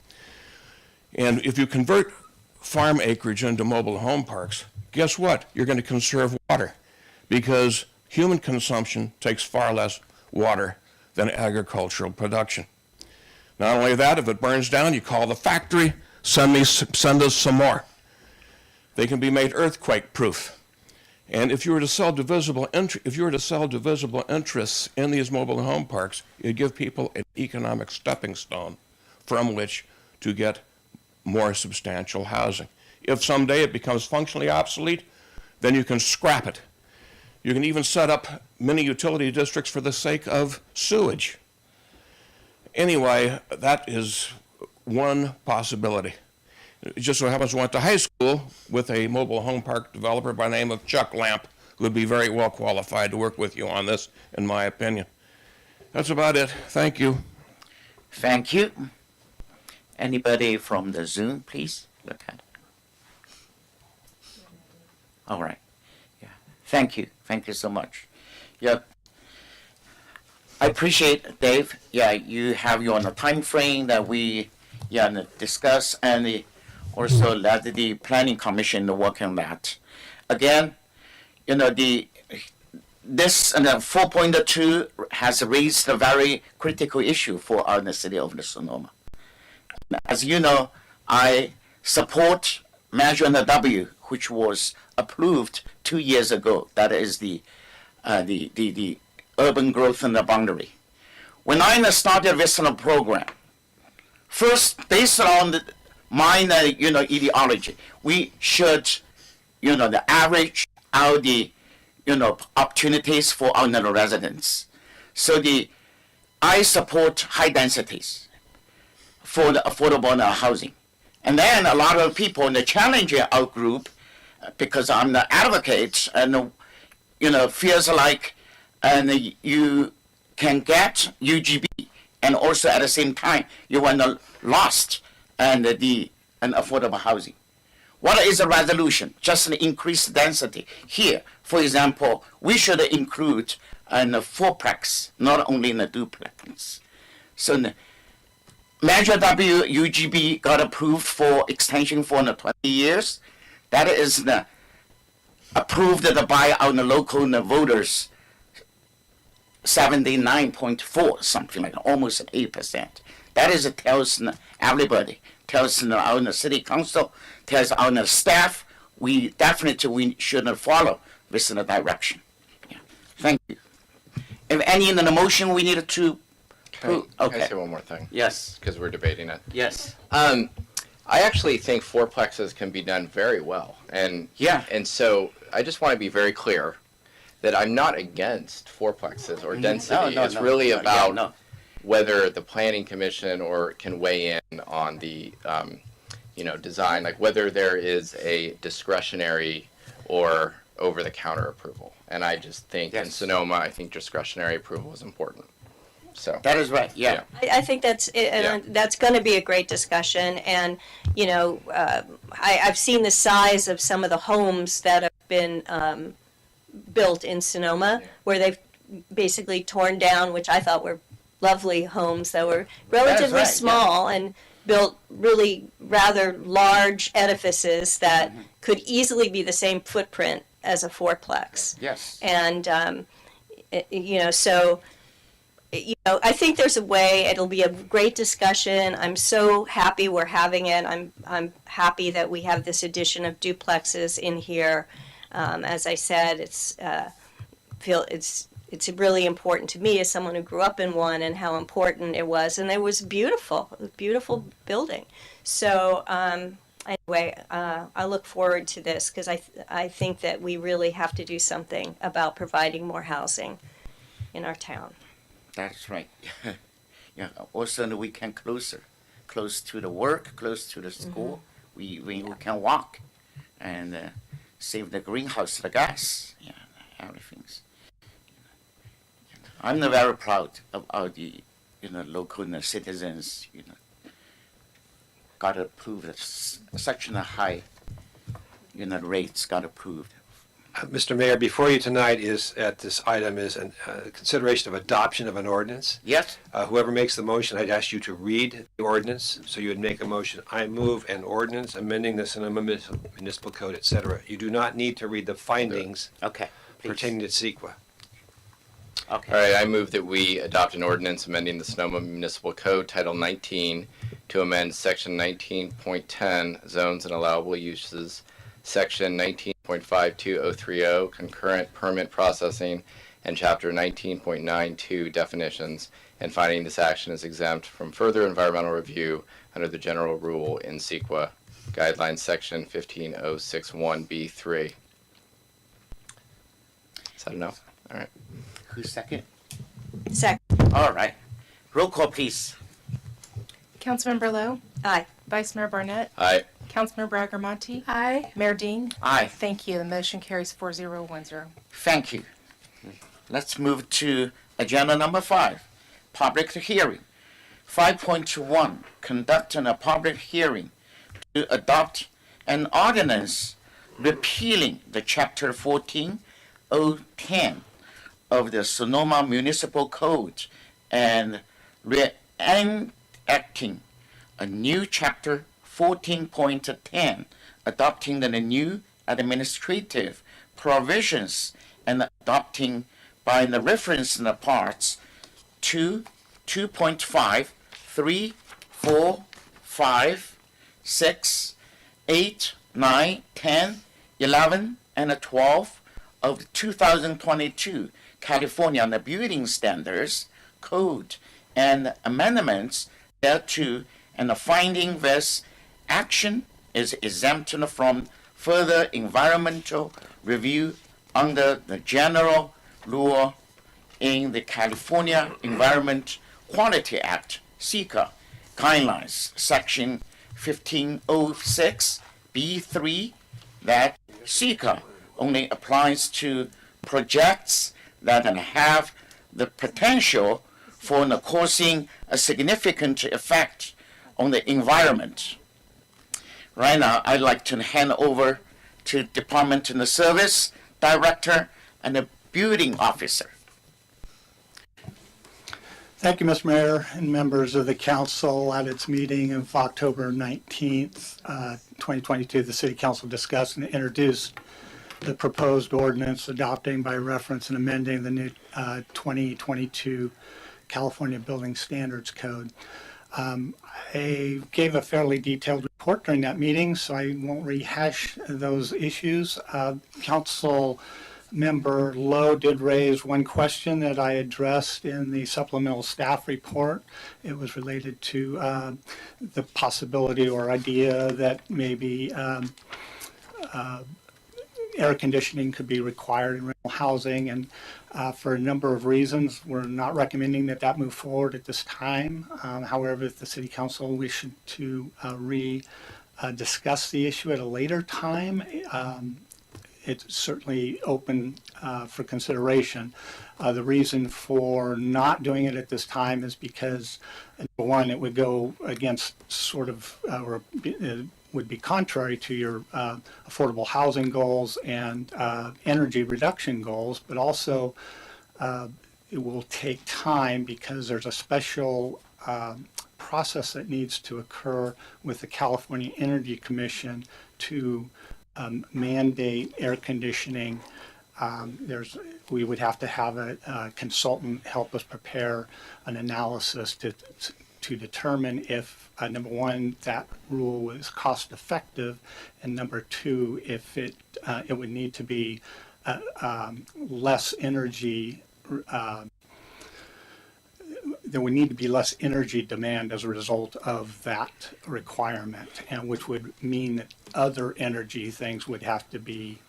And if you convert farm acreage into mobile home parks, guess what? You're going to conserve water, because human consumption takes far less water than agricultural production. Not only that, if it burns down, you call the factory, send us some more. They can be made earthquake-proof. And if you were to sell divisible interests in these mobile home parks, you'd give people an economic stepping stone from which to get more substantial housing. If someday it becomes functionally obsolete, then you can scrap it. You can even set up mini utility districts for the sake of sewage. Anyway, that is one possibility. It just so happens I went to high school with a mobile home park developer by the name of Chuck Lamp, who would be very well qualified to work with you on this, in my opinion. That's about it. Thank you. Thank you. Anybody from the Zoom, please? Look at it. All right. Yeah. Thank you. Thank you so much. Yeah. I appreciate, Dave. Yeah, you have you on a time frame that we discuss, and also let the planning commission work on that. Again, this 4.2 has raised a very critical issue for the city of Sonoma. As you know, I support Measure W, which was approved 2 years ago. That is the urban growth in the boundary. When I started this program, first, based on my ideology, we should the average out the opportunities for our residents. So I support high densities for the affordable housing. And then a lot of people in the challenge our group, because I'm the advocate, and feels like you can get UGB, and also at the same time you want to lost and affordable housing. What is the resolution? Just an increased density. Here, for example, we should include a fourplex, not only in a duplex. So Measure W UGB got approved for extension for the 20 years. That is the approved by our local voters 79.4, something like almost 8%. That is tells everybody, tells our city council, tells our staff, we should follow this direction. Yeah. Thank you. If any in the motion we need to Can I okay. say one more thing? Yes. Because we're debating it. Yes. I actually think fourplexes can be done very well, and Yeah. and so I just want to be very clear that I'm not against fourplexes or density. It's really about whether the planning commission or can weigh in on the design, like whether there is a discretionary or over-the-counter approval. And I just think in Yes. Sonoma, I think discretionary approval is important. So That is right. Yeah. I think that's that's going to be a great discussion, and I've seen the size of some of the homes that have been built in Sonoma, where they've basically torn down, which I thought were lovely homes that were relatively right, small and built really rather large edifices that could easily be the same footprint as a fourplex. Yes. And so I think there's a way. It'll be a great discussion. I'm so happy we're having it. I'm happy that we have this addition of duplexes in here. As I said, it's really important to me as someone who grew up in one, and how important it was. And it was beautiful, a beautiful building. So anyway, I look forward to this, because I think that we really have to do something about providing more housing in our town. That's right. Yeah. Also, the weekend close to the work, close to the school. We can walk, and save the greenhouse, the gas. Yeah, everything's. I'm very proud of our the local citizens. Got approved such a high rates got approved. Mr. Mayor, before you tonight is, at this item, is a consideration of adoption of an ordinance. Yes. Whoever makes the motion, I'd ask you to read the ordinance. So you would make a motion, I move an ordinance amending the Sonoma Municipal Code, etc. You do not need to read the findings Okay. Please. pertaining to CEQA. Okay. All right, I move that we adopt an ordinance amending the Sonoma Municipal Code, Title 19, to amend Section 19.10, Zones and Allowable Uses, Section 19.52030, Concurrent Permit Processing, and Chapter 19.92, Definitions, and finding this action is exempt from further environmental review under the general rule in CEQA, Guidelines Section 15061B3. Is that enough? All right. Who's second? Second. All right. Roll call, please. Councilmember Lowe, Aye. Vice Mayor Barnett, Aye. Councilmember Bragarmonte, Aye. Mayor Dean. Aye. Thank you. The motion carries 4010. Thank you. Let's move to agenda number 5, public hearing. 5.1, conducting a public hearing to adopt an ordinance repealing the Chapter 14010 of the Sonoma Municipal Code and enacting a new Chapter 14.10, adopting the new administrative provisions and adopting by the reference in the parts 2, 2.5, 3, 4, 5, 6, 8, 9, 10, 11, and 12 of the 2022 California Building Standards Code and amendments thereto, and finding this action is exempt from further environmental review under the general rule in the California Environment Quality Act, (CEQA) guidelines, Section 1506B3, that CEQA only applies to projects that have the potential for causing a significant effect on the environment. Right now, I'd like to hand over to Department and the Service Director and the Building Officer. Thank you, Mr. Mayor and members of the council. At its meeting of October 19th, 2022, the City Council discussed and introduced the proposed ordinance adopting by reference and amending the new 2022 California Building Standards Code. I gave a fairly detailed report during that meeting, so I won't rehash those issues. Council Member Lowe did raise one question that I addressed in the supplemental staff report. It was related to the possibility or idea that maybe air conditioning could be required in rental housing, and for a number of reasons, we're not recommending that that move forward at this time. However, if the City Council wished to discuss the issue at a later time, it's certainly open for consideration. The reason for not doing it at this time is because, number one, it would go against sort of, would be contrary to your affordable housing goals and energy reduction goals, but also it will take time because there's a special process that needs to occur with the California Energy Commission to mandate air conditioning. We would have to have a consultant help us prepare an analysis to determine if, number one, that rule was cost effective, and number two, if it would need to be less energy, there would need to be less energy demand as a result of that requirement, and which would mean that other energy things would have to be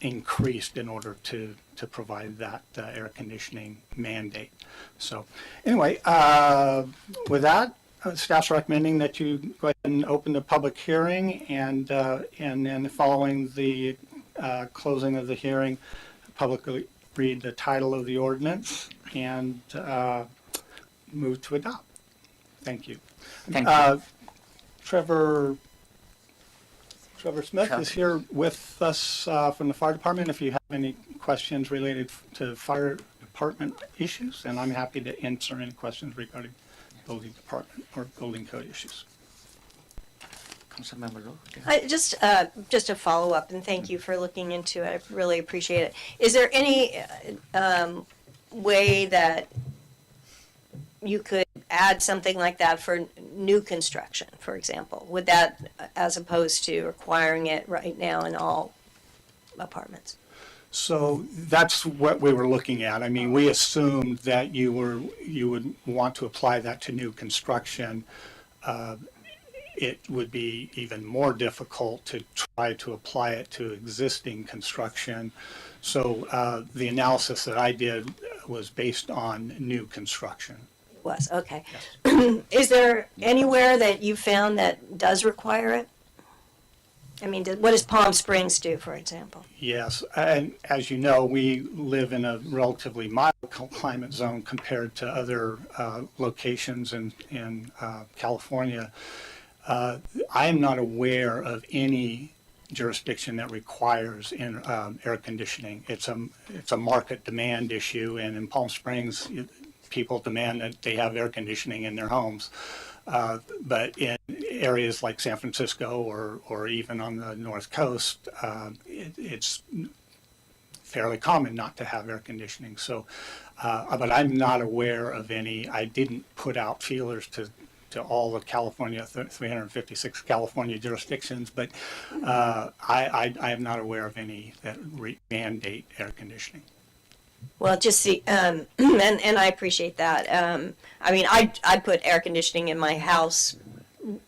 increased in order to provide that air conditioning mandate. So anyway, with that, staff's recommending that you go ahead and open the public hearing, and then following the closing of the hearing, publicly read the title of the ordinance and move to adopt. Thank you. Thank you. Trevor Smith is here with us from the fire department if you have any questions related to fire department issues, and I'm happy to answer any questions regarding building department or building code issues. Councilmember Lowe? Just a follow-up, and thank you for looking into it. I really appreciate it. Is there any way that you could add something like that for new construction, for example? Would that, as opposed to requiring it right now in all apartments? So that's what we were looking at. I mean, we assumed that you would want to apply that to new construction. It would be even more difficult to try to apply it to existing construction. So the analysis that I did was based on new construction. Was, okay. Is there anywhere that you found that does require it? I mean, what does Palm Springs do, for example? Yes, and as you know, we live in a relatively mild climate zone compared to other locations in California. I am not aware of any jurisdiction that requires air conditioning. It's a market demand issue, and in Palm Springs, people demand that they have air conditioning in their homes. But in areas like San Francisco or even on the North Coast, it's fairly common not to have air conditioning. So, but I'm not aware of any. I didn't put out feelers to all the California, 356 California jurisdictions, but I am not aware of any that mandate air conditioning. Well, just see, and I appreciate that. I mean, I put air conditioning in my house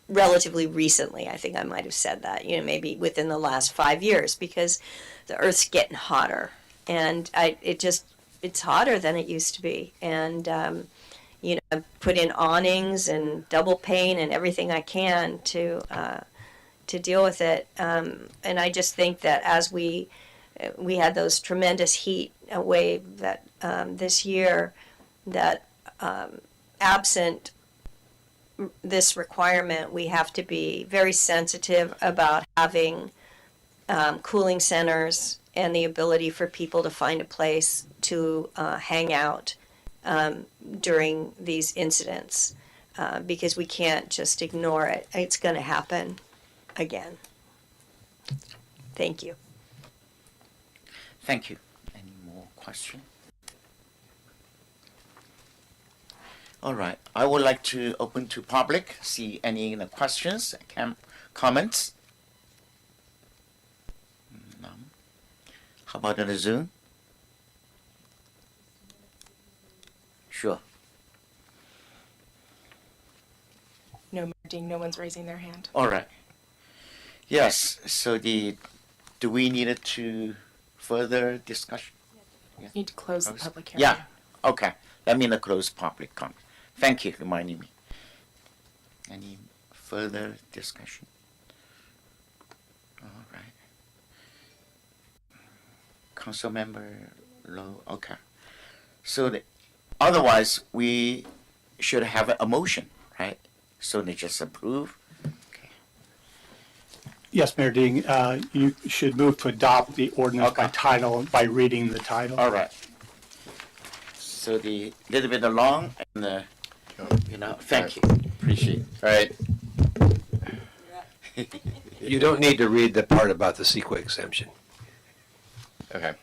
relatively recently. I think I might have said that, maybe within the last 5 years, because the earth's getting hotter, and it's hotter than it used to be. And, I put in awnings and double pane and everything I can to deal with it. And I just think that as we had those tremendous heat wave that this year, that absent this requirement, we have to be very sensitive about having cooling centers and the ability for people to find a place to hang out during these incidents, because we can't just ignore it. It's going to happen again. Thank you. Thank you. Any more questions? All right. I would like to open to public. See any questions, comments? None. How about on the Zoom? Sure. No, Mayor Ding, no one's raising their hand. All right. Yes. So do we need it to further discussion? You need to close the public hearing. Yeah. Okay. Let me close public comment. Thank you for reminding me. Any further discussion? All right. Councilmember Lowe. Okay. So otherwise, we should have a motion, right? So they just approve. Yes, Mayor Ding, you should move to adopt the ordinance by title, by reading the title. All right. So the little bit long and thank you. Appreciate it. All right. You don't need to read the part about the CEQA exemption. Okay.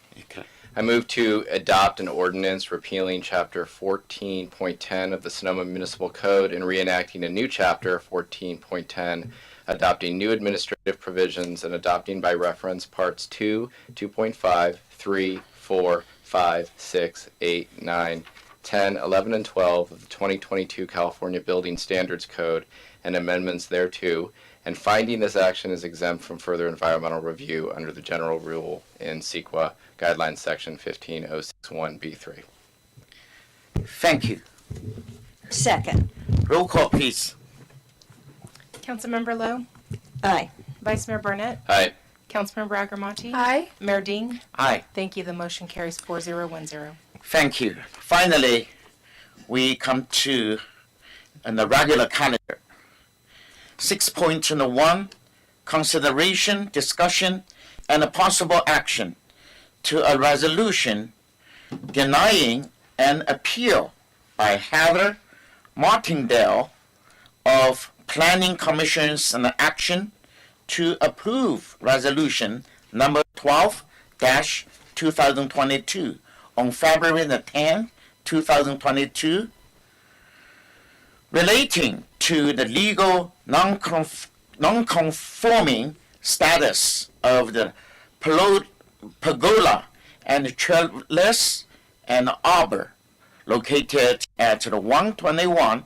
I move to adopt an ordinance repealing Chapter 14.10 of the Sonoma Municipal Code and reenacting a new Chapter 14.10, adopting new administrative provisions and adopting by reference Parts 2, 2.5, 3, 4, 5, 6, 8, 9, 10, 11, and 12 of the 2022 California Building Standards Code and amendments thereto, and finding this action is exempt from further environmental review under the general rule in CEQA Guidelines Section 15061B3. Thank you. Second. Roll call, please. Councilmember Lowe? Aye. Vice Mayor Burnett? Aye. Councilmember Agarmati? Aye. Mayor Ding? Aye. Thank you. The motion carries 4010. Thank you. Finally, we come to the regular calendar. 6.1, consideration, discussion, and a possible action to a resolution denying an appeal by Heather Martindale of Planning Commission's an action to approve resolution number 12-2022 on February the 10th, 2022, relating to the legal non-conforming status of the pergola and trellis and arbor located at the 121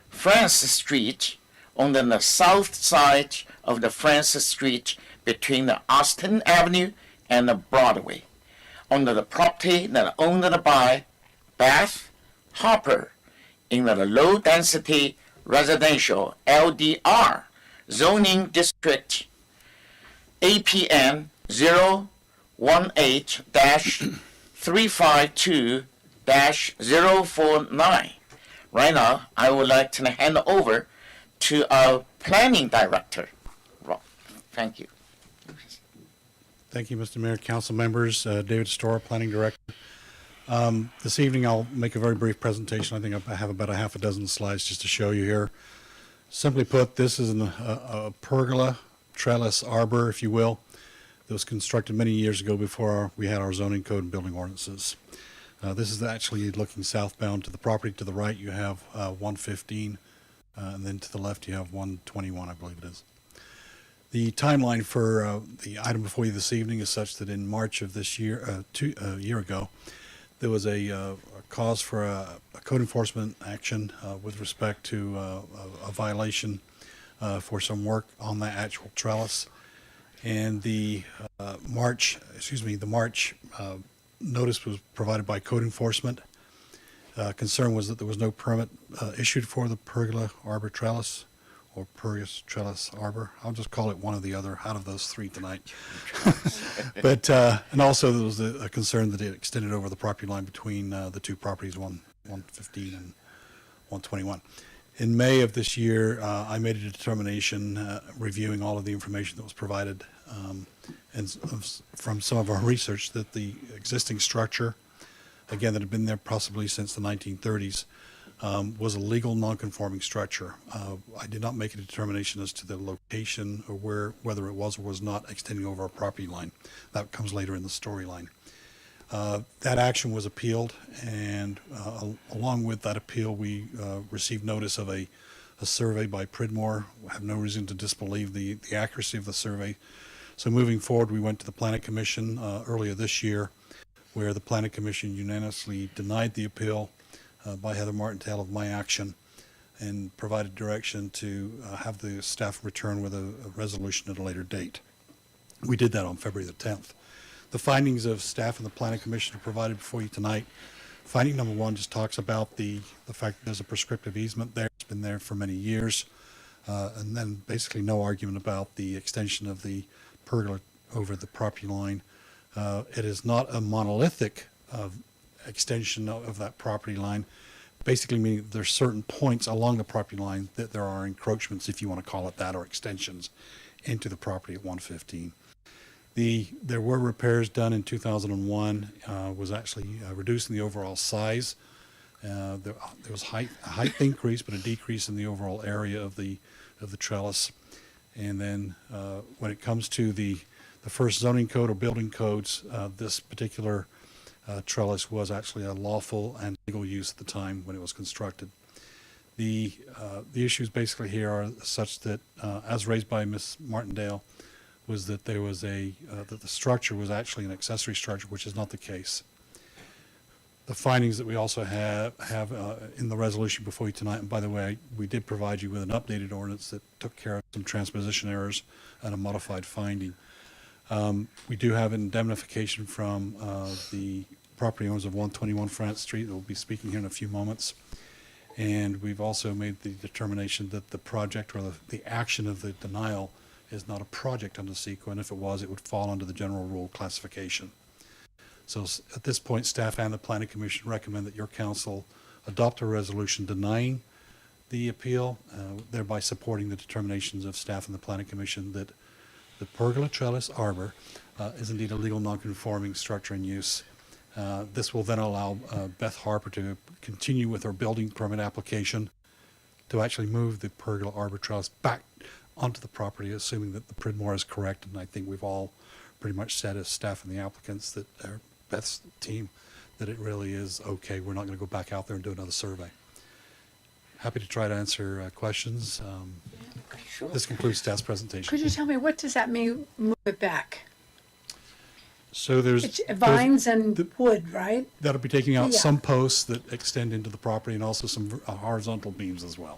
Francis Street on the south side of the Francis Street between the Austin Avenue and the Broadway, under the property that owned by Beth Harper in the low-density residential LDR zoning district APN 018-352-049. Right now, I would like to hand over to our planning director. Rob, thank you. Thank you, Mr. Mayor, council members, David Storer, Planning Director. This evening, I'll make a very brief presentation. I think I have about a half a dozen slides just to show you here. Simply put, this is a pergola, trellis, arbor, if you will, that was constructed many years ago before we had our zoning code and building ordinances. This is actually looking southbound to the property. To the right, you have 115, and then to the left, you have 121, I believe it is. The timeline for the item before you this evening is such that in March of this year, a year ago, there was a cause for a code enforcement action with respect to a violation for some work on that actual trellis. And the March notice was provided by code enforcement. Concern was that there was no permit issued for the pergola arbor trellis or pergus trellis arbor. I'll just call it one or the other out of those three tonight. But and also there was a concern that it extended over the property line between the two properties, 115 and 121. In May of this year, I made a determination reviewing all of the information that was provided and from some of our research that the existing structure again, that had been there possibly since the 1930s, was a legal non-conforming structure. I did not make a determination as to the location or whether it was or was not extending over our property line. That comes later in the storyline. That action was appealed, and along with that appeal, we received notice of a survey by Pridmore. I have no reason to disbelieve the accuracy of the survey. So moving forward, we went to the Planning Commission earlier this year, where the Planning Commission unanimously denied the appeal by Heather Martindale of my action and provided direction to have the staff return with a resolution at a later date. We did that on February the 10th. The findings of staff and the Planning Commission are provided before you tonight. Finding number 1 just talks about the fact that there's a prescriptive easement there. It's been there for many years. And then basically no argument about the extension of the pergola over the property line. It is not a monolithic extension of that property line, basically meaning that there's certain points along the property line that there are encroachments, if you want to call it that, or extensions into the property at 115. There were repairs done in 2001, was actually reducing the overall size. There was a height increase, but a decrease in the overall area of the trellis. And then when it comes to the first zoning code or building codes, this particular trellis was actually a lawful and legal use at the time when it was constructed. The issues basically here are such that, as raised by Ms. Martindale, was that there was that the structure was actually an accessory structure, which is not the case. The findings that we also have in the resolution before you tonight, and by the way, we did provide you with an updated ordinance that took care of some transposition errors and a modified finding. We do have indemnification from the property owners of 121 France Street that will be speaking here in a few moments. And we've also made the determination that the project or the action of the denial is not a project under CEQA, and if it was, it would fall under the general rule classification. So at this point, staff and the Planning Commission recommend that your council adopt a resolution denying the appeal, thereby supporting the determinations of staff and the Planning Commission that the pergola trellis arbor is indeed a legal non-conforming structure in use. This will then allow Beth Harper to continue with her building permit application to actually move the pergola arbor trellis back onto the property, assuming that the Pridmore is correct. And I think we've all pretty much said as staff and the applicants that Beth's team, that it really is okay. We're not going to go back out there and do another survey. Happy to try to answer questions. This concludes staff's presentation. Could you tell me, what does that mean, move it back? So there's It's vines and wood, right? that'll be taking out Yeah. some posts that extend into the property and also some horizontal beams as well.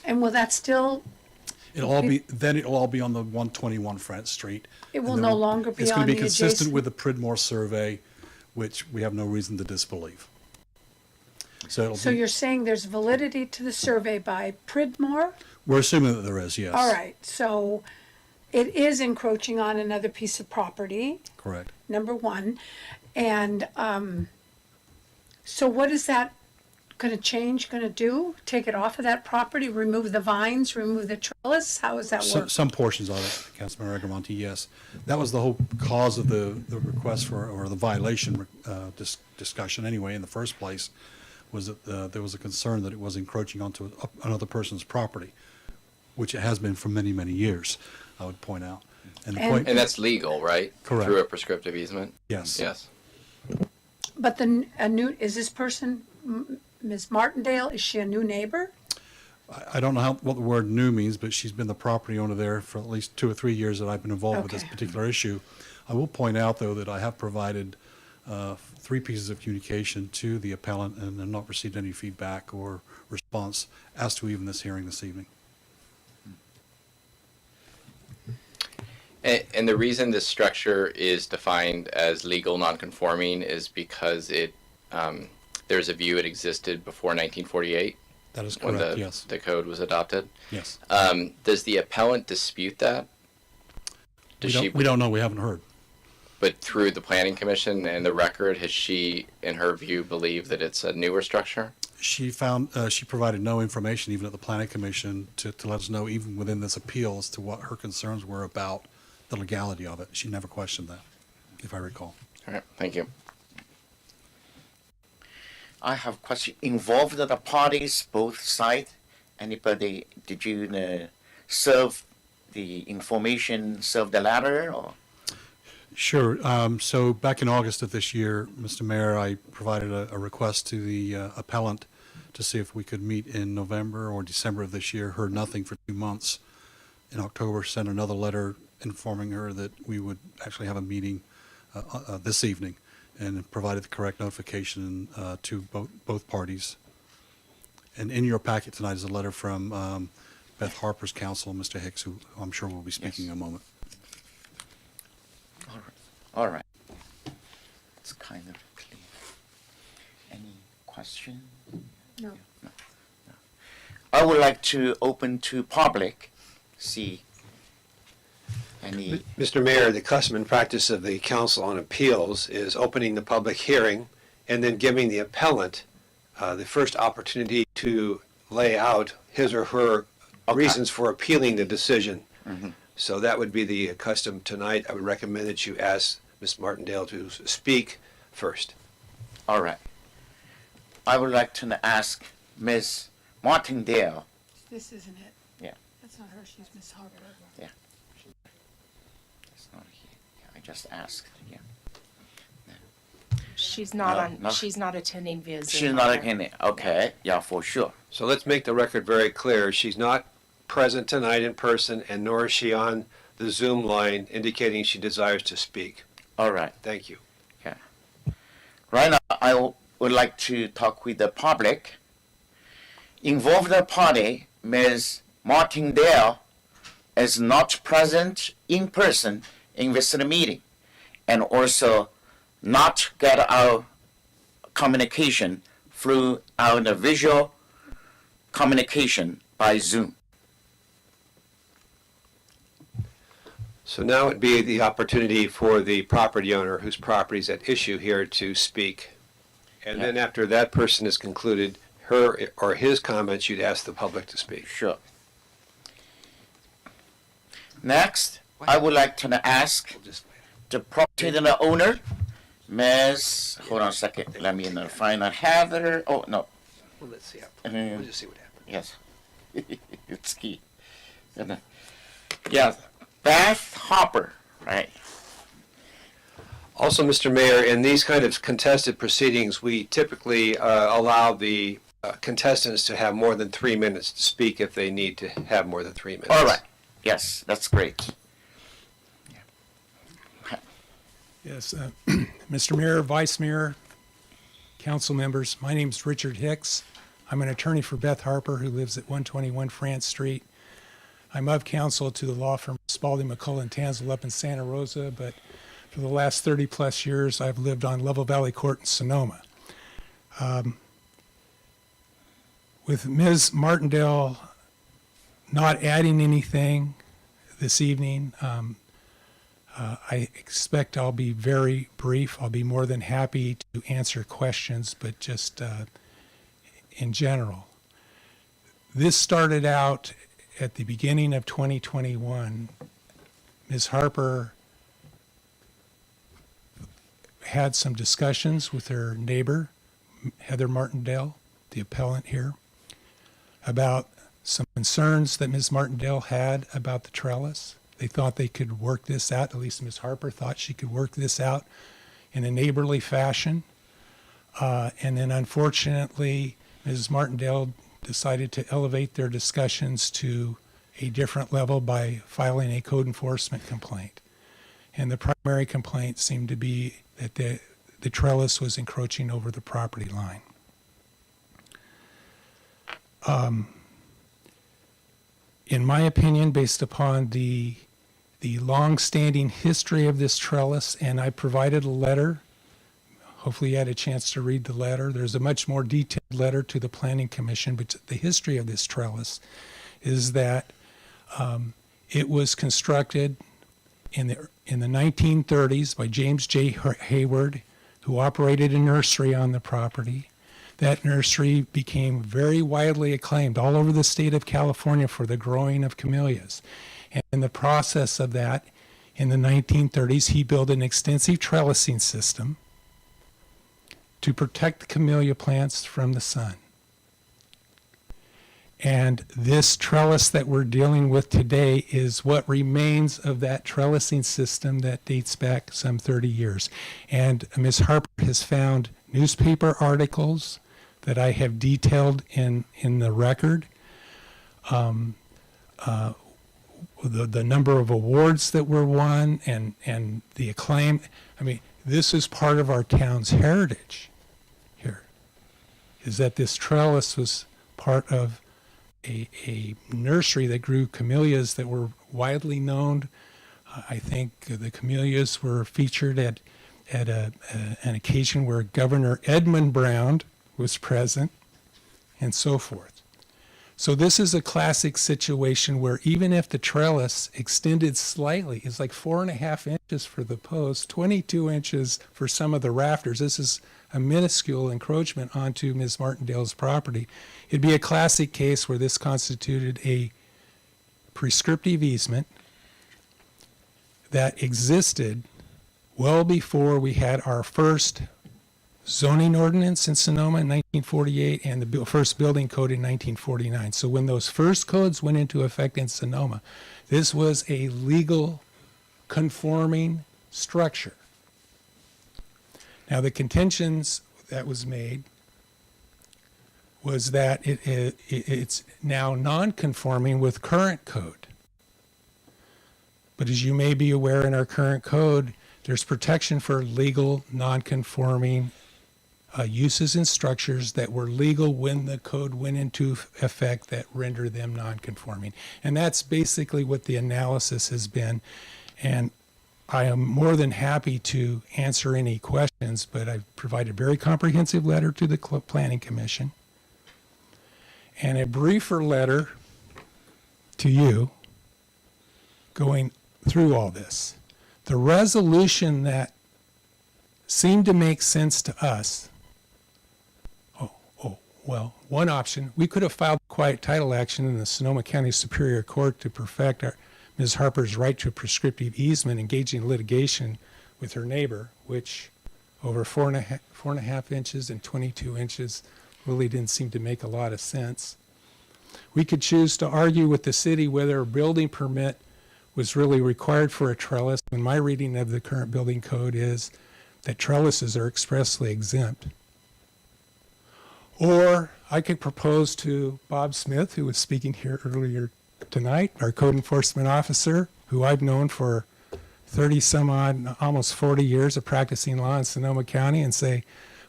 And will that still, It'll all be on the 121 France Street. it will And no then longer be It's on going the to be consistent adjacent? with the Pridmore survey, which we have no reason to disbelieve. So it'll So be, you're saying there's validity to the survey by Pridmore? we're assuming that there is, yes. All right, so it is encroaching on another piece of property, Correct. number one. And so what is that gonna change, gonna do? Take it off of that property, remove the vines, remove the trellis? How does that work? Some portions of it, Councilmember Agramonte, yes. That was the whole cause of the request for, or the violation discussion anyway, in the first place, was that there was a concern that it was encroaching onto another person's property, which it has been for many, many years, I would point out. And the point, And that's legal, right? Correct. Through a prescriptive easement? yes. Yes. But a new, is this person, Ms. Martindale, is she a new neighbor? I don't know what the word new means, but she's been the property owner there for at least 2 or 3 years that I've been involved with this Okay. particular issue. I will point out, though, that I have provided 3 pieces of communication to the appellant and have not received any feedback or response as to even this hearing this evening. And the reason this structure is defined as legal nonconforming is because there's a view it existed before 1948. That is when correct, yes. the code was adopted. Yes. Does the appellant dispute that? We don't know. We haven't heard. But through the Planning Commission and the record, has she, in her view, believed that it's a newer structure? She provided no information even at the Planning Commission to let us know, even within this appeal, as to what her concerns were about the legality of it. She never questioned that, if I recall. All right, thank you. I have a question. Involved the parties, both sides? Anybody, did you serve the information, serve the letter, or? Sure. So back in August of this year, Mr. Mayor, I provided a request to the appellant to see if we could meet in November or December of this year. Heard nothing for 2 months. In October, sent another letter informing her that we would actually have a meeting this evening, and provided the correct notification to both parties. And in your packet tonight is a letter from Beth Harper's counsel, Mr. Hicks, who I'm sure will be speaking in a moment. All right. It's kind of clear. Any question? No. I would like to open to public. See any. Mr. Mayor, the custom and practice of the Council on Appeals is opening the public hearing and then giving the appellant the first opportunity to lay out his or her reasons for appealing the decision. So that would be the custom tonight. I would recommend that you ask Ms. Martindale to speak first. All right. I would like to ask Ms. Martindale. This isn't it. Yeah. That's not her, she's Miss Harper. Yeah. It's not here. Yeah, I just asked. Yeah. She's not No, on, no. she's not attending via Zoom. She's not either. again. Okay. Yeah, for sure. So let's make the record very clear. She's not present tonight in person, and nor is she on the Zoom line indicating she desires to speak. All right. Thank you. Yeah. Right now, I would like to talk with the public. Involved party, Ms. Martindale, is not present in person in this meeting, and also not get our communication through our visual communication by Zoom. So now would be the opportunity for the property owner whose property is at issue here to speak. And then after that person is concluded, her or his comments, you'd ask the public to speak. Sure. Next, I would like to ask the property owner, Ms. Hold on a second. Let me find a Heather. Oh, no. Well, let's see. We'll just see what happens. Yes. It's key. Yeah. Beth Harper, right? Also, Mr. Mayor, in these kind of contested proceedings, we typically allow the contestants to have more than 3 minutes to speak if they need to have more than 3 minutes. All right. Yes, that's great. Yes, Mr. Mayor, Vice Mayor, council members, my name is Richard Hicks. I'm an attorney for Beth Harper, who lives at 121 France Street. I'm of counsel to the law firm Spalding, McCullough, and Tansel up in Santa Rosa, but for the last 30 plus years, I've lived on Level Valley Court in Sonoma. With Ms. Martindale not adding anything this evening, I expect I'll be very brief. I'll be more than happy to answer questions, but just in general. This started out at the beginning of 2021. Ms. Harper had some discussions with her neighbor, Heather Martindale, the appellant here, about some concerns that Ms. Martindale had about the trellis. They thought they could work this out, at least Ms. Harper thought she could work this out in a neighborly fashion. And then unfortunately, Ms. Martindale decided to elevate their discussions to a different level by filing a code enforcement complaint. And the primary complaint seemed to be that the trellis was encroaching over the property line. In my opinion, based upon the long-standing history of this trellis, and I provided a letter. Hopefully you had a chance to read the letter. There's a much more detailed letter to the Planning Commission, but the history of this trellis is that it was constructed in the 1930s by James J. Hayward, who operated a nursery on the property. That nursery became very widely acclaimed all over the state of California for the growing of camellias. And in the process of that, in the 1930s, he built an extensive trellising system to protect the camellia plants from the sun. And this trellis that we're dealing with today is what remains of that trellising system that dates back some 30 years. And Ms. Harper has found newspaper articles that I have detailed in the record. The number of awards that were won and the acclaim. I mean, this is part of our town's heritage here, is that this trellis was part of a nursery that grew camellias that were widely known. I think the camellias were featured at an occasion where Governor Edmund Brown was present, and so forth. So this is a classic situation where even if the trellis extended slightly, it's like 4.5 inches for the post, 22 inches for some of the rafters. This is a minuscule encroachment onto Ms. Martindale's property. It'd be a classic case where this constituted a prescriptive easement that existed well before we had our first zoning ordinance in Sonoma in 1948 and the first building code in 1949. So when those first codes went into effect in Sonoma, this was a legal conforming structure. Now the contentions that was made was that it's now non-conforming with current code. But as you may be aware, in our current code, there's protection for legal non-conforming uses and structures that were legal when the code went into effect that render them non-conforming. And that's basically what the analysis has been. And I am more than happy to answer any questions, but I've provided a very comprehensive letter to the Planning Commission and a briefer letter to you going through all this. The resolution that seemed to make sense to us, well, one option, we could have filed quiet title action in the Sonoma County Superior Court to perfect Ms. Harper's right to a prescriptive easement, engaging litigation with her neighbor, which over 4.5 inches and 22 inches really didn't seem to make a lot of sense. We could choose to argue with the city whether a building permit was really required for a trellis, when my reading of the current building code is that trellises are expressly exempt. Or I could propose to Bob Smith, who was speaking here earlier tonight, our code enforcement officer, who I've known for 30 some odd, almost 40 years of practicing law in Sonoma County, and say,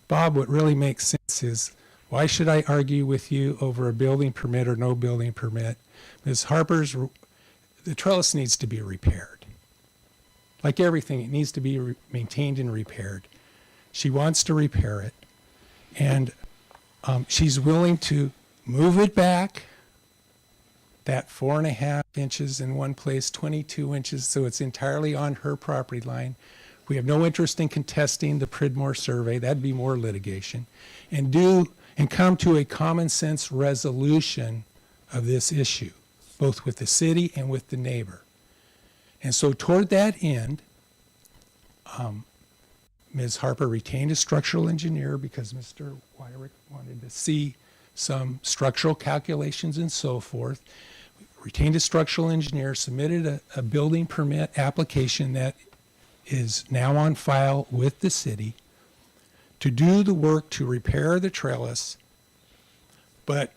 Bob, what really makes sense is, why should I argue with you over a building permit or no building permit? Ms. Harper's, the trellis needs to be repaired. Like everything, it needs to be maintained and repaired. She wants to repair it, and she's willing to move it back that 4.5 inches in one place, 22 inches, so it's entirely on her property line. We have no interest in contesting the Pridmore survey. That'd be more litigation. And come to a common sense resolution of this issue, both with the city and with the neighbor. And so toward that end, Ms. Harper retained a structural engineer because Mr. Wyrick wanted to see some structural calculations and so forth. Retained a structural engineer, submitted a building permit application that is now on file with the city to do the work to repair the trellis, but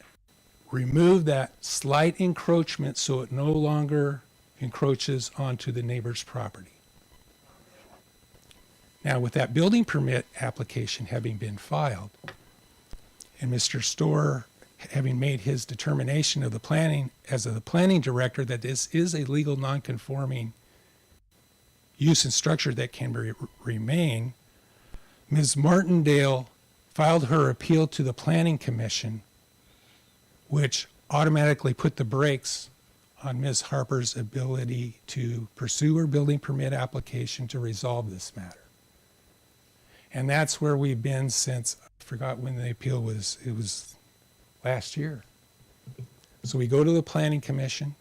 remove that slight encroachment so it no longer encroaches onto the neighbor's property. Now, with that building permit application having been filed, and Mr. Storer having made his determination of the planning, as the planning director, that this is a legal non-conforming use and structure that can remain, Ms. Martindale filed her appeal to the Planning Commission, which automatically put the brakes on Ms. Harper's ability to pursue her building permit application to resolve this matter. And that's where we've been since, I forgot when the appeal was, it was last year. So we go to the Planning Commission.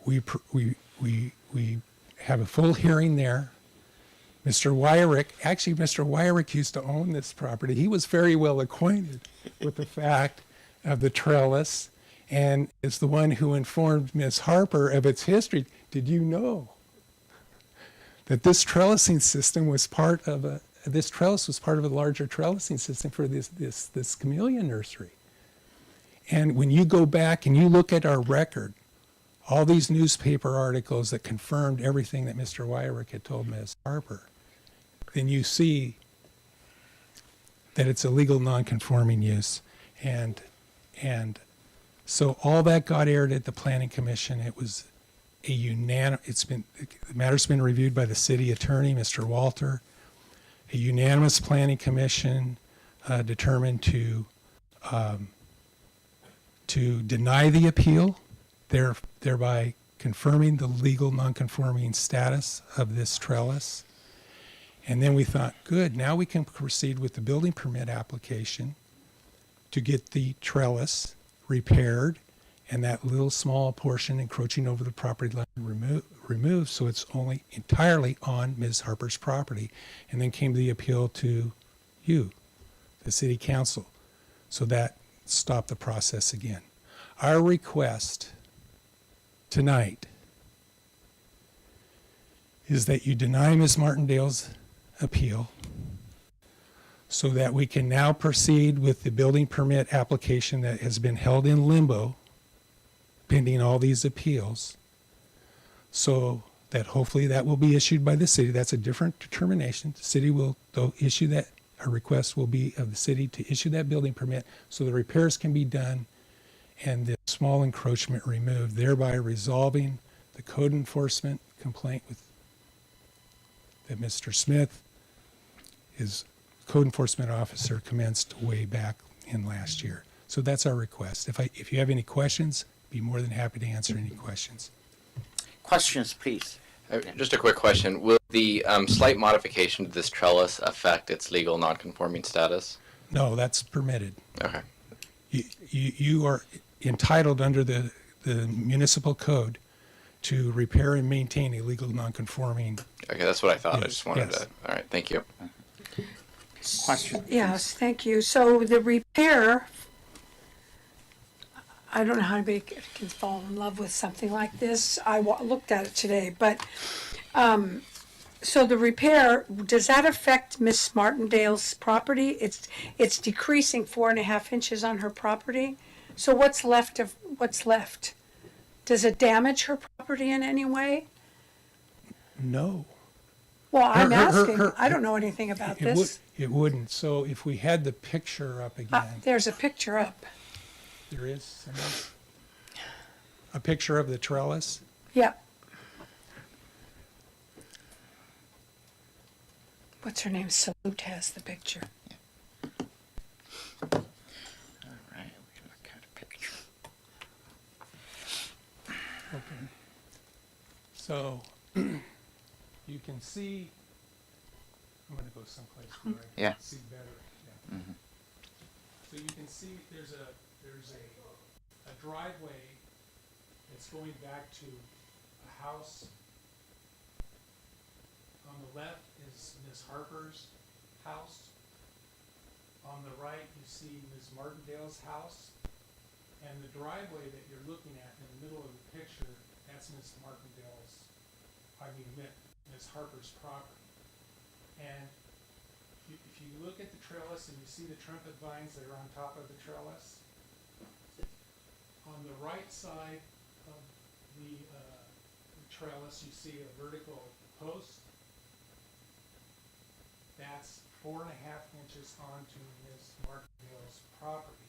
We have a full hearing there. Mr. Wyrick used to own this property. He was very well acquainted with the fact of the trellis and is the one who informed Ms. Harper of its history. Did you know that this trellising system was part of a larger trellising system for this camellia nursery? And when you go back and you look at our record, all these newspaper articles that confirmed everything that Mr. Wyrick had told Ms. Harper, then you see that it's a legal non-conforming use. And so all that got aired at the Planning Commission. It was a the matter's been reviewed by the city attorney, Mr. Walter. A unanimous Planning Commission determined to deny the appeal, thereby confirming the legal non-conforming status of this trellis. And then we thought, good, now we can proceed with the building permit application to get the trellis repaired and that little small portion encroaching over the property line removed, so it's only entirely on Ms. Harper's property. And then came the appeal to you, the city council. So that stopped the process again. Our request tonight is that you deny Ms. Martindale's appeal so that we can now proceed with the building permit application that has been held in limbo pending all these appeals, so that hopefully that will be issued by the city. That's a different determination. The city will, though, issue that. A request will be of the city to issue that building permit so the repairs can be done and the small encroachment removed, thereby resolving the code enforcement complaint that Mr. Smith, his code enforcement officer, commenced way back in last year. So that's our request. If you have any questions, be more than happy to answer any questions. Questions, please. Just a quick question. Will the slight modification to this trellis affect its legal non-conforming status? No, that's permitted. Okay. You are entitled under the municipal code to repair and maintain a legal non-conforming. Okay, that's what I thought. I Yes, just wanted yes. to. All right, thank you. Question. Yes, thank you. So the repair, I don't know how anybody can fall in love with something like this. I looked at it today, but, so the repair, does that affect Miss Martindale's property? It's decreasing 4.5 inches on her property. So what's left? Does it damage her property in any way? No. Well, I'm Her- asking. I don't know anything about this. It wouldn't. So if we had the picture up again, There's a picture up. there is somewhere. A picture of the trellis. Yep. What's her name? Salute has the picture. All right, we can look at a picture. Okay. So you can see. I'm going to go someplace where I Yeah. can see better. Yeah. So you can see there's a driveway that's going back to a house. On the left is Ms. Harper's house. On the right, you see Ms. Martindale's house. And the driveway that you're looking at in the middle of the picture, that's Ms. Harper's property. And if you look at the trellis and you see the trumpet vines that are on top of the trellis, on the right side of the trellis, you see a vertical post. That's 4.5 inches onto Ms. Martindale's property,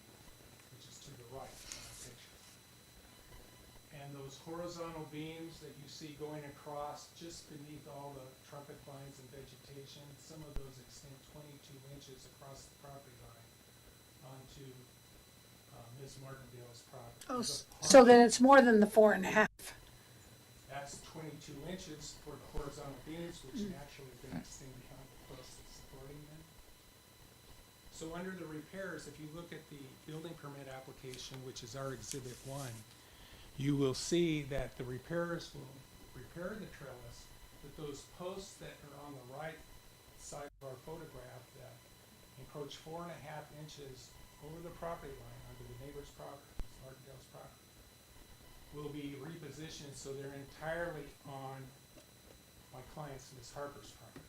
which is to the right in the picture. And those horizontal beams that you see going across just beneath all the trumpet vines and vegetation, some of those extend 22 inches across the property line onto Ms. Martindale's property. Oh, There's a so park- then it's more than the 4.5. That's 22 inches for the horizontal beams, which actually then extend behind the post that's supporting them. So under the repairs, if you look at the building permit application, which is our Exhibit 1, you will see that the repairers will repair the trellis that those posts that are on the right side of our photograph that encroach 4.5 inches over the property line onto the neighbor's property, Martindale's property, will be repositioned so they're entirely on my client's, Ms. Harper's property.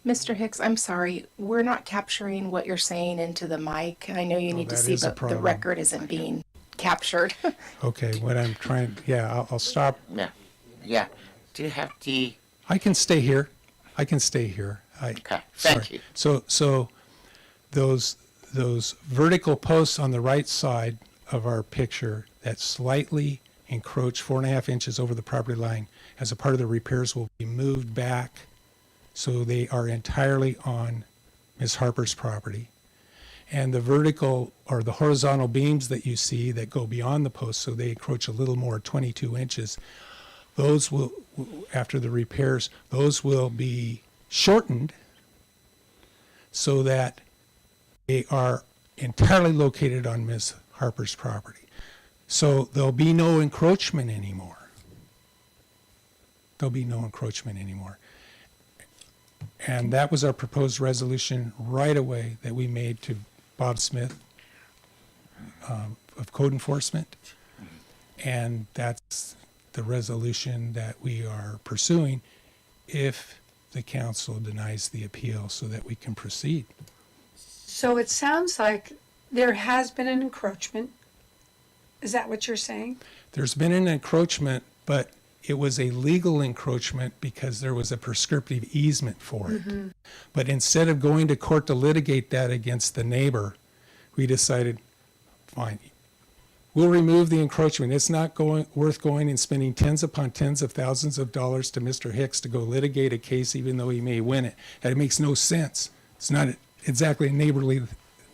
Mr. Hicks, I'm sorry, we're not capturing what you're saying into the mic. I know you need to that see, is a but the problem. record isn't being captured. Okay, what I'm trying, yeah, I'll stop. Yeah. Yeah. Do you have the? I can stay here. I can stay here. Okay. Thank you. So those vertical posts on the right side of our picture that slightly encroach 4.5 inches over the property line as a part of the repairs will be moved back so they are entirely on Ms. Harper's property. And the vertical or the horizontal beams that you see that go beyond the post, so they encroach a little more, 22 inches, those will, after the repairs, those will be shortened so that they are entirely located on Ms. Harper's property. So there'll be no encroachment anymore. There'll be no encroachment anymore. And that was our proposed resolution right away that we made to Bob Smith of Code Enforcement. And that's the resolution that we are pursuing if the council denies the appeal so that we can proceed. So it sounds like there has been an encroachment. Is that what you're saying? There's been an encroachment, but it was a legal encroachment because there was a prescriptive easement for it. But instead of going to court to litigate that against the neighbor, we decided, fine, we'll remove the encroachment. It's not worth going and spending tens upon tens of thousands of dollars to Mr. Hicks to go litigate a case even though he may win it. That makes no sense. It's not exactly a neighborly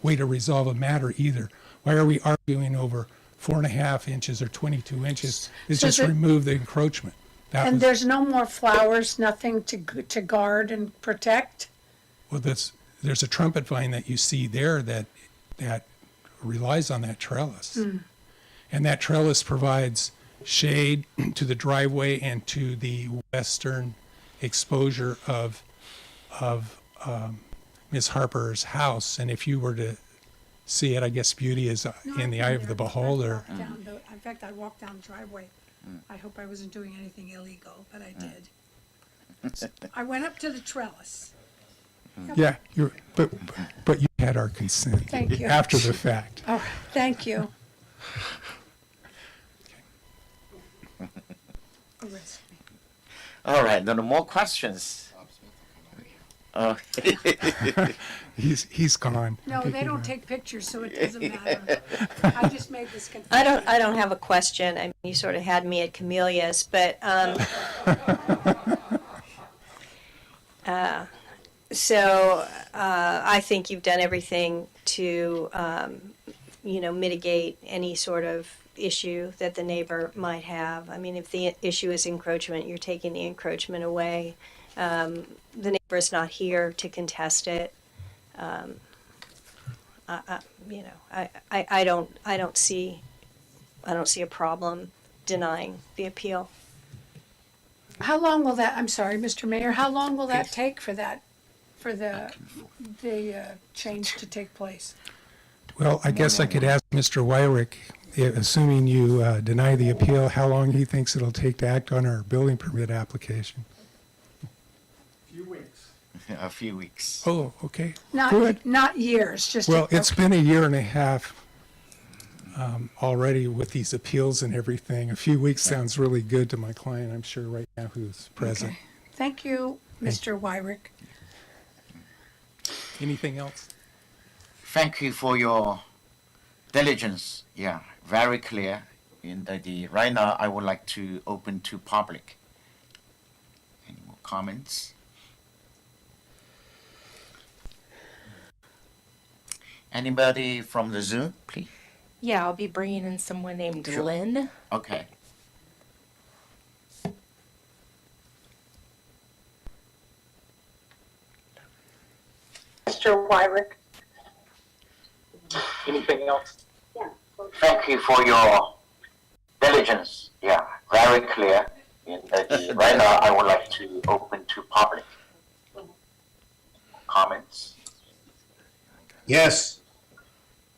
way to resolve a matter either. Why are we arguing over 4.5 inches or 22 inches? It's So just the- remove the encroachment. That And was, there's no more flowers, nothing to guard and protect? well, there's a trumpet vine that you see there that relies on that trellis. And that trellis provides shade to the driveway and to the western exposure of Ms. Harper's house. And if you were to see it, I guess beauty is in the eye of the beholder. In fact, I walked down the driveway. I hope I wasn't doing anything illegal, but I did. I went up to the trellis. Yeah, but you had our consent. Thank you. After the fact. Oh, thank you. Arrest me. All right. No more questions. Oh. He's gone. No, they don't take pictures, so it doesn't matter. I just made this confession. I don't have a question. I mean, you sort of had me at Camellias, but I think you've done everything to mitigate any sort of issue that the neighbor might have. I mean, if the issue is encroachment, you're taking the encroachment away. The neighbor's not here to contest it. I don't see a problem denying the appeal. How long will that, I'm sorry, Mr. Mayor, how long will that take for the change to take place? Well, I guess I could ask Mr. Wyrick, assuming you deny the appeal, how long he thinks it'll take to act on our building permit application. A few weeks. Oh, okay. Good. Not years, just. Well, it's been a year and a half already with these appeals and everything. A few weeks sounds really good to my client, I'm sure, right now, who's present. Okay. Thank you, Mr. Wyrick. Anything else? Thank you for your diligence. Yeah, very clear. Right now, I would like to open to public. Any more comments? Anybody from the Zoom, please? Yeah, I'll be bringing in someone named Sure. Lynn. Okay. Mr. Wyrick. Anything else? Thank you for your diligence. Yeah, very clear. Right now, I would like to open to public comments. Yes.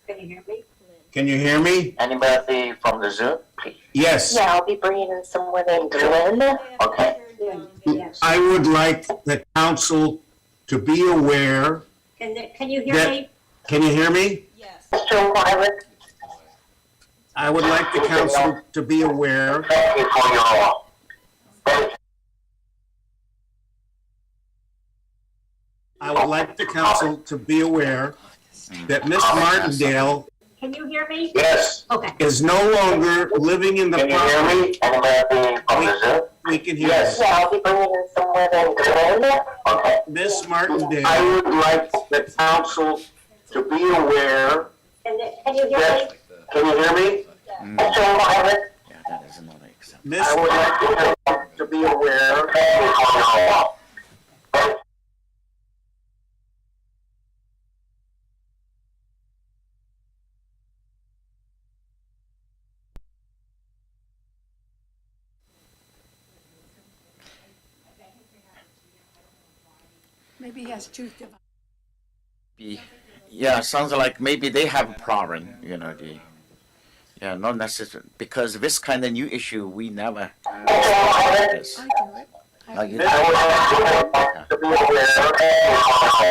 Can you hear me? Can you hear me? Anybody from the Zoom, please? Yes. Yeah, I'll be bringing in someone named Glenn. Okay. Yes. I would like the council to be aware Can you hear that, me? can you hear me? Mr. Wyrick? I would like the council to be aware Thank you for your. I would like the council to be aware that Miss Martindale Can you hear me? Yes. Okay. is no longer living in the Can you hear property. me? Anybody from the Zoom? We can hear Yes. you. Yeah, I'll be bringing in someone named Glenn. Okay. Miss Martindale, I would like the council to be aware Can you hear me? that, can you hear me? Mr. Wyrick? Yeah, that is another example. Miss, I would like the council to be aware. Thank you for your. Maybe he has tooth decay. Yeah, sounds like maybe they have a problem, yeah, not necessarily, because this kind of new issue, we never. This. I do it. Like, to be aware.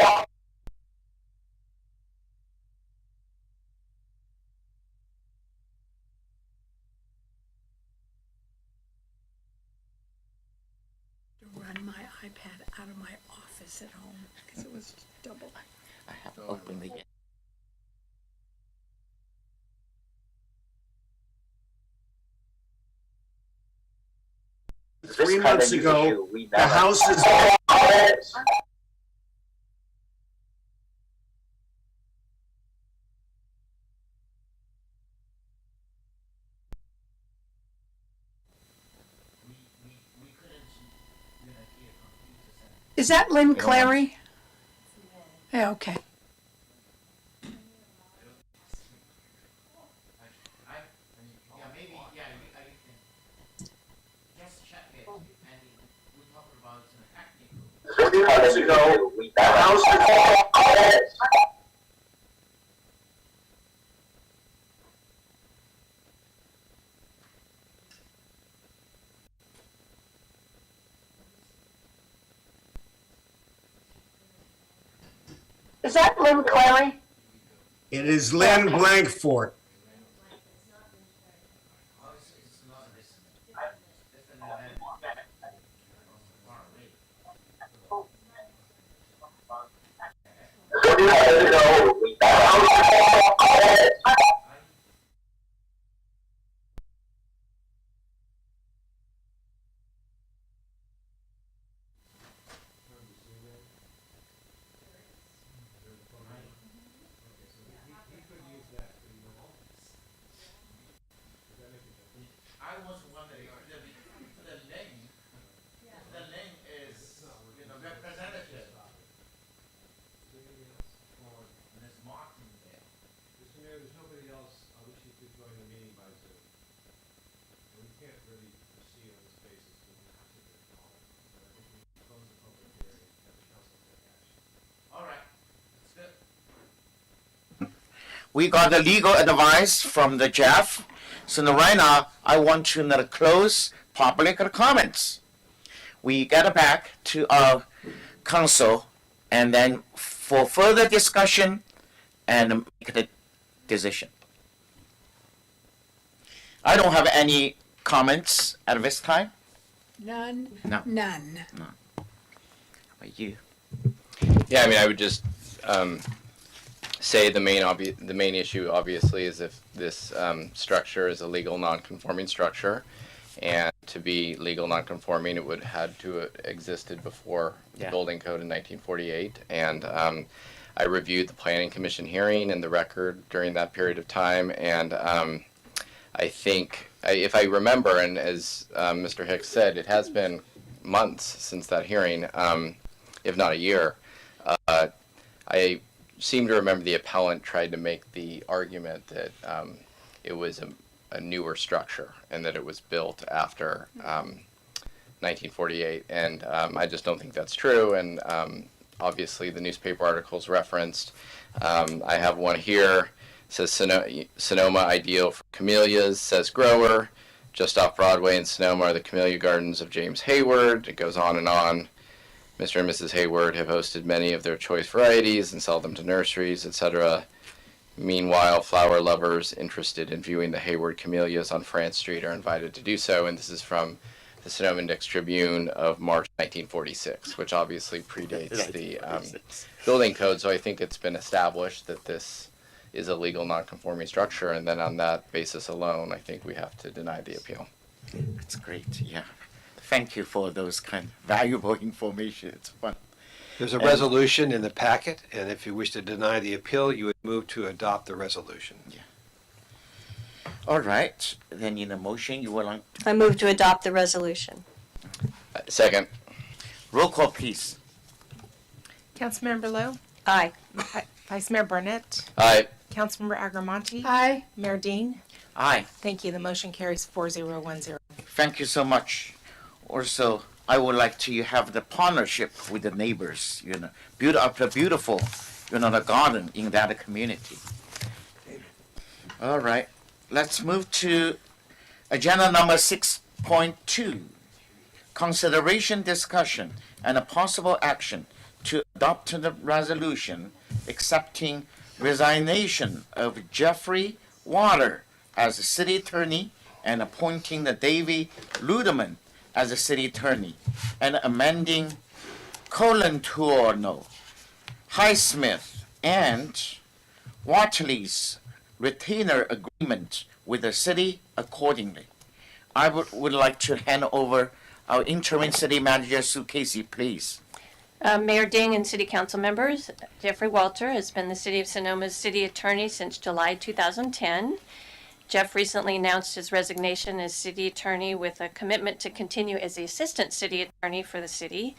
To run my iPad out of my office at home because it was double. I haven't opened it yet. This 3 kind months of new ago, issue, we the never- house is, Is that Lynn Clary? Yeah, okay. This kind of new issue, we the never- house is, Is that Lynn Clary? it is Lynn Blankfort. This kind of new issue, we never- I was wondering, the link is, representative. Ms. Martindale. Mr. Mayor, there's nobody else. I wish you could join the meeting by Zoom. And we can't really proceed on this basis, so we have to call it. But I think we can close the public hearing and have the council take action. All right, that's good. We got the legal advice from the Jeff. So now right now, I want to now close public comments. We get back to our council and then for further discussion and make the decision. I don't have any comments at this time. None? No. None. How about you? Yeah, I mean, I would just say the main issue obviously is if this structure is a legal non-conforming structure, and to be legal non-conforming, it would had to have existed before the Yeah. building code in 1948. And I reviewed the planning commission hearing and the record during that period of time, and I think, if I remember, and as Mr. Hicks said, it has been months since that hearing, if not a year. I seem to remember the appellant tried to make the argument that it was a newer structure and that it was built after 1948, and I just don't think that's true. And obviously, the newspaper articles referenced. I have one here. It says Sonoma ideal for camellias. Says grower. Just off Broadway in Sonoma are the Camellia Gardens of James Hayward. It goes on and on. Mr. and Mrs. Hayward have hosted many of their choice varieties and sell them to nurseries, etc. Meanwhile, flower lovers interested in viewing the Hayward camellias on France Street are invited to do so. And this is from the Sonoma Index Tribune of March 1946, which obviously predates the building code. So I think it's been established that this is a legal non-conforming structure. And then on that basis alone, I think we have to deny the appeal. That's great, yeah. Thank you for those kind of valuable information. It's fun. There's a resolution in the packet, and if you wish to deny the appeal, you would move to adopt the resolution. All right, then in a motion, you will like. I move to adopt the resolution. Second. Roll call, please. Councilmember Lowe? Aye. Vice Mayor Burnett? Aye. Councilmember Agramonte? Aye. Mayor Dean? Aye. Thank you. The motion carries 4010. Thank you so much. Also, I would like to have the partnership with the neighbors, build up the beautiful, the garden in that community. All right, let's move to agenda number 6.2. Consideration, discussion, and a possible action to adopt the resolution accepting resignation of Jeffrey Water as the city attorney and appointing the David Ludeman as the city attorney, and amending Colantuono, Highsmith, and Watley's retainer agreement with the city accordingly. I would like to hand over our interim city manager, Sue Casey, please. Mayor Ding and City Council members, Jeffrey Walter has been the City of Sonoma's city attorney since July 2010. Jeff recently announced his resignation as city attorney with a commitment to continue as the assistant city attorney for the city.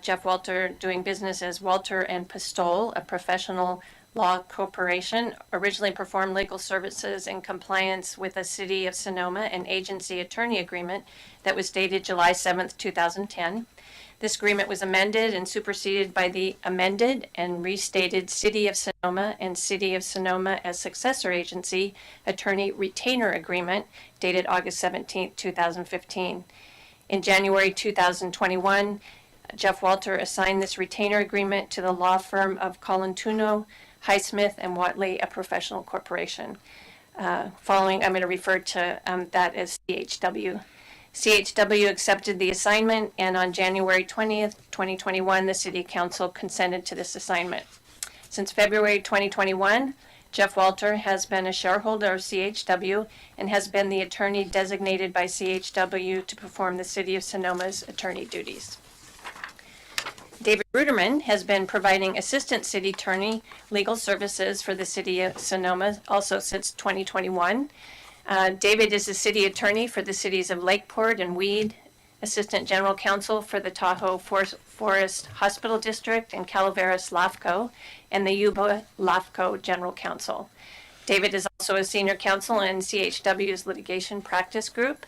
Jeff Walter, doing business as Walter and Pistole, a professional law corporation, originally performed legal services in compliance with the City of Sonoma and agency attorney agreement that was dated July 7th, 2010. This agreement was amended and superseded by the amended and restated City of Sonoma and City of Sonoma as successor agency attorney retainer agreement dated August 17, 2015. In January 2021, Jeff Walter assigned this retainer agreement to the law firm of Colantuono, Highsmith, and Watley, a professional corporation. I'm going to refer to that as CHW. CHW accepted the assignment, and on January 20th, 2021, the City Council consented to this assignment. Since February 2021, Jeff Walter has been a shareholder of CHW and has been the attorney designated by CHW to perform the City of Sonoma's attorney duties. David Ruderman has been providing assistant city attorney legal services for the City of Sonoma also since 2021. David is the city attorney for the cities of Lakeport and Weed, assistant general counsel for the Tahoe Forest Hospital District and Calaveras LAFCO, and the Yuba LAFCO general counsel. David is also a senior counsel in CHW's litigation practice group.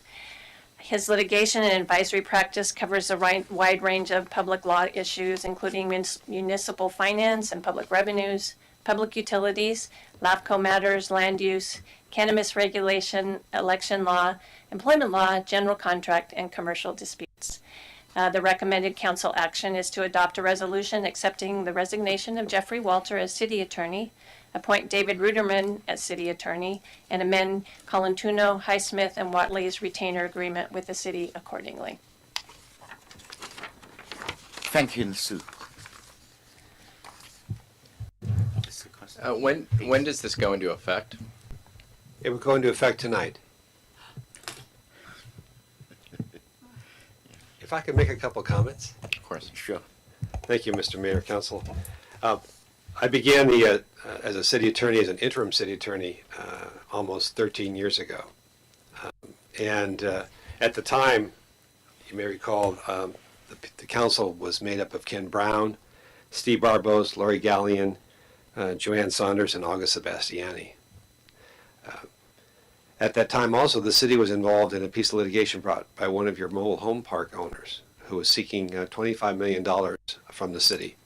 His litigation and advisory practice covers a wide range of public law issues, including municipal finance and public revenues, public utilities, LAFCO matters, land use, cannabis regulation, election law, employment law, general contract, and commercial disputes. The recommended council action is to adopt a resolution accepting the resignation of Jeffrey Walter as city attorney, appoint David Ruderman as city attorney, and amend Colantuono, Highsmith, and Watley's retainer agreement with the city accordingly. Thank you, Sue. When does this go into effect? It would go into effect tonight. If I could make a couple comments? Of course. Sure. Thank you, Mr. Mayor, Council. I began as a city attorney, as an interim city attorney, almost 13 years ago. And at the time, you may recall, the council was made up of Ken Brown, Steve Barbos, Lori Gallion, Joanne Saunders, and August Sebastiani. At that time also, the city was involved in a piece of litigation brought by one of your mobile home park owners who was seeking $25 million from the city.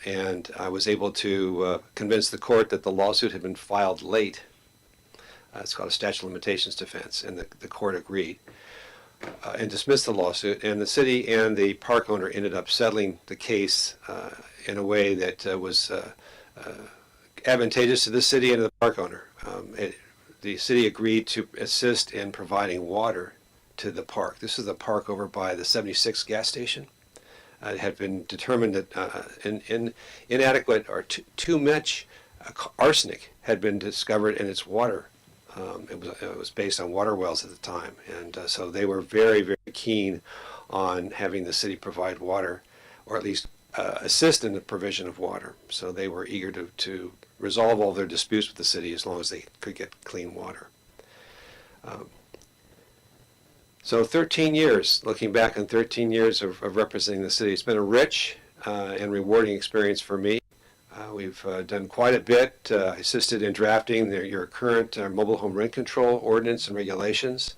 And I was able to convince the court that the lawsuit had been filed late. It's called a statute of limitations defense, and the court agreed and dismissed the lawsuit. And the city and the park owner ended up settling the case in a way that was advantageous to the city and to the park owner. The city agreed to assist in providing water to the park. This is the park over by the 76 gas station. It had been determined that inadequate or too much arsenic had been discovered in its water. It was based on water wells at the time, and so they were very, very keen on having the city provide water, or at least assist in the provision of water. So they were eager to resolve all their disputes with the city as long as they could get clean water. So 13 years, looking back on 13 years of representing the city, it's been a rich and rewarding experience for me. We've done quite a bit, assisted in drafting your current mobile home rent control ordinance and regulations.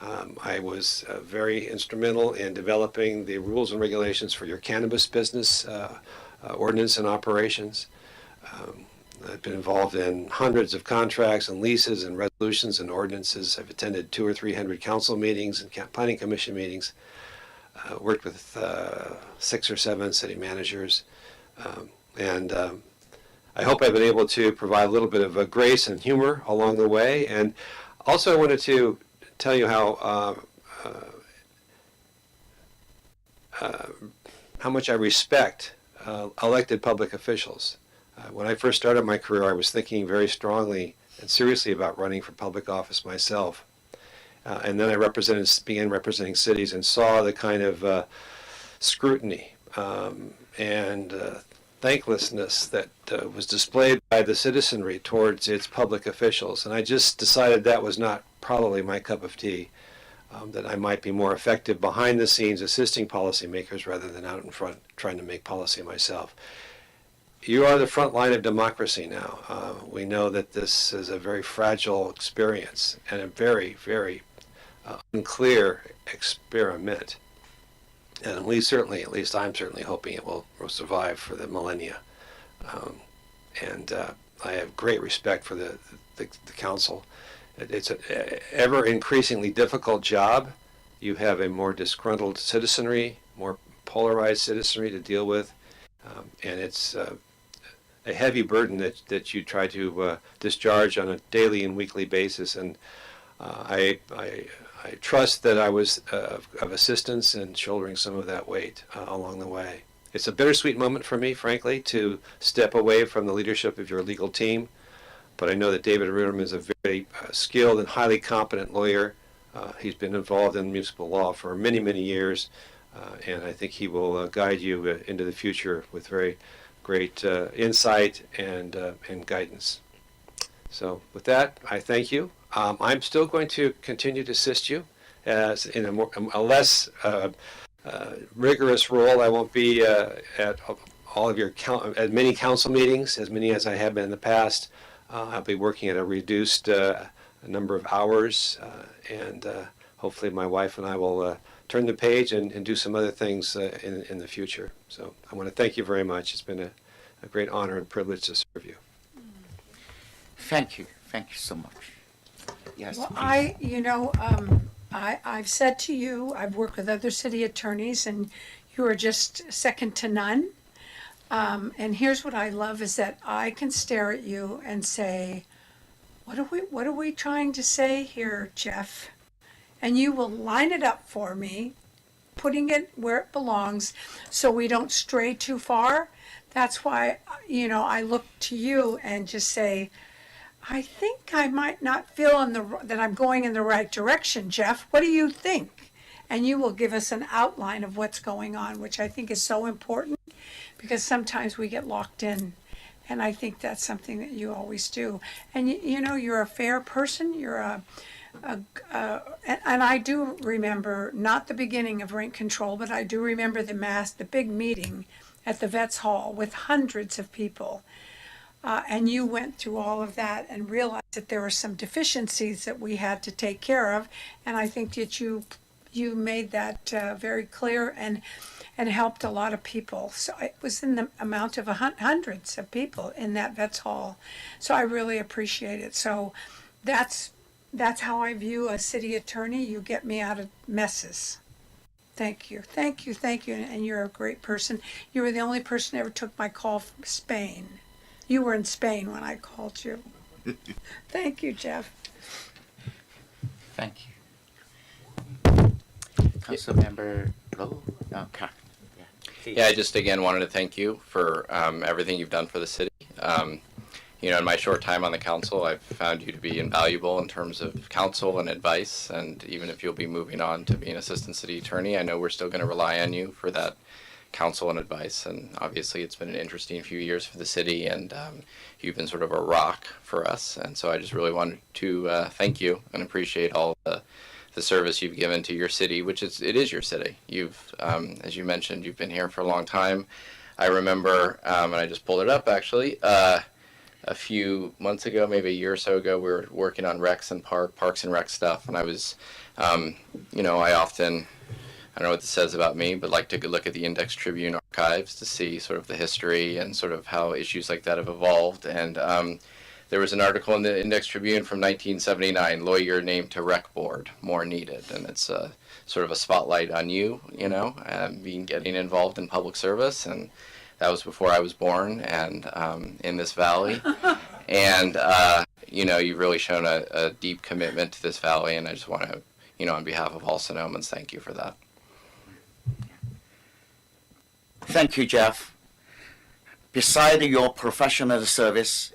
I was very instrumental in developing the rules and regulations for your cannabis business ordinance and operations. I've been involved in hundreds of contracts and leases and resolutions and ordinances. I've attended 200 or 300 council meetings and planning commission meetings. Worked with 6 or 7 city managers. And I hope I've been able to provide a little bit of grace and humor along the way. And also I wanted to tell you how much I respect elected public officials. When I first started my career, I was thinking very strongly and seriously about running for public office myself. And then I began representing cities and saw the kind of scrutiny and thanklessness that was displayed by the citizenry towards its public officials. And I just decided that was not probably my cup of tea, that I might be more effective behind the scenes assisting policymakers rather than out in front trying to make policy myself. You are the front line of democracy now. We know that this is a very fragile experience and a very, very unclear experiment. And at least I'm certainly hoping it will survive for the millennia. And I have great respect for the council. It's an ever increasingly difficult job. You have a more disgruntled citizenry, more polarized citizenry to deal with. And it's a heavy burden that you try to discharge on a daily and weekly basis. And I trust that I was of assistance in shouldering some of that weight along the way. It's a bittersweet moment for me, frankly, to step away from the leadership of your legal team. But I know that David Ruderman is a very skilled and highly competent lawyer. He's been involved in municipal law for many, many years. And I think he will guide you into the future with very great insight and guidance. So with that, I thank you. I'm still going to continue to assist you as in a less rigorous role. I won't be at all of your as many council meetings, as many as I have been in the past. I'll be working at a reduced number of hours, and hopefully my wife and I will turn the page and do some other things in the future. So I want to thank you very much. It's been a great honor and privilege to serve you. Thank you. Thank you so much. Yes. Well, please. I've said to you, I've worked with other city attorneys, and you are just second to none. And here's what I love is that I can stare at you and say, what are we trying to say here, Jeff? And you will line it up for me, putting it where it belongs so we don't stray too far. That's why, I look to you and just say, I think I might not feel that I'm going in the right direction, Jeff. What do you think? And you will give us an outline of what's going on, which I think is so important because sometimes we get locked in. And I think that's something that you always do. And you're a fair person. You're and I do remember not the beginning of rent control, but I do remember the big meeting at the Vets Hall with hundreds of people. And you went through all of that and realized that there were some deficiencies that we had to take care of. And I think that you made that very clear and helped a lot of people. So it was in the amount of hundreds of people in that Vets Hall. So I really appreciate it. So that's how I view a city attorney. You get me out of messes. Thank you. Thank you. Thank you. And you're a great person. You were the only person who ever took my call from Spain. You were in Spain when I called you. Thank you, Jeff. Thank you. Councilmember Lowe? Okay. Yeah, I just again wanted to thank you for everything you've done for the city. You know, in my short time on the council, I've found you to be invaluable in terms of counsel and advice. And even if you'll be moving on to being assistant city attorney, I know we're still going to rely on you for that counsel and advice. And obviously, it's been an interesting few years for the city, and you've been sort of a rock for us. And so I just really wanted to thank you and appreciate all the service you've given to your city, which it is your city. You've, as you mentioned, you've been here for a long time. I remember, and I just pulled it up actually, a few months ago, maybe a year or so ago, we were working on Parks and Rec stuff, and I was, you know, I often, I don't know what this says about me, but like to look at the Index Tribune archives to see sort of the history and sort of how issues like that have evolved. And there was an article in the Index Tribune from 1979, lawyer named to rec board, more needed. And it's sort of a spotlight on you, you know, getting involved in public service. And that was before I was born, and in this valley. And, you know, you've really shown a deep commitment to this valley, and I just want to, you know, on behalf of all Sonomans, thank you for that. Thank you, Jeff. Beside your professional service,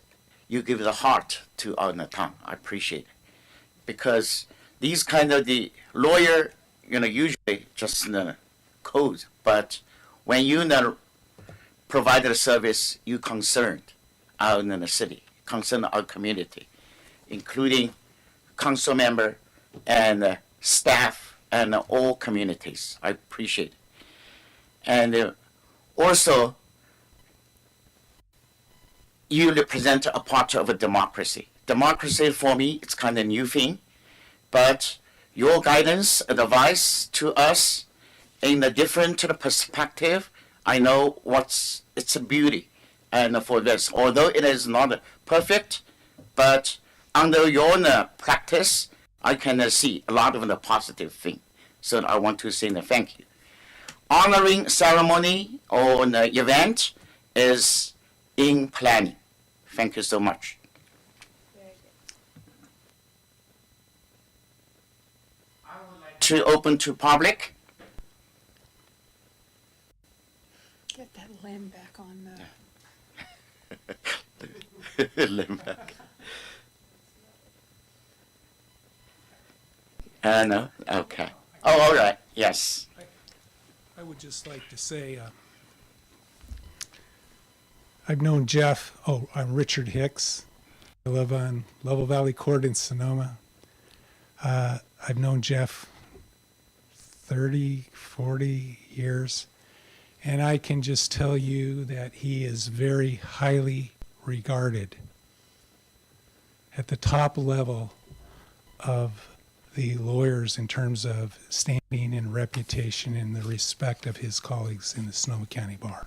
you give the heart to our town. I appreciate it. Because these kind of the lawyer, you know, usually just code, but when you provide the service, you concerned out in the city, concern our community, including council member and staff and all communities. I appreciate it. And also, you represent a part of a democracy. Democracy for me, it's kind of a new thing, but your guidance, advice to us in a different perspective, I know it's a beauty and for this. Although it is not perfect, but under your practice, I can see a lot of the positive thing. So I want to say thank you. Honoring ceremony or the event is in planning. Thank you so much. I would like to open to public. Get that limb back on the... Limb back. No? Okay. Oh, all right. Yes. I would just like to say, I've known Jeff, I'm Richard Hicks. I live on Level Valley Court in Sonoma. I've known Jeff 30, 40 years, and I can just tell you that he is very highly regarded at the top level of the lawyers in terms of standing and reputation and the respect of his colleagues in the Sonoma County Bar.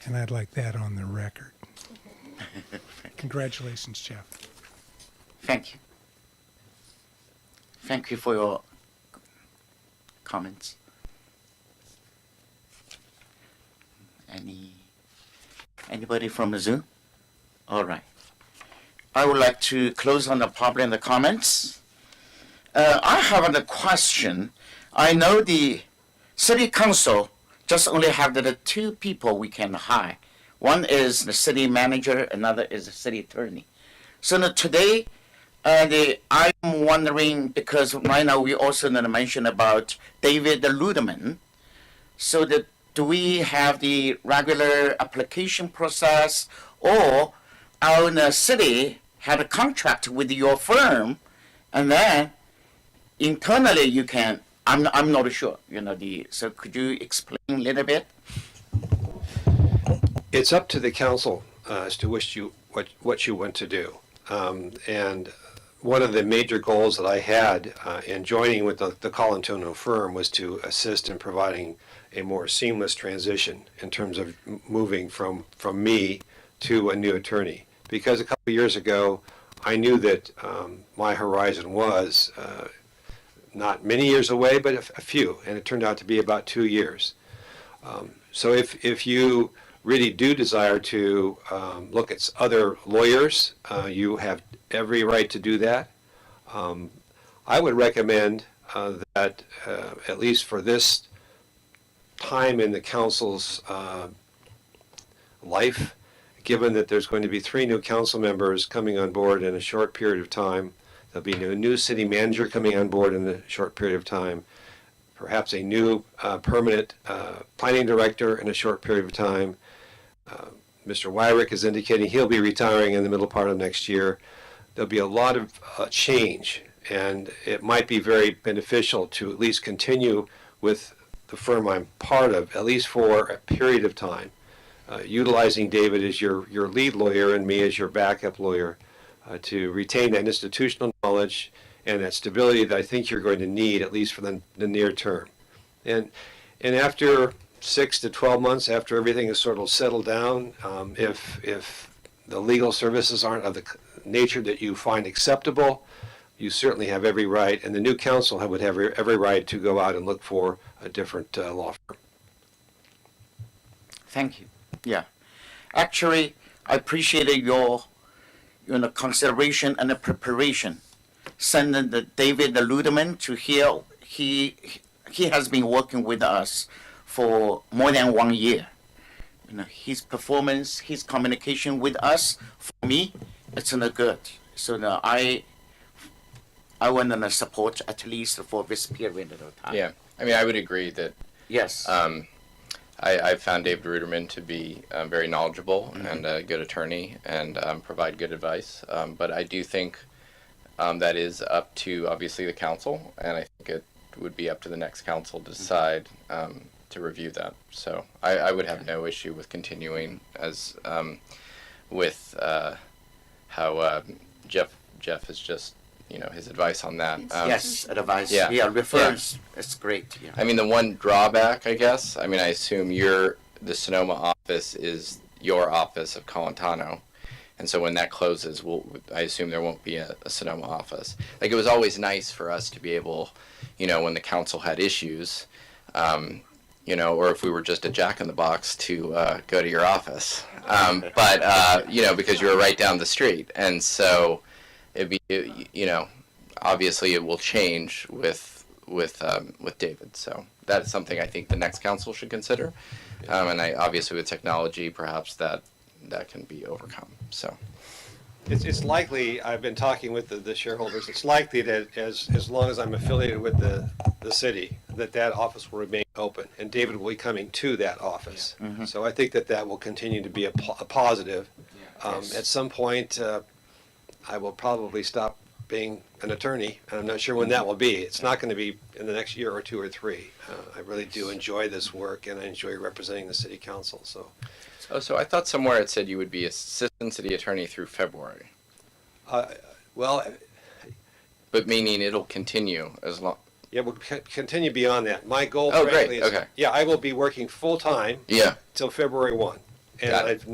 And I'd like that on the record. Congratulations, Jeff. Thank you. Thank you for your comments. Anybody from the Zoom? All right. I would like to close on the public and the comments. I have a question. I know the city council just only have the two people we can hire. One is the city manager, another is the city attorney. So today, I'm wondering, because right now we also mentioned about David Ludeman. So do we have the regular application process, or our city had a contract with your firm, and then internally you can, I'm not sure, so could you explain a little bit? It's up to the council as to what you want to do. And one of the major goals that I had in joining with the Colantuono firm was to assist in providing a more seamless transition in terms of moving from me to a new attorney. Because a couple of years ago, I knew that my horizon was not many years away, but a few, and it turned out to be about 2 years. So if you really do desire to look at other lawyers, you have every right to do that. I would recommend that, at least for this time in the council's life, given that there's going to be 3 new council members coming on board in a short period of time, there'll be a new city manager coming on board in a short period of time, perhaps a new permanent planning director in a short period of time. Mr. Wyrick is indicating he'll be retiring in the middle part of next year. There'll be a lot of change, and it might be very beneficial to at least continue with the firm I'm part of, at least for a period of time, utilizing David as your lead lawyer and me as your backup lawyer, to retain that institutional knowledge and that stability that I think you're going to need, at least for the near term. And after 6 to 12 months, after everything is sort of settled down, if the legal services aren't of the nature that you find acceptable, you certainly have every right, and the new council would have every right to go out and look for a different law firm. Thank you. Yeah. Actually, I appreciated your consideration and the preparation. Sending David Ludeman to here. He has been working with us for more than 1 year. His performance, his communication with us, for me, it's not good. So I want to support at least for this period of time. Yeah, I mean, I would agree that. Yes. I found David Ruderman to be very knowledgeable and a good attorney and provide good advice. But I do think that is up to, obviously, the council, and I think it would be up to the next council to decide to review that. So I would have no issue with continuing as with how Jeff is just, his advice on that. Yes, advice. Yeah, refers. Yeah. It's great. Yeah. I mean, the one drawback, I guess, I assume the Sonoma office is your office of Colantano. And so when that closes, I assume there won't be a Sonoma office. Like, it was always nice for us to be able, when the council had issues, or if we were just a jack-in-the-box to go to your office. But because you were right down the street. And so it'd be, obviously it will change with David. So that's something I think the next council should consider. And obviously with technology, perhaps that can be overcome. So it's likely, I've been talking with the shareholders, it's likely that as long as I'm affiliated with the city, that office will remain open, and David will be coming to that office. Yeah. Mm-hmm. So I think that will continue to be a positive. Yeah. Yes. At some point, I will probably stop being an attorney, and I'm not sure when that will be. It's not going to be in the next year or 2 or 3. I really do enjoy this work, and I enjoy representing the city council. So I thought somewhere it said you would be assistant city attorney through February. But meaning it'll continue as long. Yeah, we'll continue beyond that. My goal, frankly, great. Is, okay. Yeah, I will be working full time. Yeah. Till February 1, and I've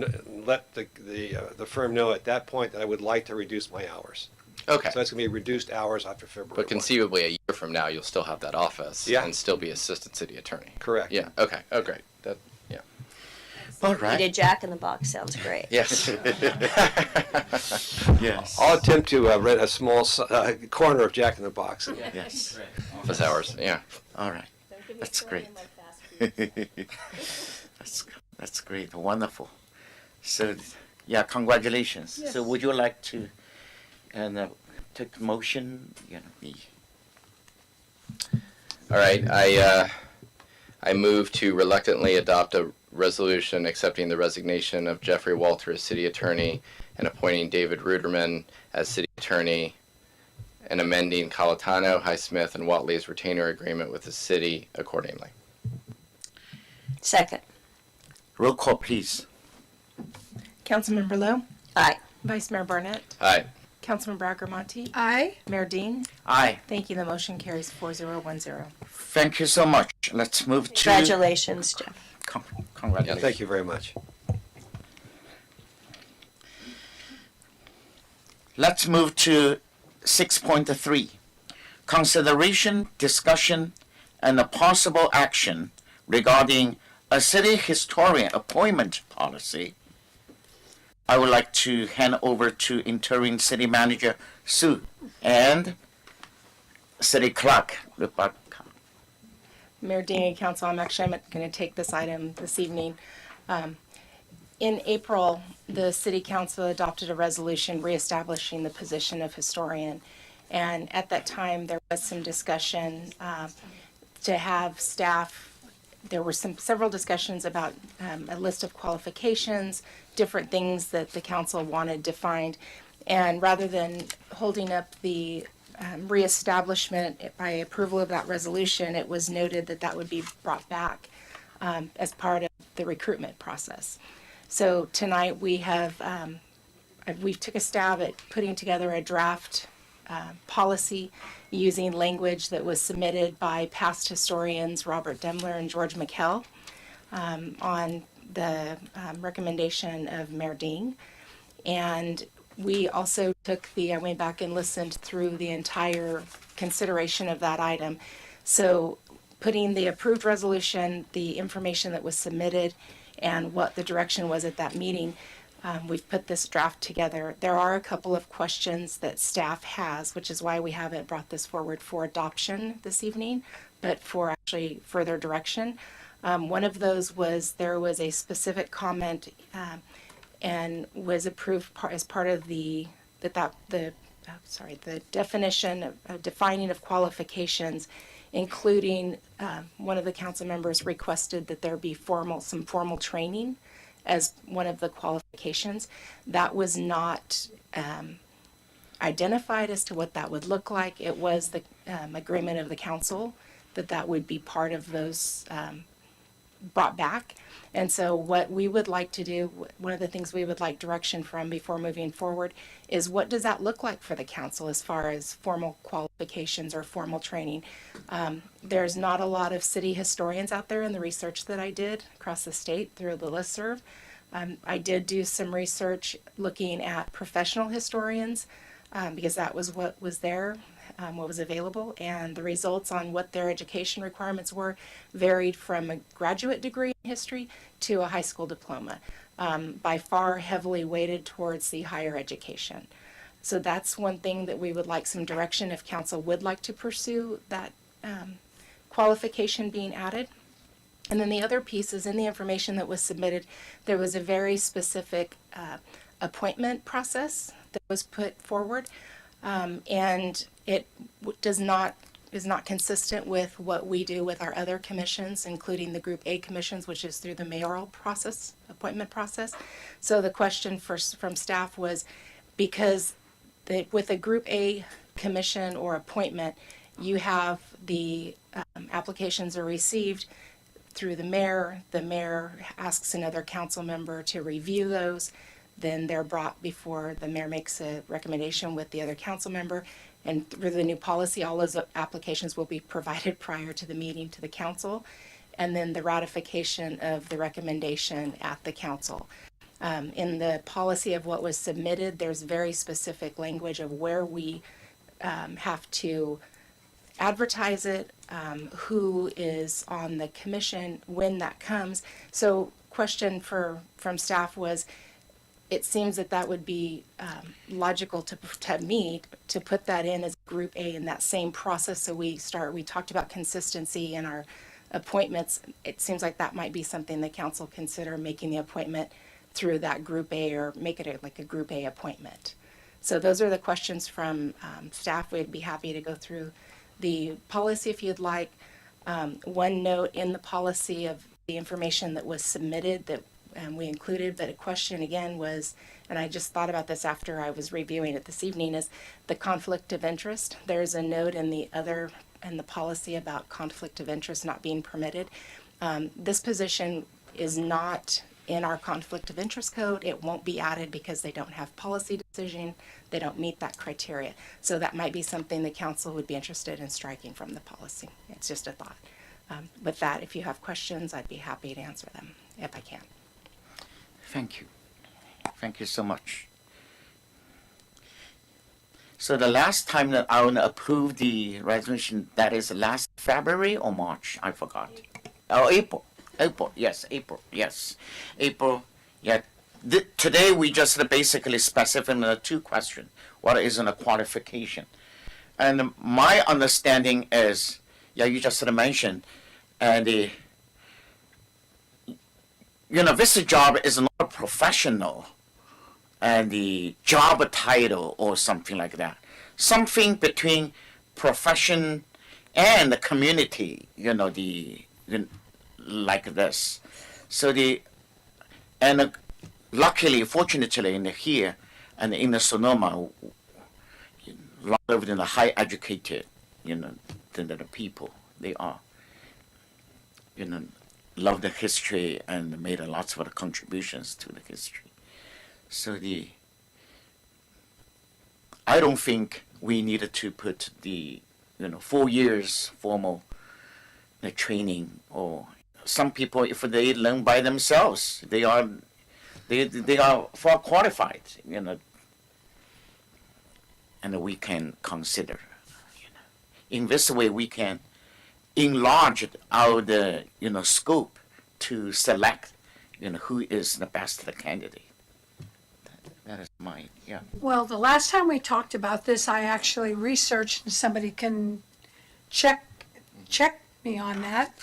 let the firm know at that point that I would like to reduce my hours. Okay. So that's going to be reduced hours after February. But conceivably, 1 year from now, you'll still have that office. Yeah. And still be assistant city attorney. Correct. Yeah. Okay. Oh, great. All right. Needed Jack in the Box sounds great. Yes. Yes. I'll attempt to rent a small corner of Jack in the Box. Yes. Office hours. Yeah. All right. That's great. That's great. Wonderful. So, yeah, congratulations. Yes. So, would you like to take a motion? All right. I move to reluctantly adopt a resolution accepting the resignation of Jeffrey Walter as city attorney and appointing David Ruderman as city attorney and amending Colatano, Highsmith, and Watley's retainer agreement with the city accordingly. Second. Roll call, please. Councilmember Lowe, Aye. Vice Mayor Barnett, Aye. Councilmember Agramonte, Aye. Mayor Dean. Aye. Thank you. The motion carries 4010. Thank you so much. Let's move to. Congratulations, Jeff. Congratulations. Thank you very much. Let's move to 6.3. Consideration, discussion, and a possible action regarding a city historian appointment policy. I would like to hand over to interim city manager Sue and city clerk Rebecca. Mayor Dean and Council, I'm going to take this item this evening. In April, the City Council adopted a resolution reestablishing the position of historian. And at that time, there was some discussion to have staff. There were several discussions about a list of qualifications, different things that the council wanted defined. And rather than holding up the reestablishment by approval of that resolution, it was noted that that would be brought back as part of the recruitment process. So tonight we have, we took a stab at putting together a draft policy using language that was submitted by past historians Robert Demler and George McKell on the recommendation of Mayor Dean. And we also I went back and listened through the entire consideration of that item. So putting the approved resolution, the information that was submitted, and what the direction was at that meeting, we've put this draft together. There are a couple of questions that staff has, which is why we haven't brought this forward for adoption this evening, but for actually further direction. One of those was there was a specific comment and was approved as part of the definition of defining of qualifications, including one of the council members requested that there be some formal training as one of the qualifications. That was not identified as to what that would look like. It was the agreement of the council that would be part of those brought back. And so what we would like to do, one of the things we would like direction from before moving forward is what does that look like for the council as far as formal qualifications or formal training. There's not a lot of city historians out there in the research that I did across the state through the listserv. I did do some research looking at professional historians because that was what was there, what was available, and the results on what their education requirements were varied from a graduate degree in history to a high school diploma, by far heavily weighted towards the higher education. So that's one thing that we would like some direction if council would like to pursue that qualification being added. And then the other piece is in the information that was submitted, there was a very specific appointment process that was put forward. And it is not consistent with what we do with our other commissions, including the Group A commissions, which is through the mayoral process, appointment process. So the question from staff was, because with a Group A commission or appointment, you have the applications are received through the mayor. The mayor asks another council member to review those. Then they're brought before the mayor makes a recommendation with the other council member. And through the new policy, all those applications will be provided prior to the meeting to the council. And then the ratification of the recommendation at the council. In the policy of what was submitted, there's very specific language of where we have to advertise it, who is on the commission, when that comes. So question from staff was, it seems that would be logical to me to put that in as Group A in that same process. So we talked about consistency in our appointments. It seems like that might be something the council consider, making the appointment through that Group A or make it like a Group A appointment. So those are the questions from staff. We'd be happy to go through the policy if you'd like. One note in the policy of the information that was submitted that we included, but a question again was, and I just thought about this after I was reviewing it this evening, is the conflict of interest. There's a note in the policy about conflict of interest not being permitted. This position is not in our conflict of interest code. It won't be added because they don't have policy decision. They don't meet that criteria. So that might be something the council would be interested in striking from the policy. It's just a thought. With that, if you have questions, I'd be happy to answer them if I can. Thank you. Thank you so much. So the last time that I approved the resolution, that is last February or March? I forgot. Oh, April. April, yes, April, yes. April, yeah. Today we just basically specify the two questions. What is a qualification? And my understanding is, yeah, you just mentioned, and this job is not a professional and the job title or something like that. Something between profession and the community, like this. So luckily, fortunately, here and in the Sonoma, a lot of them are high educated, than the people. They are, love the history and made lots of contributions to the history. So I don't think we needed to put the 4 years formal training, or some people, if they learn by themselves, they are far qualified, and we can consider. In this way, we can enlarge our scope to select who is the best candidate. That is my, yeah. Well, the last time we talked about this, I actually researched, and somebody can check me on that.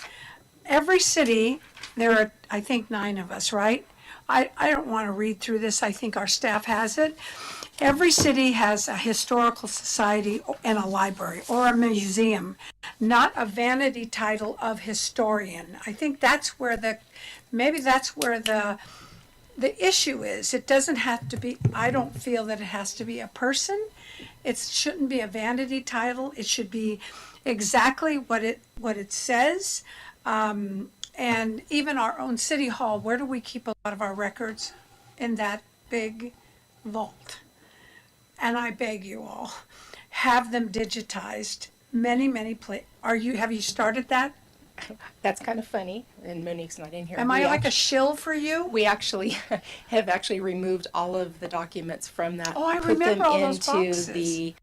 Every city, there are, I think, 9 of us, right? I don't want to read through this. I think our staff has it. Every city has a historical society and a library or a museum, not a vanity title of historian. I think that's where the issue is. It doesn't have to be, I don't feel that it has to be a person. It shouldn't be a vanity title. It should be exactly what it says. And even our own city hall, where do we keep a lot of our records? In that big vault. And I beg you all, have them digitized. Many places. Have you started that? That's kind of funny, and Monique's not in here. Am I like a shill for you? We actually have removed all of the documents from that. Oh, I remember all those Put them into boxes. the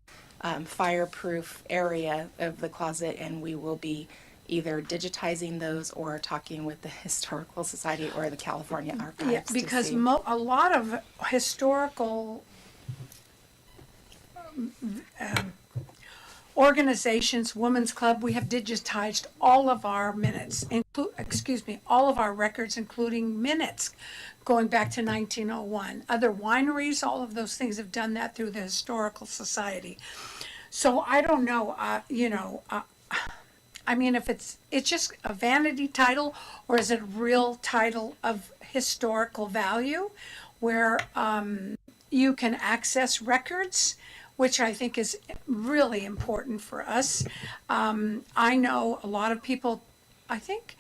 fireproof area of the closet, and we will be either digitizing those or talking with the Historical Society or the California Archives. Yeah, because a lot of historical organizations, Women's Club, we have digitized all of our minutes, all of our records, including minutes going back to 1901. Other wineries, all of those things have done that through the Historical Society. So I don't know, I mean, if it's just a vanity title, or is it a real title of historical value where you can access records, which I think is really important for us. I know a lot of people, I think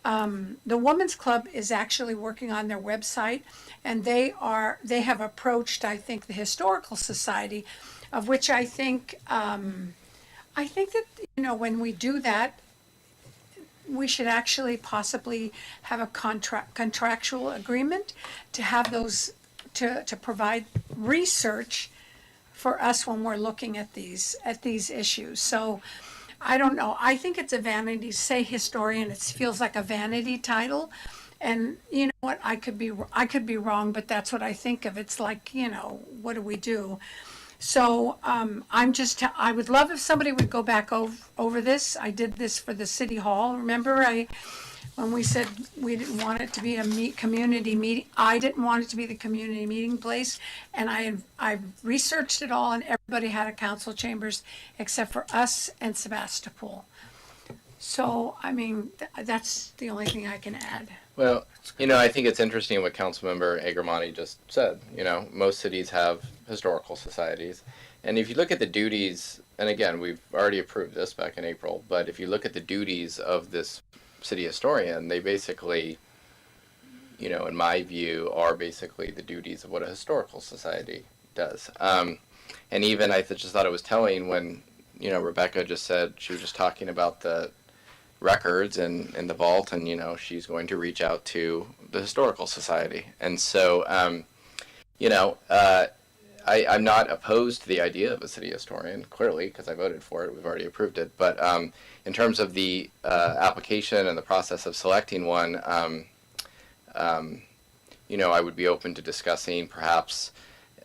the Women's Club is actually working on their website, and they have approached, I think, the Historical Society, of which I think that, when we do that, we should actually possibly have a contractual agreement to have those, to provide research for us when we're looking at these issues. So I don't know. I think it's a vanity, say historian, it feels like a vanity title. And you know what, I could be wrong, but that's what I think of. It's like, what do we do? So I would love if somebody would go back over this. I did this for the city hall. Remember, when we said we didn't want it to be a community meeting, I didn't want it to be the community meeting place. And I researched it all, and everybody had a council chambers except for us and Sebastopol. So, I mean, that's the only thing I can add. Well, I think it's interesting what Councilmember Agramani just said. Most cities have historical societies. And if you look at the duties, and again, we've already approved this back in April, but if you look at the duties of this city historian, they basically in my view, are basically the duties of what a historical society does. And even I just thought it was telling when, Rebecca just said she was just talking about the records in the vault, and, she's going to reach out to the historical society. And so, I'm not opposed to the idea of a city historian, clearly, because I voted for it. We've already approved it. But in terms of the application and the process of selecting one, I would be open to discussing perhaps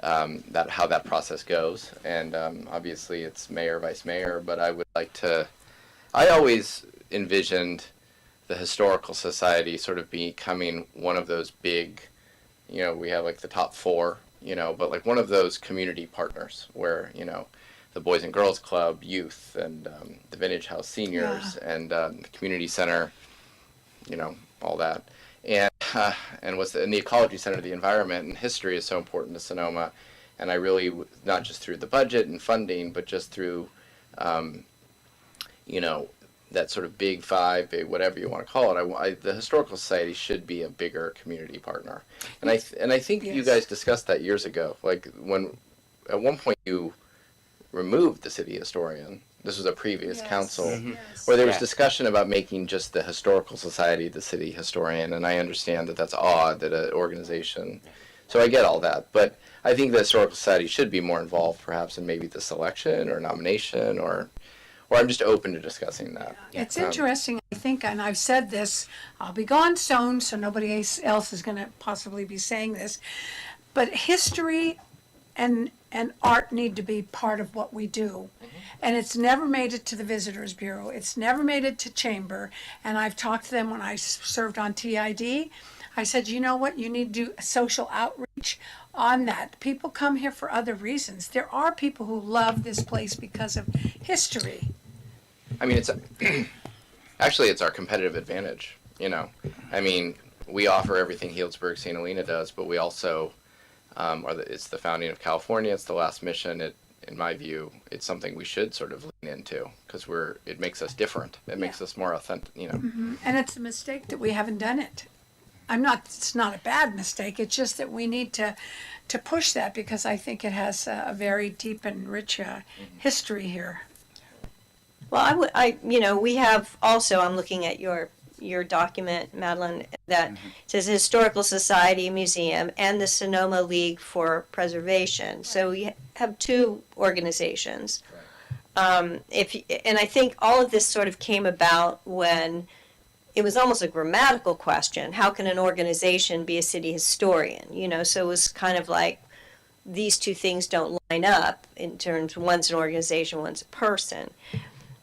how that process goes. And obviously it's mayor, vice mayor, but I would like to, I always envisioned the Historical Society sort of becoming one of those big, we have like the top four, but like one of those community partners where, the Boys and Girls Club, youth, and the Vintage House seniors, and the community center, all that. And and the ecology center, the environment and history is so important to Sonoma. And I really, not just through the budget and funding, but just through, that sort of big five, big whatever you want to call it. The Historical Society should be a bigger community partner. And I think you guys discussed that years ago. Like when, at one point you removed the city historian. This was a previous council where there was discussion about making just the Historical Society the city historian. And I understand that that's odd that an organization, so I get all that. But I think the Historical Society should be more involved perhaps in maybe the selection or nomination or I'm just open to discussing that. It's interesting, I think, and I've said this, I'll be gone soon, so nobody else is going to possibly be saying this, but history and art need to be part of what we do. And it's never made it to the Visitors Bureau. It's never made it to Chamber. And I've talked to them when I served on TID. I said, you know what, you need to do social outreach on that. People come here for other reasons. There are people who love this place because of history. I mean, actually it's our competitive advantage, I mean, we offer everything Healdsburg St. Helena does, but we also, it's the founding of California, it's the last mission. In my view, it's something we should sort of lean into because it makes us different. It makes us more authentic, And it's a mistake that we haven't done it. It's not a bad mistake. It's just that we need to push that because I think it has a very deep and rich history here. Well, we have also, I'm looking at your document, Madeline, that says Historical Society Museum and the Sonoma League for Preservation. So you have two organizations. And I think all of this sort of came about when it was almost a grammatical question. How can an organization be a city historian? So it was kind of like these two things don't line up in terms, one's an organization, one's a person.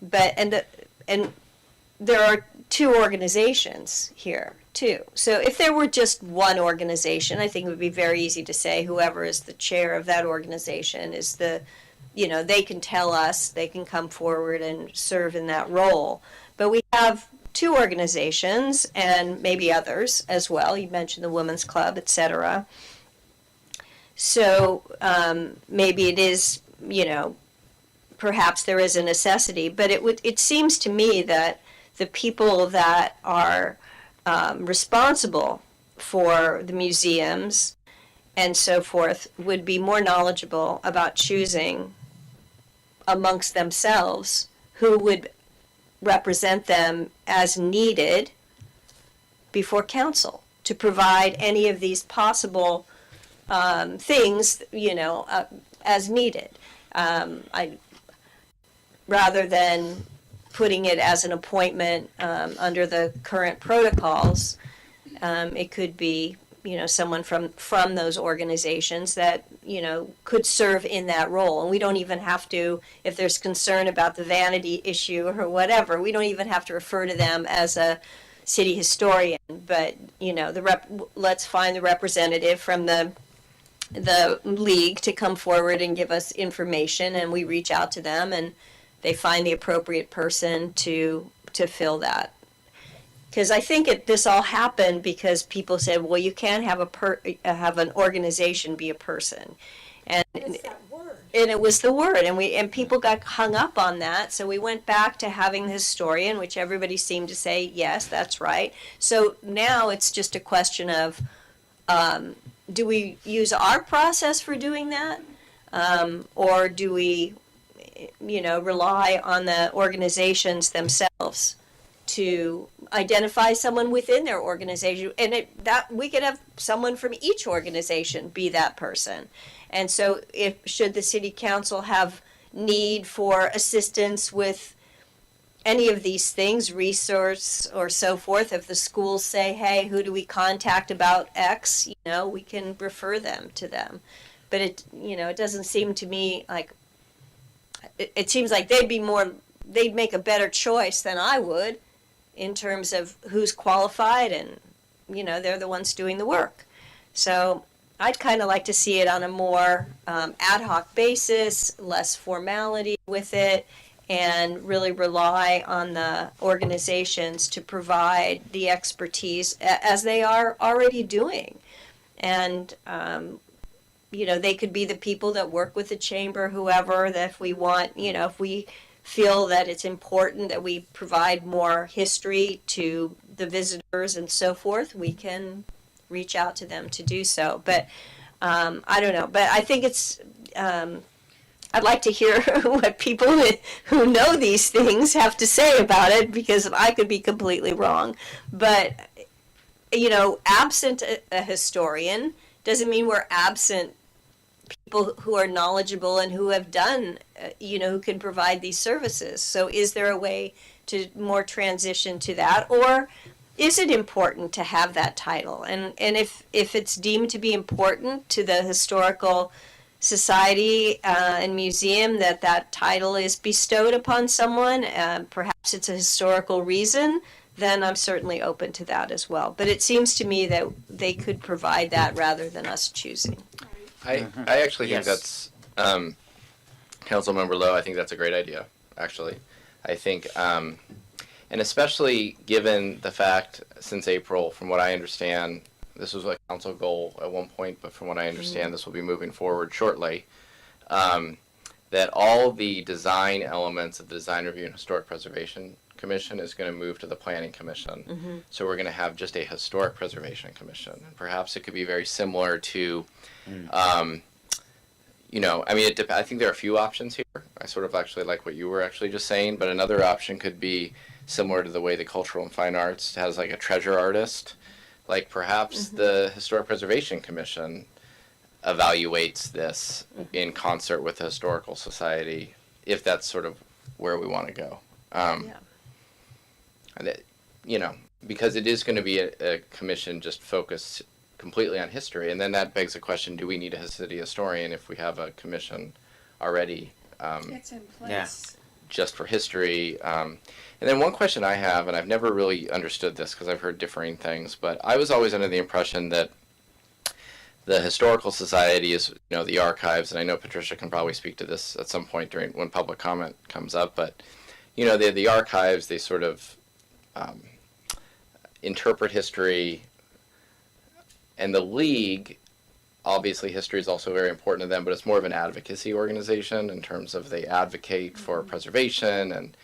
But and there are two organizations here too. So if there were just one organization, I think it would be very easy to say whoever is the chair of that organization is they can tell us, they can come forward and serve in that role. But we have two organizations and maybe others as well. You mentioned the Women's Club, etc. So maybe it is, perhaps there is a necessity, but it seems to me that the people that are responsible for the museums and so forth would be more knowledgeable about choosing amongst themselves who would represent them as needed before council to provide any of these possible things, as needed. Rather than putting it as an appointment under the current protocols, it could be, someone from those organizations that, could serve in that role. And we don't even have to, if there's concern about the vanity issue or whatever, we don't even have to refer to them as a city historian. But, let's find the representative from the league to come forward and give us information, and we reach out to them and they find the appropriate person to fill that. Because I think this all happened because people said, well, you can't have have an organization be a person. And It's that word. and it was the word, and people got hung up on that. So we went back to having the historian, which everybody seemed to say, yes, that's right. So now it's just a question of, do we use our process for doing that, or do we, rely on the organizations themselves to identify someone within their organization, and that we could have someone from each organization be that person. And so should the city council have need for assistance with any of these things, resource or so forth, if the schools say, hey, who do we contact about X, we can refer them to them. But it doesn't seem to me like, it seems like they'd make a better choice than I would in terms of who's qualified, and they're the ones doing the work. So I'd kind of like to see it on a more ad hoc basis, less formality with it, and really rely on the organizations to provide the expertise as they are already doing. And they could be the people that work with the chamber, whoever, that if we want, if we feel that it's important that we provide more history to the visitors and so forth, we can reach out to them to do so. But I don't know. But I think it's, I'd like to hear what people who know these things have to say about it, because I could be completely wrong. But, absent a historian doesn't mean we're absent people who are knowledgeable and who have done, who can provide these services. So is there a way to more transition to that? Or is it important to have that title? And if it's deemed to be important to the Historical Society and Museum that title is bestowed upon someone, perhaps it's a historical reason, then I'm certainly open to that as well. But it seems to me that they could provide that rather than us choosing. I actually think that's, Councilmember Lowe, I think that's a great idea, actually. I think, and especially given the fact since April, from what I understand, this was a council goal at one point, but from what I understand, this will be moving forward shortly, that all the design elements of the Design Review and Historic Preservation Commission is going to move to the Planning Commission. So we're going to have just a Historic Preservation Commission. And perhaps it could be very similar to, I think there are a few options here. I sort of actually like what you were actually just saying, but another option could be similar to the way the Cultural and Fine Arts has like a treasure artist. Like perhaps the Historic Preservation Commission evaluates this in concert with the Historical Society, if that's sort of where we want to go. And it, because it is going to be a commission just focused completely on history, and then that begs the question: do we need a city historian if we have a commission already? It's in place. Just for history. And then one question I have, and I've never really understood this because I've heard differing things, but I was always under the impression that the Historical Society is, the archives, and I know Patricia can probably speak to this at some point during when public comment comes up, but the archives, they sort of interpret history, and the League, obviously history is also very important to them, but it's more of an advocacy organization in terms of they advocate for preservation, and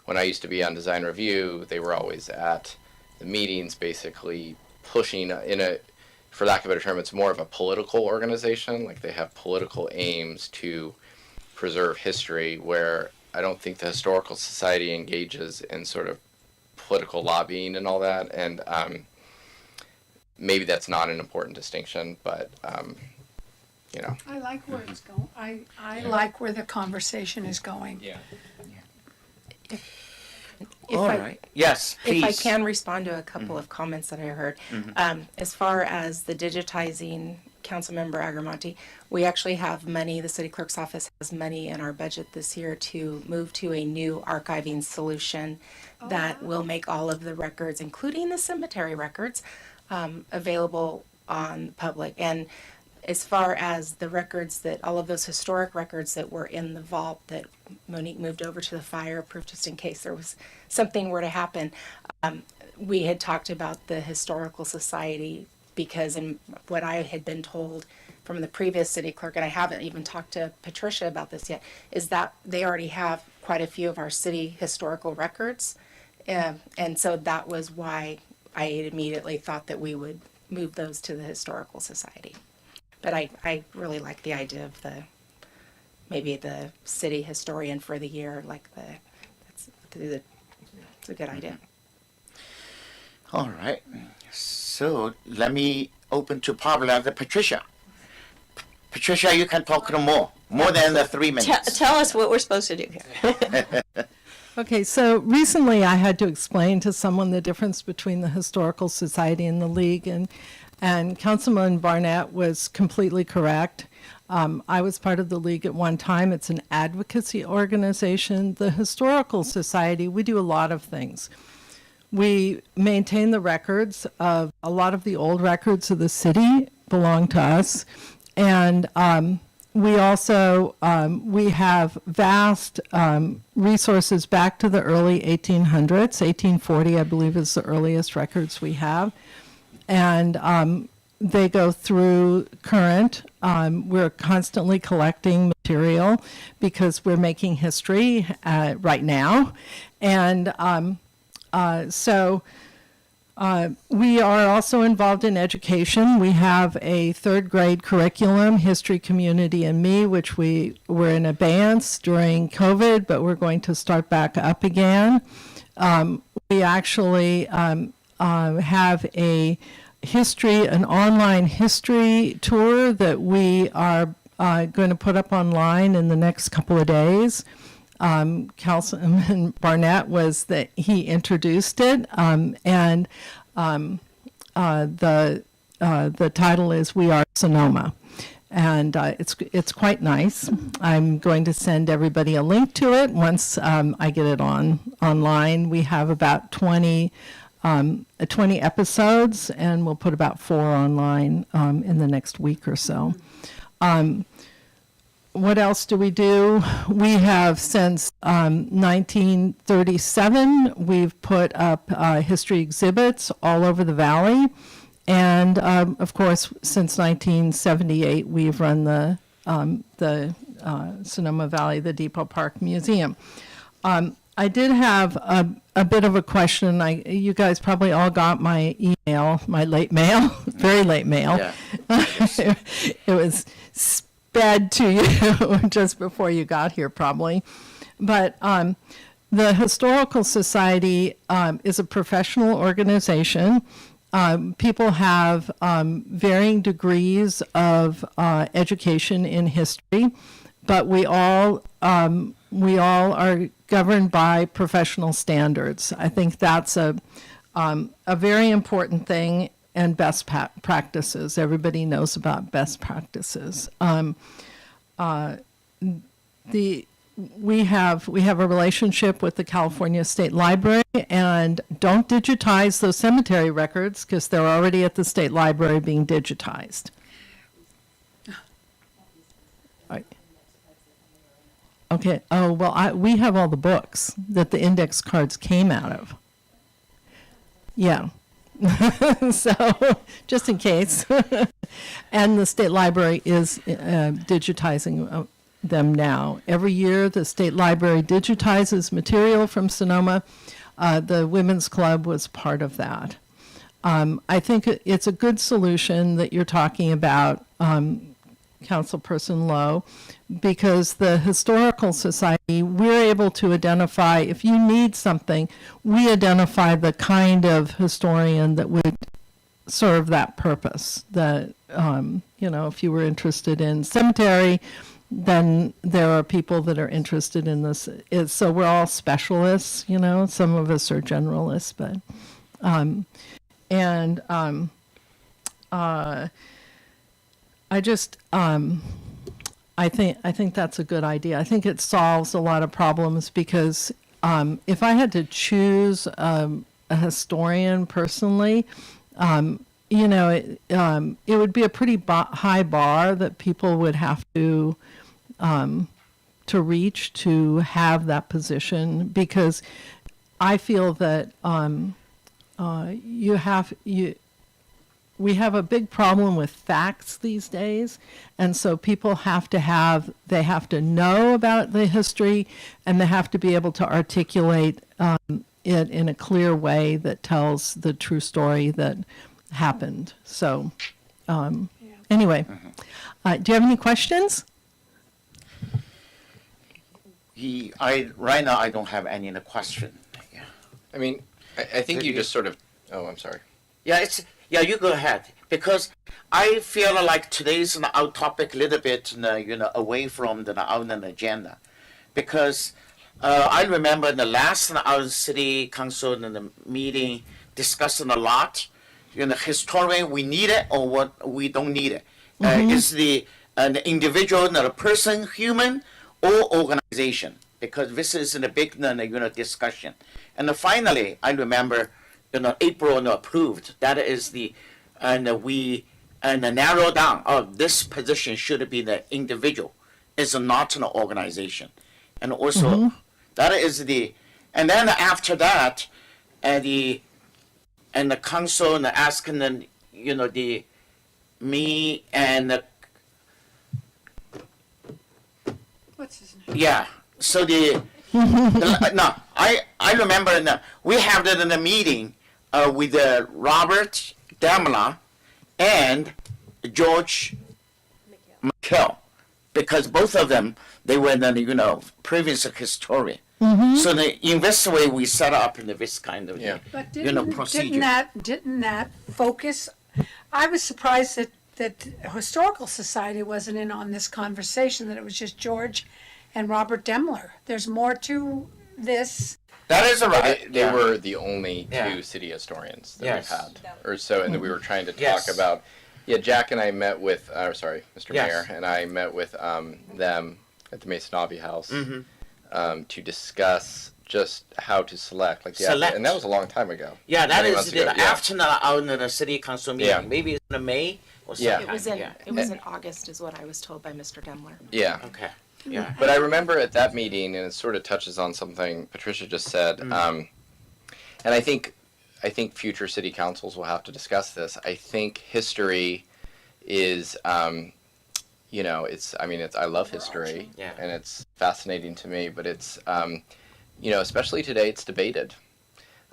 when I used to be on Design Review, they were always at the meetings basically pushing for lack of a better term, it's more of a political organization, like they have political aims to preserve history, where I don't think the Historical Society engages in sort of political lobbying and all that, and maybe that's not an important distinction, but I like where it's going. I like where the conversation is going. Yes, please. If I can respond to a couple of comments that I heard. As far as the digitizing, Councilmember Agramonte, we actually have money, the city clerk's office has money in our budget this year to move to a new archiving solution that will make all of the records, including the cemetery records, available on the public. And as far as the records all of those historic records that were in the vault that Monique moved over to the fireproof just in case there was something were to happen, we had talked about the Historical Society because in what I had been told, from the previous city clerk, and I haven't even talked to Patricia about this yet, is that they already have quite a few of our city historical records. And so that was why I immediately thought that we would move those to the Historical Society. But I really like the idea of maybe the city historian for the year, it's a good idea. All right. So let me open to public. Patricia. Patricia, you can talk more than the 3 minutes. Tell us what we're supposed to do here. Okay, so recently I had to explain to someone the difference between the Historical Society and the League, and Councilman Barnett was completely correct. I was part of the League at one time. It's an advocacy organization. The Historical Society, we do a lot of things. We maintain the records of a lot of the old records of the city belong to us, and we also we have vast resources back to the early 1800s. 1840, I believe, is the earliest records we have, and they go through current. We're constantly collecting material because we're making history right now, and so we are also involved in education. We have a 3rd grade curriculum, History, Community, and Me, which we were in abeyance during COVID, but we're going to start back up again. We actually have an online history tour that we are going to put up online in the next couple of days. Councilman Barnett he introduced it, and the title is "We Are Sonoma," and it's quite nice. I'm going to send everybody a link to it once I get it online. We have about 20 episodes, and we'll put about 4 online in the next week or so. What else do we do? We have, since 1937, we've put up history exhibits all over the valley. And, of course, since 1978, we've run the Sonoma Valley, the Depot Park Museum. I did have a bit of a question. You guys probably all got my email, my late mail, very late mail. Yeah. It was sped to you just before you got here, probably. But the Historical Society is a professional organization. People have varying degrees of education in history, but we all are governed by professional standards. I think that's a very important thing, and best practices. Everybody knows about best practices. We have a relationship with the California State Library, and don't digitize those cemetery records because they're already at the State Library being digitized. Okay. Oh, well, we have all the books that the index cards came out of. Yeah. So, just in case. And the State Library is digitizing them now. Every year, the State Library digitizes material from Sonoma. The Women's Club was part of that. I think it's a good solution that you're talking about, Councilperson Lowe, because the Historical Society, we're able to identify, if you need something, we identify the kind of historian that would serve that purpose. That, if you were interested in cemetery, then there are people that are interested in this. So we're all specialists, some of us are generalists, but, I think that's a good idea. I think it solves a lot of problems because if I had to choose a historian personally, it would be a pretty high bar that people would have to reach to have that position, because we have a big problem with facts these days, and so people they have to know about the history, and they have to be able to articulate it in a clear way that tells the true story that happened. So, anyway, do you have any questions? Right now I don't have any other question. Yeah. I mean, I think you just sort of. Oh, I'm sorry. Yeah, you go ahead, because I feel like today's our topic a little bit, away from our agenda, because I remember in the last our city council in the meeting discussing a lot, historian we need it or what we don't need it. Is the an individual, not a person, human, or organization? Because this is in a big discussion. And finally, I remember. April approved. That is the, we narrow down. This position should be the individual, is not an organization, and also that is the, and then after that, the council asking the me and What's his name? yeah. So no, I remember we have that in a meeting with Robert Demla and George McKell, because both of them, they were previous historian. So in this way we set up in this kind of But procedure. didn't that focus? I was surprised that Historical Society wasn't in on this conversation, that it was just George and Robert Demler. There's more to this. That is right. They were the only two city historians that we've had, or so, and we were trying to talk about. Yeah, Jack and I met with. Mr. Mayor, and I met with them at the Masonavi House to discuss just how to select, and that was a long time ago. Yeah, that is after the city council meeting. Yeah. Maybe it's in May or something. It was in August, is what I was told by Mr. Demler. Yeah. Okay. Yeah. But I remember at that meeting, and it sort of touches on something Patricia just said, and I think future city councils will have to discuss this. I think history is, it's. I love history, and it's fascinating to me. But it's, especially today, it's debated.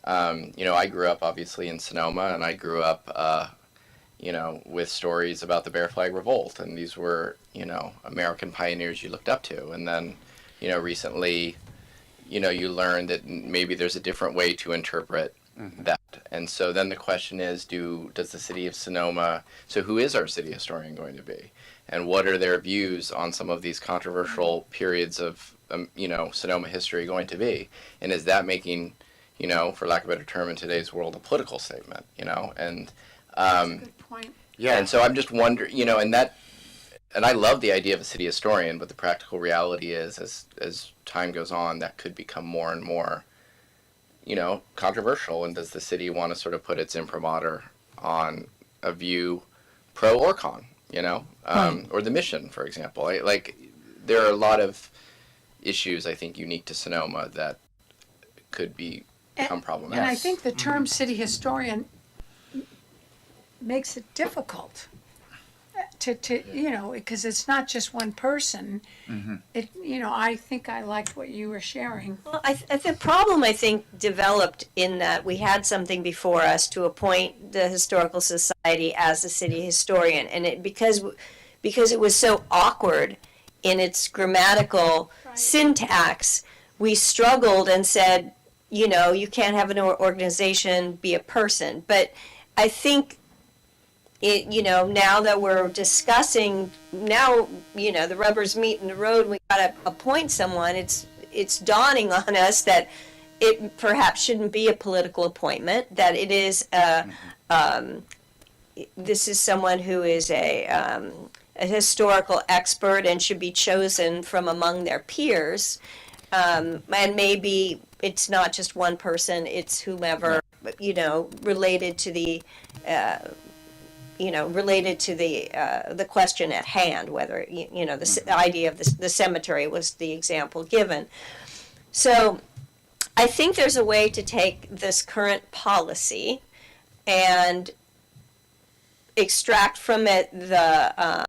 I grew up obviously in Sonoma, and I grew up. With stories about the Bear Flag Revolt, and these were, American pioneers you looked up to. And then, recently, you learn that maybe there's a different way to interpret that. And so then the question is, does the city of Sonoma, so who is our city historian going to be? And what are their views on some of these controversial periods of, Sonoma history going to be? And is that making, for lack of a better term in today's world, a political statement, and That's a good point. Yeah. And so I'm just wondering, and I love the idea of a city historian, but the practical reality is, as time goes on, that could become more and more, controversial. And does the city want to sort of put its imprimatur on a view, pro or con, or the mission, for example? There are a lot of issues, I think, unique to Sonoma that could become problematic. And I think the term city historian makes it difficult to because it's not just one person. I think I liked what you were sharing. Well, the problem, I think, developed in that we had something before us to appoint the Historical Society as the city historian, and because it was so awkward in its grammatical syntax, we struggled and said, you can't have an organization be a person. But I think now that we're discussing, the rubber's meeting the road, we gotta appoint someone, it's dawning on us that it perhaps shouldn't be a political appointment, that it is this is someone who is a historical expert and should be chosen from among their peers, and maybe it's not just one person, it's whomever, related to the the question at hand, whether, the idea of the cemetery was the example given. So I think there's a way to take this current policy and extract from it the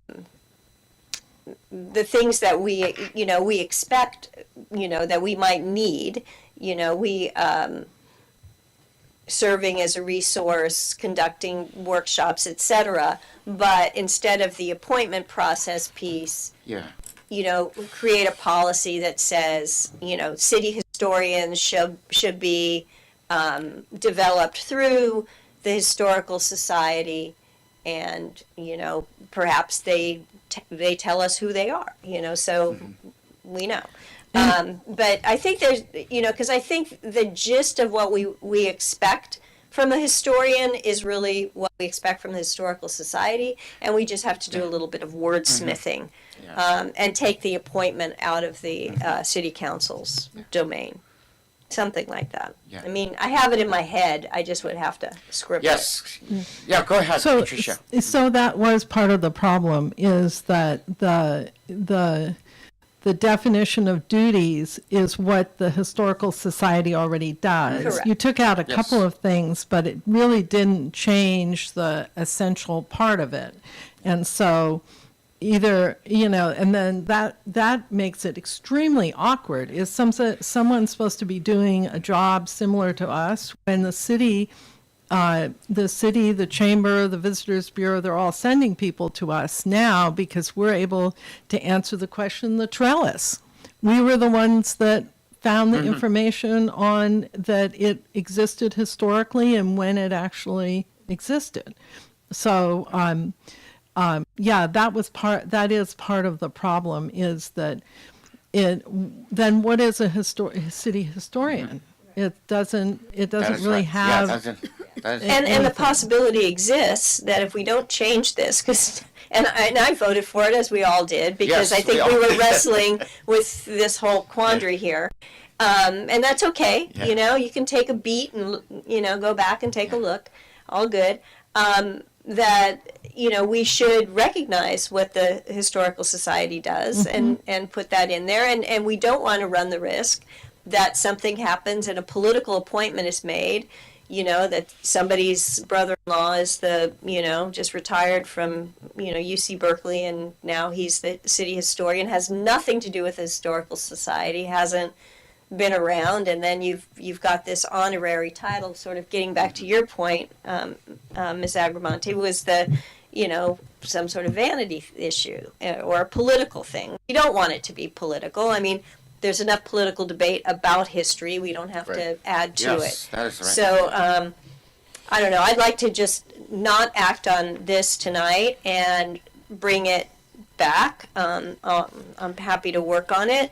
things that we expect, that we might need, we serving as a resource, conducting workshops, etc. But instead of the appointment process piece, Yeah. Create a policy that says, city historians should be developed through the Historical Society, and perhaps they tell us who they are, so we know. But I think there's, because I think the gist of what we expect from a historian is really what we expect from the Historical Society, and we just have to do a little bit of wordsmithing and take the appointment out of the city council's domain. Something like that. Yeah. I mean, I have it in my head. I just would have to scribble it. Yes. Yeah, go ahead, So, Patricia. so that was part of the problem, is that the definition of duties is what the Historical Society already does. Correct. You took out a Yes. couple of things, but it really didn't change the essential part of it. And so either, and then that makes it extremely awkward. Is someone supposed to be doing a job similar to us when the city, the chamber, the visitors bureau, they're all sending people to us now because we're able to answer the question, the trellis. We were the ones that found the information on that it existed historically and when it actually existed. So, yeah, that is part of the problem, is that then what is a city historian? It doesn't really have. And the possibility exists that if we don't change this, because and I voted for it, as we all did, because Yes, I think we we all were did. wrestling with this whole quandary here, and that's okay. Yeah. You can take a beat and go back and take a look. All good. That we should recognize what the Historical Society does and put that in there, and we don't want to run the risk that something happens and a political appointment is made, that somebody's brother-in-law is just retired from, UC Berkeley, and now he's the city historian, has nothing to do with the Historical Society, hasn't been around, and then you've got this honorary title, sort of getting back to your point, Ms. Agramonte, was some sort of vanity issue or a political thing. We don't want it to be political. I mean, there's enough political debate about history. We don't have to add to Yes, it. that is right. So, I don't know. I'd like to just not act on this tonight and bring it back. I'm happy to work on it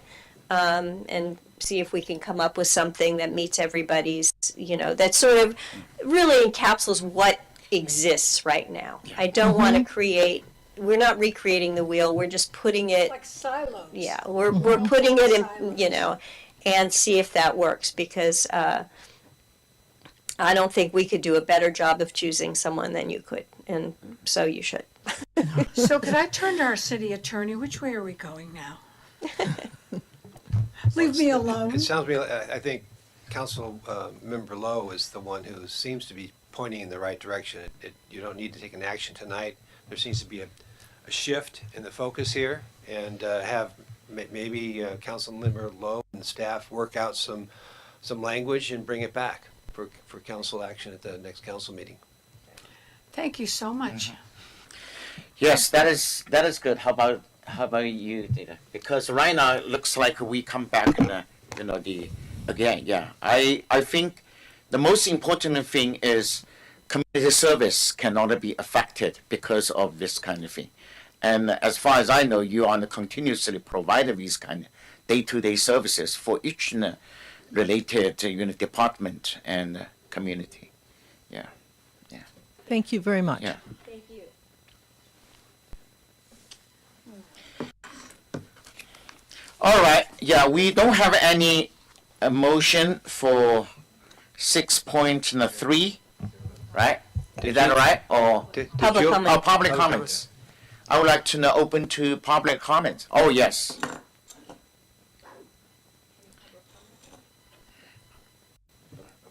and see if we can come up with something that meets everybody's, that sort of really encapsulates what exists right now. I don't want to create. We're not recreating the wheel. We're just putting it. Like silos. Yeah, we're putting it in, and see if that works, because I don't think we could do a better job of choosing someone than you could, and so you should. So could I turn to our city attorney? Which way are we going now? Leave me alone. It sounds to me like, I think Council Member Lowe is the one who seems to be pointing in the right direction. You don't need to take an action tonight. There seems to be a shift in the focus here, and have maybe Council Member Lowe and staff work out some language and bring it back for council action at the next council meeting. Thank you so much. Yes, that is good. How about you, Dita? Because right now it looks like we come back in again. Yeah, I think the most important thing is community service cannot be affected because of this kind of thing. And as far as I know, you are continuously providing these kind of day-to-day services for each related department and community. Yeah, yeah. Thank you very much. Yeah. Thank you. All right. Yeah, we don't have any motion for 6.3, right? Is that right? Or Public comment. Oh, public comments. I would like to know open to public comments. Oh, yes.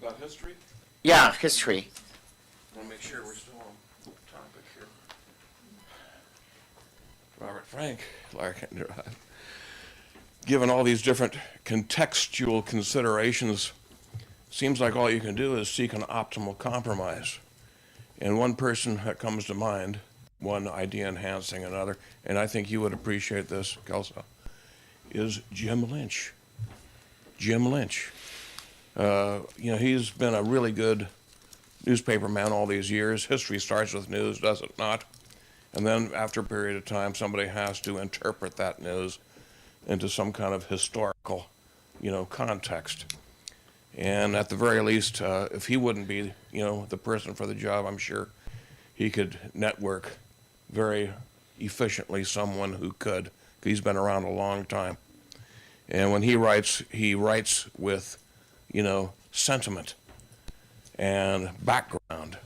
About history? Yeah, history. I want to make sure we're still on topic here. Robert Frank, Larkin Drive. Given all these different contextual considerations, seems like all you can do is seek an optimal compromise. And one person that comes to mind, one idea enhancing another, and I think you would appreciate this, Kelso, is Jim Lynch. Jim Lynch. He's been a really good newspaper man all these years. History starts with news, does it not? And then after a period of time, somebody has to interpret that news into some kind of historical, context. And at the very least, if he wouldn't be, the person for the job, I'm sure he could network very efficiently someone who could. He's been around a long time. And when he writes with, sentiment and background.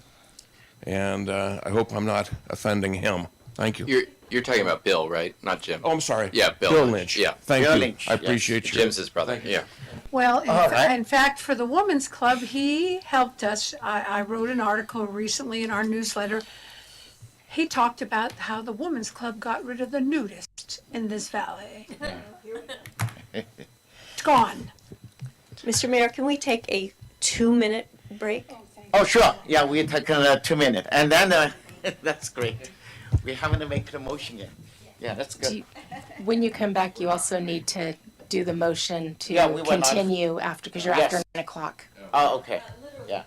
And I hope I'm not offending him. Thank you. You're talking about Bill, right? Not Jim. Oh, I'm sorry. Yeah, Bill. Bill Lynch. Yeah. Thank Bill you. Lynch, I yes. appreciate you. Jim's his brother. Yeah. Well, All right. in fact, for the Women's Club, he helped us. I wrote an article recently in our newsletter. He talked about how the Women's Club got rid of the nudists in this valley. It's gone. Mr. Mayor, can we take a 2-minute break? Oh, sure. Yeah, we're taking a 2 minute. And then, that's great. We haven't made the motion yet. Yeah, that's good. When you come back, you also need to do the motion to Yeah, we went on- continue after, because you're Yes. after 9 o'clock. Oh, okay. Yeah.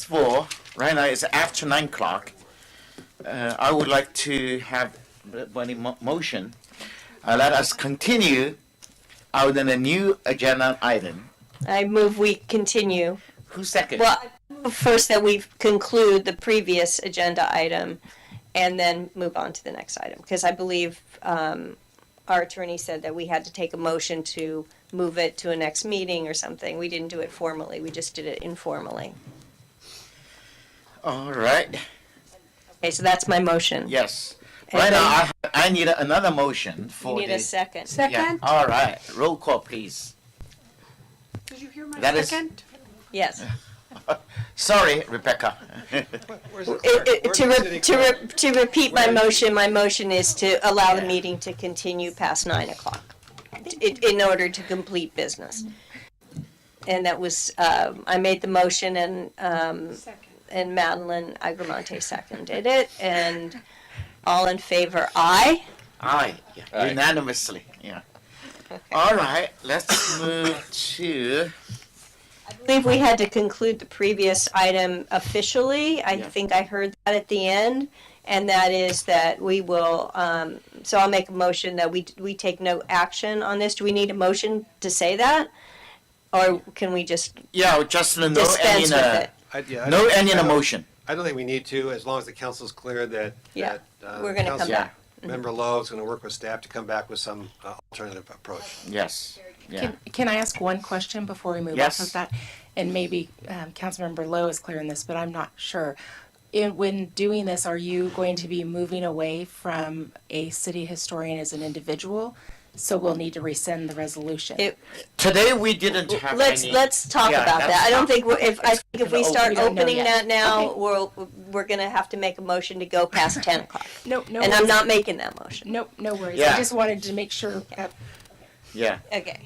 4, right now it's after 9 o'clock. I would like to have one motion. Let us continue out in a new agenda item. I move we continue. Who's second? Well, first that we conclude the previous agenda item and then move on to the next item. Because I believe our attorney said that we had to take a motion to move it to a next meeting or something. We didn't do it formally, we just did it informally. All right. Okay, so that's my motion. Yes. And Right then- now, I need another motion for You need the... a second. Yeah. Second? All right. Roll call, please. Did you hear my That is- second? Yes. Sorry, Rebecca. To repeat my motion is to allow the meeting to continue past 9 o'clock in order to complete business. And that was, I made the motion and Madeline Agramonte seconded it. And all in favor, aye? Aye. Yeah. Aye. Unanimously. Yeah. All right. Let's move to... I believe we had to conclude the previous item officially. I think I heard that at the end. And that is that we will, so I'll make a motion that we take no action on this. Do we need a motion to say that? Or can we just Yeah, just no dispense any... with it? No any motion. I don't think we need to, as long as the council's clear that. Yeah, that, we're gonna come Council back. Member Lowe is gonna work with staff to come back with some alternative approach. Yes. Yeah. Can I ask one question before we move Yes. off of that? And maybe Councilmember Lowe is clear in this, but I'm not sure. When doing this, are you going to be moving away from a city historian as an individual? So we'll need to rescind the resolution. Today we didn't have any... Let's talk Yeah, about that's that. I don't not- think, I think if we start We don't know opening yet. that now, Okay. we're gonna have to make a motion to go past 10 o'clock. No And I'm worries. not making that motion. No worries. Yeah. I just wanted to make sure. Yeah. Okay.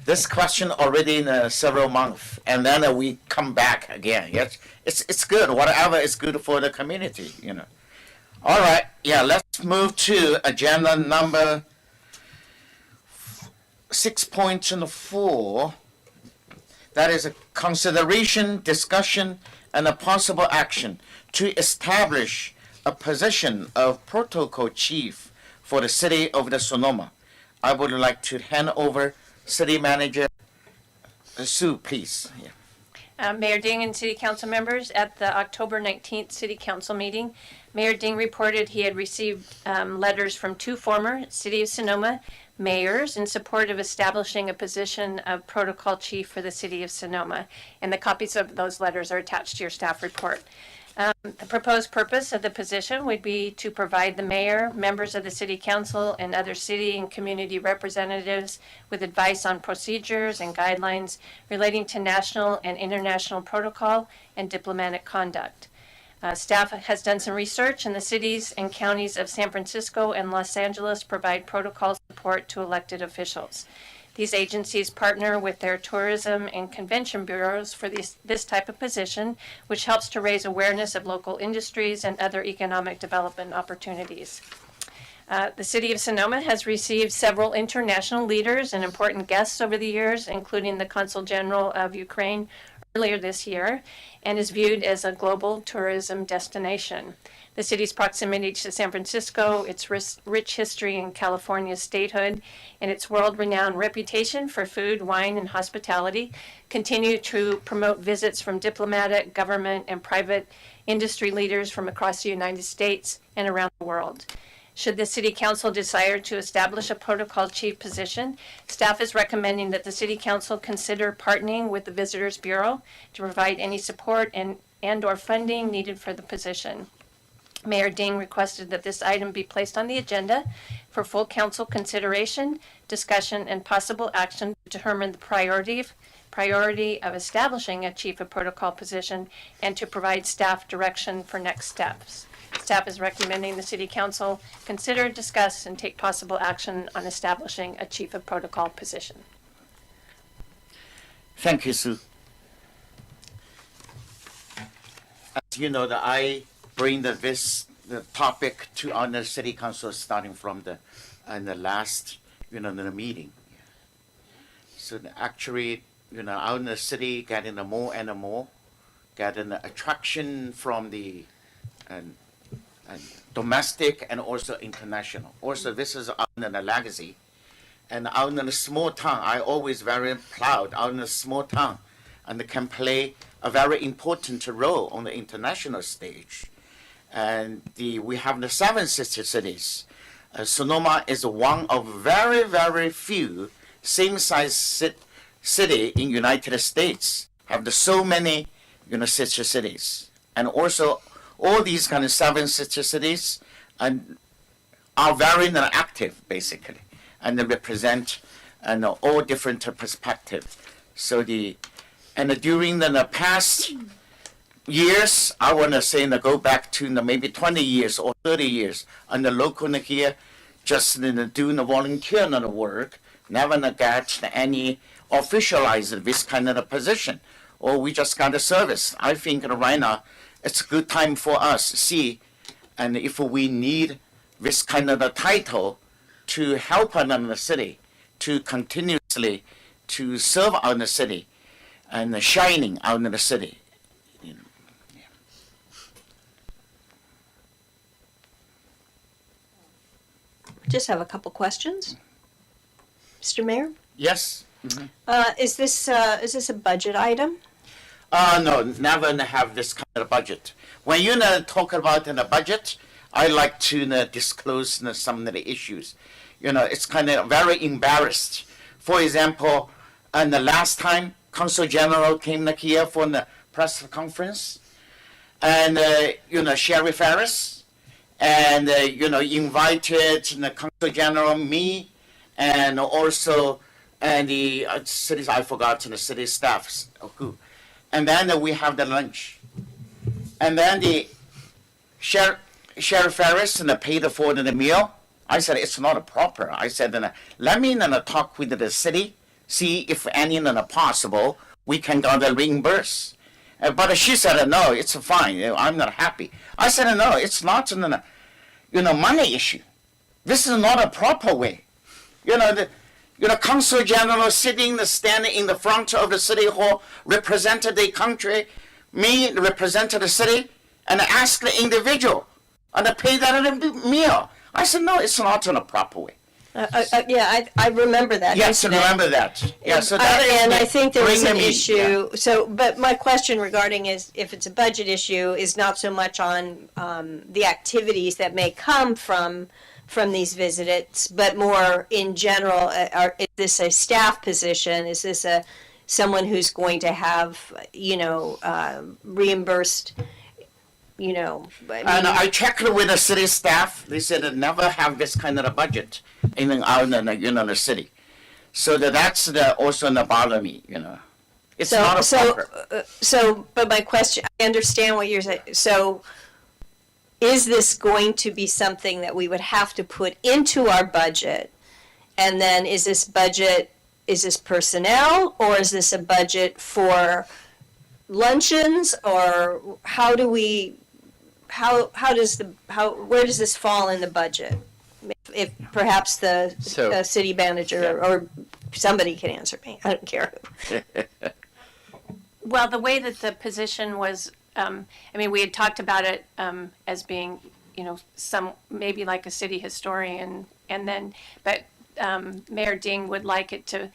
This question already in several months, and then we come back again. Yes, it's good. Whatever is good for the community, you know. All right. Yeah. Let's move to agenda number 6.4. That is a consideration, discussion, and a possible action to establish a position of protocol chief for the city of the Sonoma. I would like to hand over City Manager Sue, please. Yeah. Mayor Ding and City Council members, at the October 19th City Council meeting, Mayor Ding reported he had received letters from 2 former City of Sonoma mayors in support of establishing a position of protocol chief for the City of Sonoma. And the copies of those letters are attached to your staff report. The proposed purpose of the position would be to provide the mayor, members of the city council, and other city and community representatives with advice on procedures and guidelines relating to national and international protocol and diplomatic conduct. Staff has done some research, and the cities and counties of San Francisco and Los Angeles provide protocol support to elected officials. These agencies partner with their tourism and convention bureaus for this type of position, which helps to raise awareness of local industries and other economic development opportunities. The City of Sonoma has received several international leaders and important guests over the years, including the Consul General of Ukraine earlier this year, and is viewed as a global tourism destination. The city's proximity to San Francisco, its rich history in California's statehood, and its world-renowned reputation for food, wine, and hospitality continue to promote visits from diplomatic, government, and private industry leaders from across the United States and around the world. Should the City Council desire to establish a protocol chief position, staff is recommending that the City Council consider partnering with the Visitors Bureau to provide any support and/or funding needed for the position. Mayor Ding requested that this item be placed on the agenda for full council consideration, discussion, and possible action to determine the priority of establishing a chief of protocol position and to provide staff direction for next steps. Staff is recommending the City Council consider, discuss, and take possible action on establishing a chief of protocol position. Thank you, Sue. As you know, that I bring the topic to on the City Council starting from the last the meeting. So actually, out in the city, getting more and more get an attraction from the domestic and also international. Also, this is out in the legacy. And out in a small town, I always very proud out in a small town, and can play a very important role on the international stage. And we have the 7 sister cities. Sonoma is one of very, very few same-size city in United States have so many, sister cities. And also, all these kind of 7 sister cities are very active, basically, and they represent all different perspectives. So during the past years, I want to say go back to maybe 20 years or 30 years, and the local here just doing the volunteer work, never get any officialized this kind of position, or we just got a service. I think right now it's a good time for us to see, and if we need this kind of a title to help out in the city, to continuously to serve out in the city, and shining out in the city. Just have a couple questions. Mr. Mayor? Yes? Is this a budget item? No, never have this kind of budget. When you talk about the budget, I like to disclose some of the issues. It's kind of very embarrassed. For example, the last time Consul General came here for the press conference, and Sherry Ferris, and invited the Consul General, me, and also the cities, I forgot the city staffs who. And then we have the lunch. And then the Sheriff Ferris paid for the meal. I said, it's not proper. I said, let me talk with the city, see if any possible, we can get the reimburse. But she said, no, it's fine. I'm not happy. I said, no, it's not money issue. This is not a proper way. Consul General standing in the front of the city hall, represented the country, me represented the city, and asked the individual, and pay that meal. I said, no, it's not in a proper way. Yeah, I remember that. Yes, I remember that. Yeah, so that and I think there was an bringing me- issue. So, but my question regarding is if it's a budget issue is not so much on the activities that may come from these visits, but more in general. Is this a staff position? Is this someone who's going to have reimbursed? And I checked with the city staff. They said they never have this kind of a budget in the city. So that's also bother me. It's not a proper. But my question, I understand what you're saying. So, is this going to be something that we would have to put into our budget? And then is this personnel, or is this a budget for luncheons, or where does this fall in the budget? If perhaps the city manager or somebody can answer me. I don't care who. Well, the way that the position was, we had talked about it as being, some maybe like a city historian, but Mayor Ding would like it to.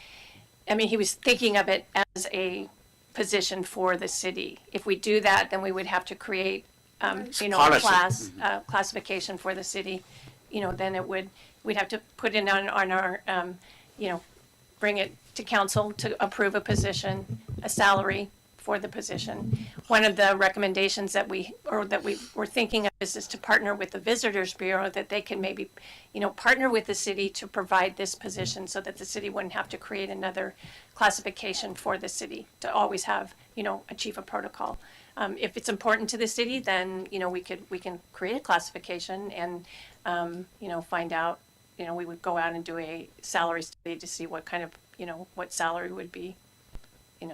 He was thinking of it as a position for the city. If we do that, then we would have to create, a Policy. classification for the city. Then we'd have to put it on our, bring it to council to approve a position, a salary for the position. One of the recommendations that we were thinking of is to partner with the Visitors Bureau, that they can maybe, partner with the city to provide this position so that the city wouldn't have to create another classification for the city, to always have, a chief of protocol. If it's important to the city, then, we can create a classification and, find out, we would go out and do a salary study to see what kind of, what salary would be, Do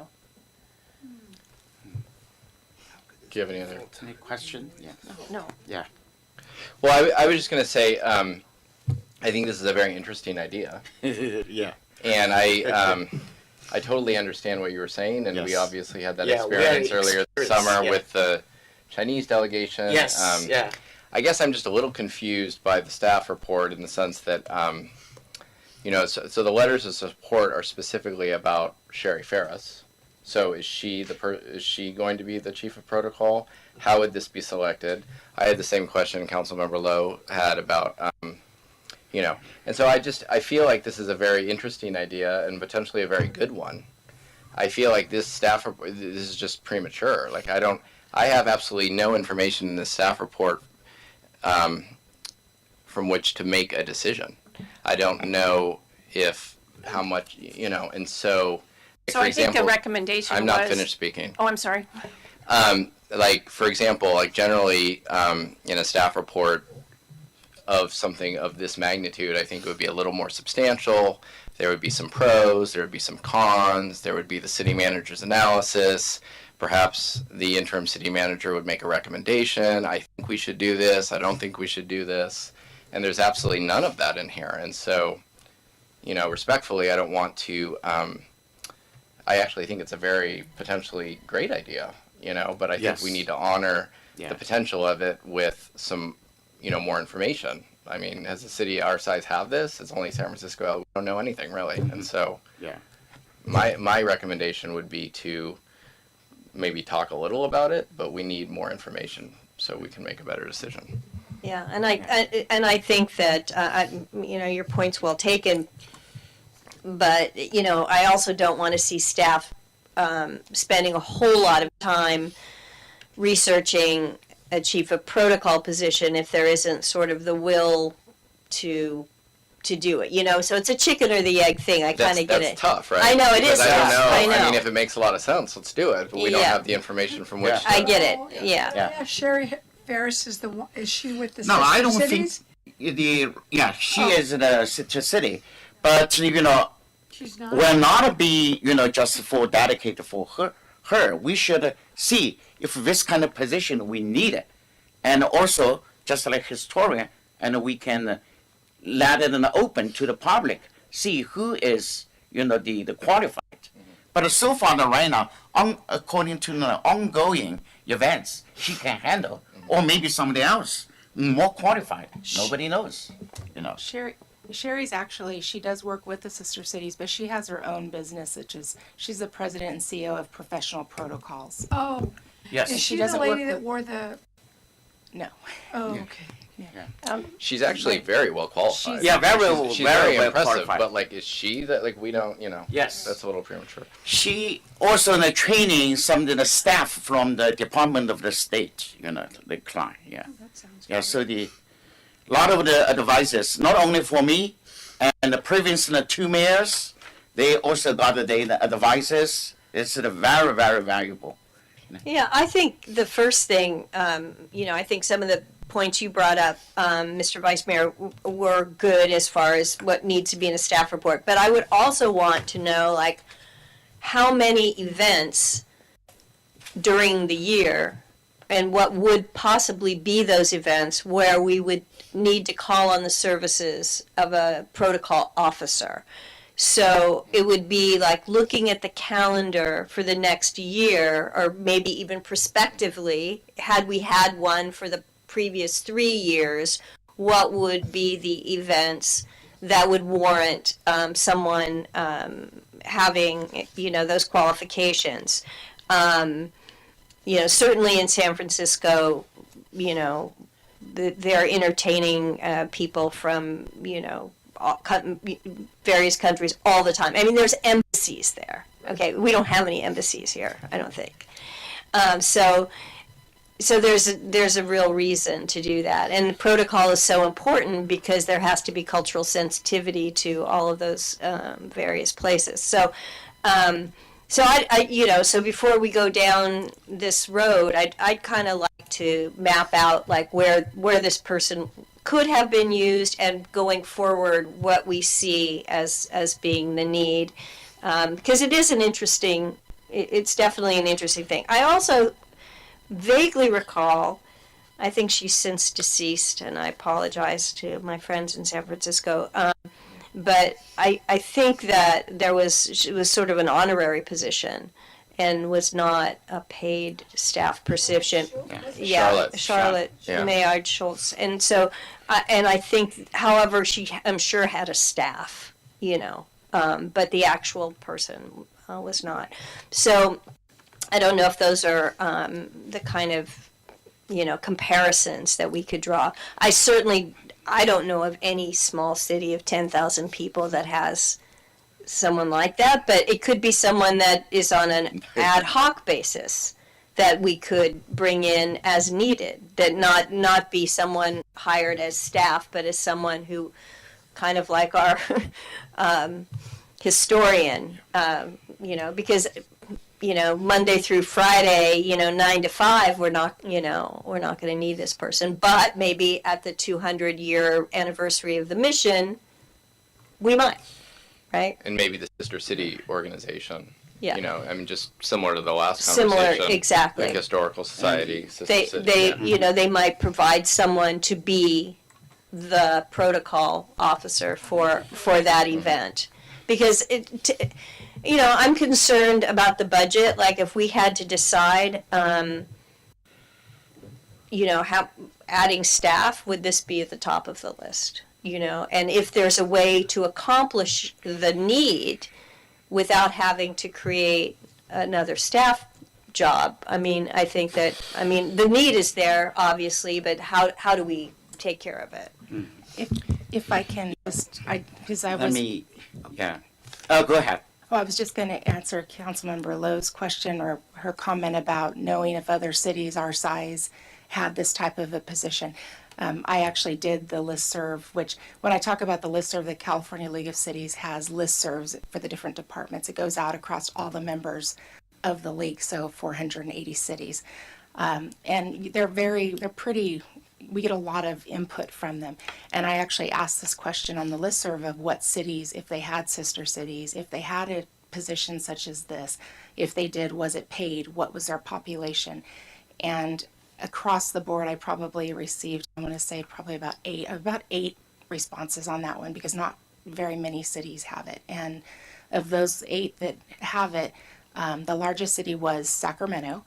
you have any other? Any question? Yeah. No. Yeah. Well, I was just going to say, I think this is a very interesting idea. Yeah. And I totally understand what you were saying, and we Yes. obviously had that Yeah, we experience had earlier this experience, summer yeah. with the Chinese delegation. Yes, yeah. I guess I'm just a little confused by the staff report in the sense that, so the letters of support are specifically about Sherry Ferris. So is she is she going to be the chief of protocol? How would this be selected? I had the same question Councilmember Lowe had about, and so I feel like this is a very interesting idea and potentially a very good one. I feel like this staff report, this is just premature. Like I have absolutely no information in this staff report from which to make a decision. I don't know how much, and so. So for I think the example, recommendation I'm not was- finished speaking. Oh, I'm sorry. Like, for example, like generally in a staff report of something of this magnitude, I think it would be a little more substantial. There would be some pros, there would be some cons, there would be the city manager's analysis. Perhaps the interim city manager would make a recommendation. I think we should do this. I don't think we should do this. And there's absolutely none of that in here. And so, respectfully, I don't want to, I actually think it's a very potentially great idea, but I think Yes. we need to honor Yeah. the potential of it with some, more information. I mean, has a city our size have this? It's only San Francisco. We don't know anything really. And so Yeah. my recommendation would be to maybe talk a little about it, but we need more information so we can make a better decision. Yeah, and I think that your point's well taken, but I also don't want to see staff spending a whole lot of time researching a chief of protocol position if there isn't sort of the will to do it. So it's a chicken or the egg thing. I kind of get it. That's tough, right? I know it Because is I don't tough. know. I know. I mean, if it makes a lot of sense, let's do it. But we don't Yeah. have the information from which. I to- get it. Yeah. Yeah, Sherry Ferris is the one, is she with the No, I Sister don't Cities? think she Oh. is in a city, but She's not? will not be just for dedicated for her. We should see if this kind of position we need it, and also just like historian, and we can let it open to the public, see who is the qualified. But so far, right now, according to the ongoing events, she can handle, or maybe somebody else more qualified. Nobody knows. Sherry's actually, she does work with the sister cities, but she has her own business, which is, she's the president and CEO of Professional Protocols. Oh. Yes. Is She she the doesn't lady work that with- wore the? No. Oh, okay. She's actually very well qualified. She's- Yeah, very she's very very well impressive. qualified. But like, is she that like we don't? Yes. That's a little premature. She also training some of the staff from the Department of the State, the client, yeah. That sounds Yeah, so a lot of the advices, not only for me, and the previous two mayors, they also got the advices. It's very, very valuable. Yeah, I think the first thing, I think some of the points you brought up, Mr. Vice Mayor, were good as far as what needs to be in a staff report. But I would also want to know, how many events during the year and what would possibly be those events where we would need to call on the services of a protocol officer. So it would be like looking at the calendar for the next year, or maybe even prospectively, had we had one for the previous 3 years, what would be the events that would warrant someone having, those qualifications. Certainly in San Francisco, they're entertaining people from, various countries all the time. I mean, there's embassies there. Okay, we don't have any embassies here, I don't think. So there's a real reason to do that, and the protocol is so important because there has to be cultural sensitivity to all of those various places. So so before we go down this road, I'd kind of like to map out where this person could have been used, and going forward what we see as being the need, because it is it's definitely an interesting thing. I also vaguely recall, I think she's since deceased, and I apologize to my friends in San Francisco, But I think that it was sort of an honorary position and was not a paid staff position. Charlotte Yeah. Maillard Schultz. And so, and I think, however, she, I'm sure, had a staff, but the actual person was not. So I don't know if those are the kind of, comparisons that we could draw. I don't know of any small city of 10,000 people that has someone like that, but it could be someone that is on an ad hoc basis that we could bring in as needed, that not be someone hired as staff, but as someone who, kind of like our historian, because Monday through Friday, 9 to 5, we're not going to need this person. But maybe at the 200-year anniversary of the mission, we might, right? And maybe the sister city organization. Yeah. Just similar to the last Similar, conversation. exactly. Like historical society, sister They, city. Yeah. they might provide someone to be the protocol officer for that event, because I'm concerned about the budget. Like if we had to decide, how adding staff, would this be at the top of the list? And if there's a way to accomplish the need without having to create another staff job, I think that, the need is there, obviously, but how do we take care of it? If I can just, because I Let was. me, yeah. Oh, go ahead. Well, I was just going to answer Councilmember Lowe's question or her comment about knowing if other cities our size had this type of a position. I actually did the listserv, which when I talk about the listserv, the California League of Cities has listservs for the different departments. It goes out across all the members of the league, so 480 cities. And they're pretty, we get a lot of input from them. And I actually asked this question on the listserv of what cities, if they had sister cities, if they had a position such as this, if they did, was it paid, what was their population? And across the board, I probably received, I want to say probably about eight responses on that one, because not very many cities have it. And of those 8 that have it, the largest city was Sacramento.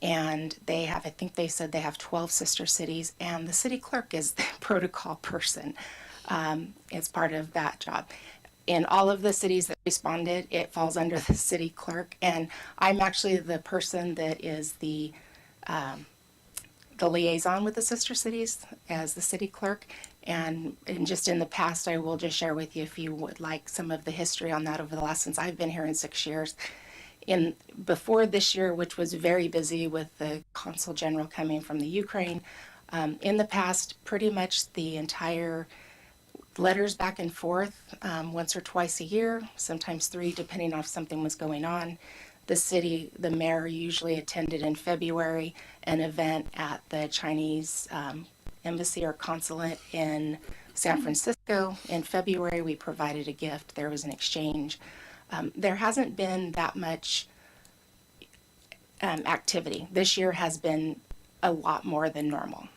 And they have, I think they said they have 12 sister cities, and the city clerk is the protocol person. It's part of that job. In all of the cities that responded, it falls under the city clerk, and I'm actually the person that is the liaison with the sister cities as the city clerk. And just in the past, I will just share with you, if you would like, some of the history on that over the last, since I've been here in 6 years. Before this year, which was very busy with the consul general coming from the Ukraine, in the past, pretty much the entire letters back and forth, once or twice a year, sometimes 3, depending on if something was going on. The mayor usually attended in February an event at the Chinese embassy or consulate in San Francisco. In February, we provided a gift. There was an exchange. There hasn't been that much activity. This year has been a lot more than normal.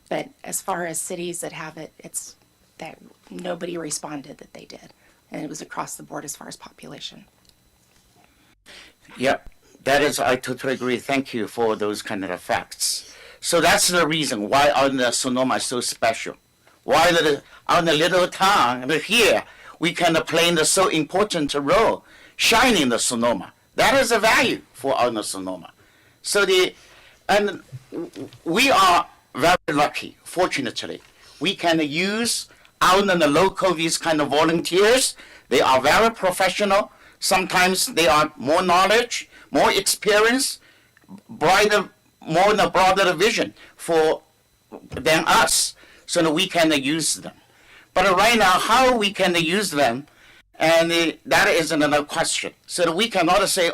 But as far as cities that have it, it's that nobody responded that they did. And it was across the board as far as population. Yep, I totally agree. Thank you for those kind of facts. So that's the reason why our Sonoma is so special. Why our little town here, we can play the so important role, shining the Sonoma. That is a value for our Sonoma. So and we are very lucky, fortunately. We can use our local, these kind of volunteers. They are very professional. Sometimes they are more knowledge, more experience, broader vision than us, so that we can use them. But right now, how we can use them, and that is another question. So that we cannot say,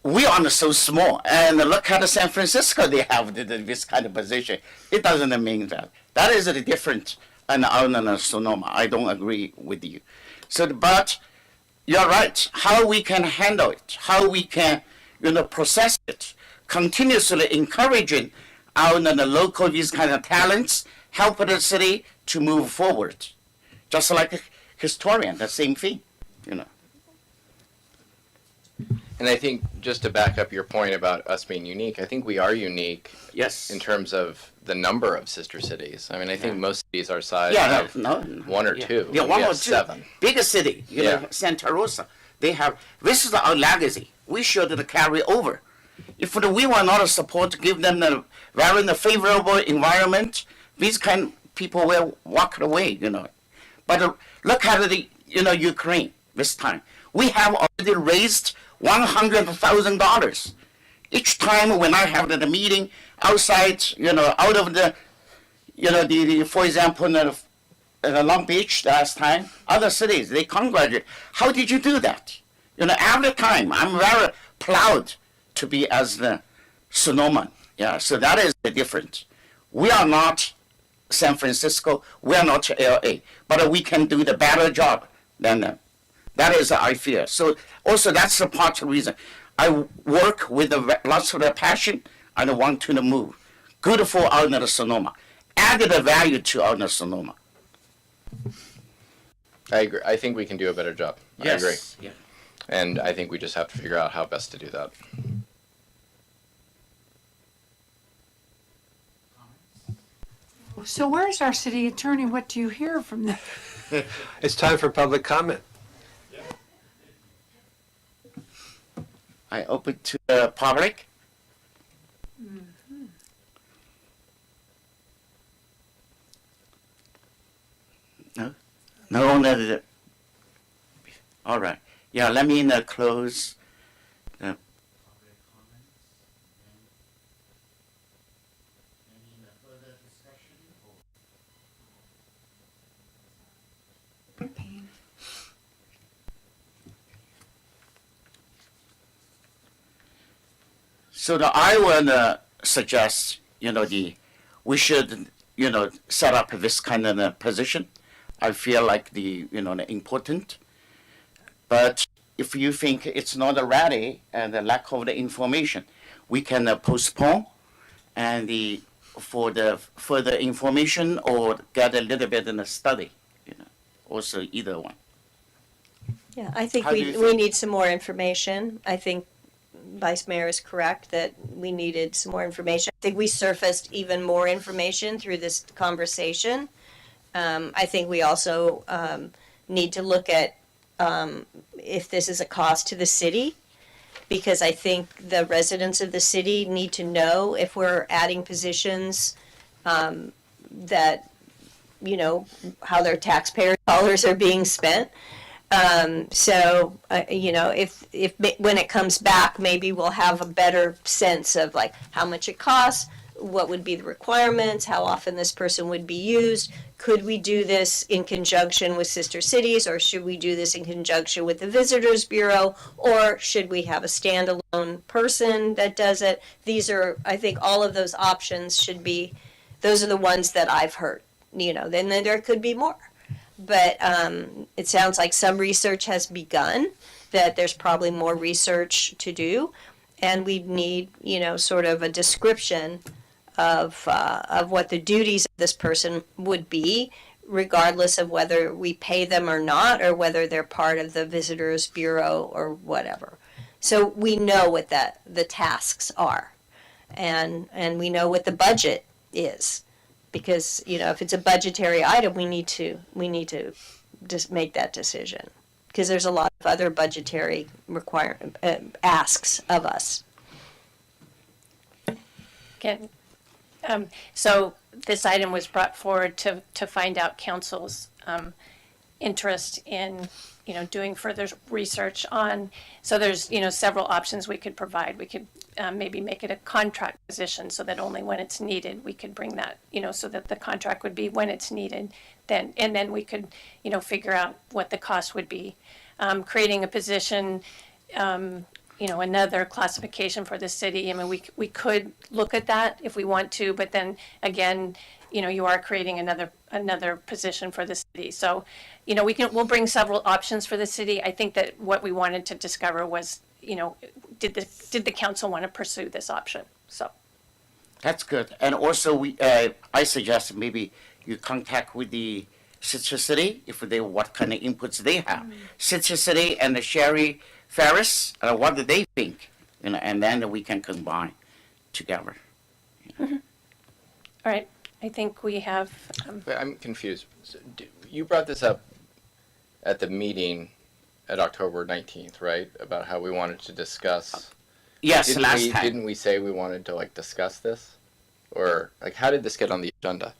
we are so small, and look at San Francisco, they have this kind of position. It doesn't mean that. That is different in our Sonoma. I don't agree with you. So, but you're right. How we can handle it, how we can, process it, continuously encouraging our local these kind of talents, help the city to move forward. Just like a historian, the same thing, you know. And I think just to back up your point about us being unique, I think we are unique. Yes. In terms of the number of sister cities. I mean, I think Yeah. most cities our size Yeah, have no, one or yeah. two. Yeah, We one have or two. 7. Bigger city, you Yeah. know, Santa Rosa. They have, this is our legacy. We should carry over. If we were not support to give them the very favorable environment, these kind of people will walk away, you know. But look at the, you know, Ukraine this time. We have already raised $100,000. Each time when I have the meeting outside, you know, out of the, you know, for example, in Long Beach last time, other cities, they congratulate. How did you do that? You know, every time I'm very proud to be as the Sonoma. Yeah, so that is the difference. We are not San Francisco, we are not LA, but we can do the better job than them. That is, I fear. So also that's the part of the reason. I work with lots of the passion and I want to move. Good for our Sonoma. Added a value to our Sonoma. I agree. I think we can do a better job. Yes. I agree. Yeah. And I think we just have to figure out how best to do that. So where's our city attorney? What do you hear from them? It's time for public comment. I open to the public. No? No one that is. All right. Yeah, let me close. The So I would suggest, you know, we should, you know, set up this kind of a position. I feel like important. But if you think it's not ready and the lack of the information, we can postpone and for the further information or get a little bit in a study, you know, also either one. Yeah, I think How do you we think? need some more information. I think Vice Mayor is correct that we needed some more information. I think we surfaced even more information through this conversation. I think we also need to look at if this is a cost to the city, because I think the residents of the city need to know if we're adding positions that, you know, how their taxpayer dollars are being spent. You know, if when it comes back, maybe we'll have a better sense of like how much it costs, what would be the requirements, how often this person would be used. Could we do this in conjunction with sister cities, or should we do this in conjunction with the Visitors Bureau, or should we have a standalone person that does it? These are, I think, all of those options should be. Those are the ones that I've heard. You know, then there could be more. But it sounds like some research has begun, that there's probably more research to do, and we need, you know, sort of a description of what the duties of this person would be, regardless of whether we pay them or not, or whether they're part of the Visitors Bureau or whatever. So we know what the tasks are, and we know what the budget is. Because, you know, if it's a budgetary item, we need to just make that decision, because there's a lot of other budgetary asks of us. Again, so this item was brought forward to find out council's interest in, you know, doing further research on, so there's, you know, several options we could provide. We could maybe make it a contract position so that only when it's needed, we could bring that, you know, so that the contract would be when it's needed, then we could, you know, figure out what the cost would be. Creating a position, you know, another classification for the city. I mean, we could look at that if we want to, but then again, you know, you are creating another position for the city. So, you know, we'll bring several options for the city. I think that what we wanted to discover was, you know, did the council want to pursue this option? So That's good. And also I suggest maybe you contact with the Citrus City, if they, what kind of inputs they have. Citrus City and the Sherry Ferris, what do they think? And then we can combine together. All right, I think we have, But I'm confused. So, you brought this up at the meeting at October 19th, right? About how we wanted to discuss. Yes, Didn't last we, time. Didn't we say we wanted to discuss this? Or how did this get on the agenda?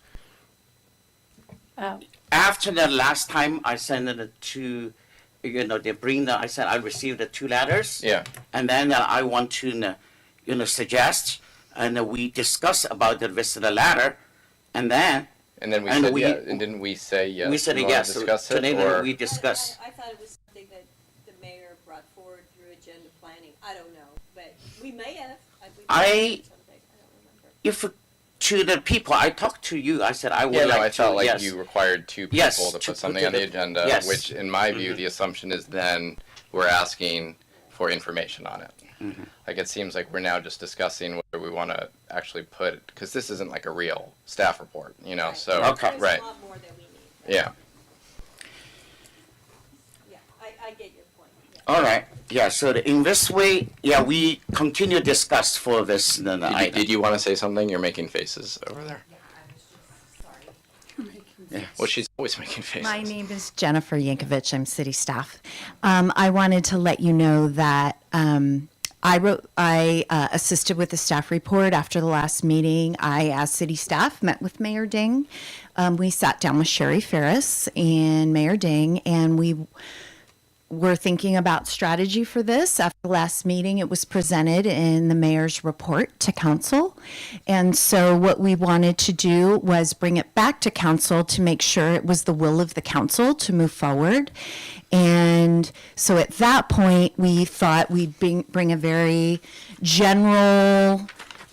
After the last time, I sent it to, they bring I said I received the 2 letters. Yeah. And then I want to, suggest, and we discuss about the rest of the letter, and then. And then we And said we- yeah. And didn't we say yes? We said We wanna yes. Discuss it, Today or we discuss. I thought it was something that the mayor brought forward through agenda planning. I don't know, but we may have. If to the people, I talked to you, I said I would yeah, like no, I to, felt like yes. you required 2 people Yes, to to put put something to on the the- agenda, yes. which in my view, the assumption is then we're asking for information on it. Like it seems like we're now just discussing whether we want to actually put, because this isn't like a real staff report, so. Okay. There's Right. a lot more that we need. Yeah. Yeah, I get your point. Yeah. All right, yeah, so in this way, yeah, we continue discuss for this item. Did you want to say something? You're making faces over there. Yeah. Well, she's always making faces. My name is Jennifer Yankovich. I'm city staff. I wanted to let you know that I assisted with the staff report after the last meeting. I, as city staff, met with Mayor Ding. We sat down with Sherry Ferris and Mayor Ding, and we were thinking about strategy for this. After the last meeting, it was presented in the mayor's report to council. And so what we wanted to do was bring it back to council to make sure it was the will of the council to move forward. And so at that point, we thought we'd bring a very general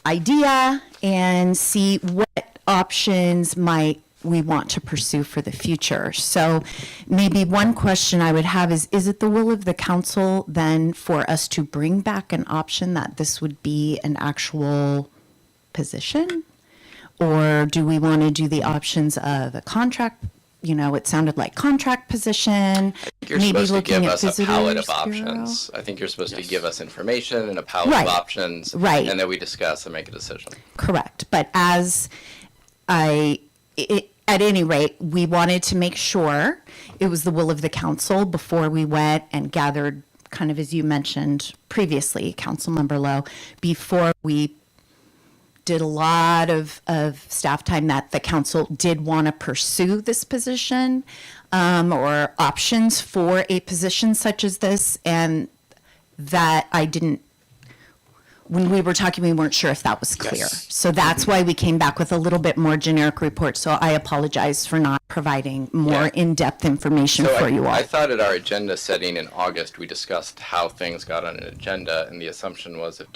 idea and see what options might we want to pursue for the future. So maybe one question I would have is it the will of the council then for us to bring back an option that this would be an actual position? Or do we want to do the options of a contract? It sounded like contract position. You're maybe supposed to give looking at us a palette of Visitors Bureau. options. I think you're supposed to give us information and a palette Right. of options. Right. And then we discuss and make a decision. Correct. But at any rate, we wanted to make sure it was the will of the council before we went and gathered, kind of as you mentioned previously, Councilmember Lowe, before we did a lot of staff time that the council did want to pursue this position or options for a position such as this, and that when we were talking, we weren't sure if that was clear. Yes. So that's why we came back with a little bit more generic report. So I apologize for not providing more in-depth information So for you all. I thought at our agenda setting in August, we discussed how things got on an agenda, and the assumption was if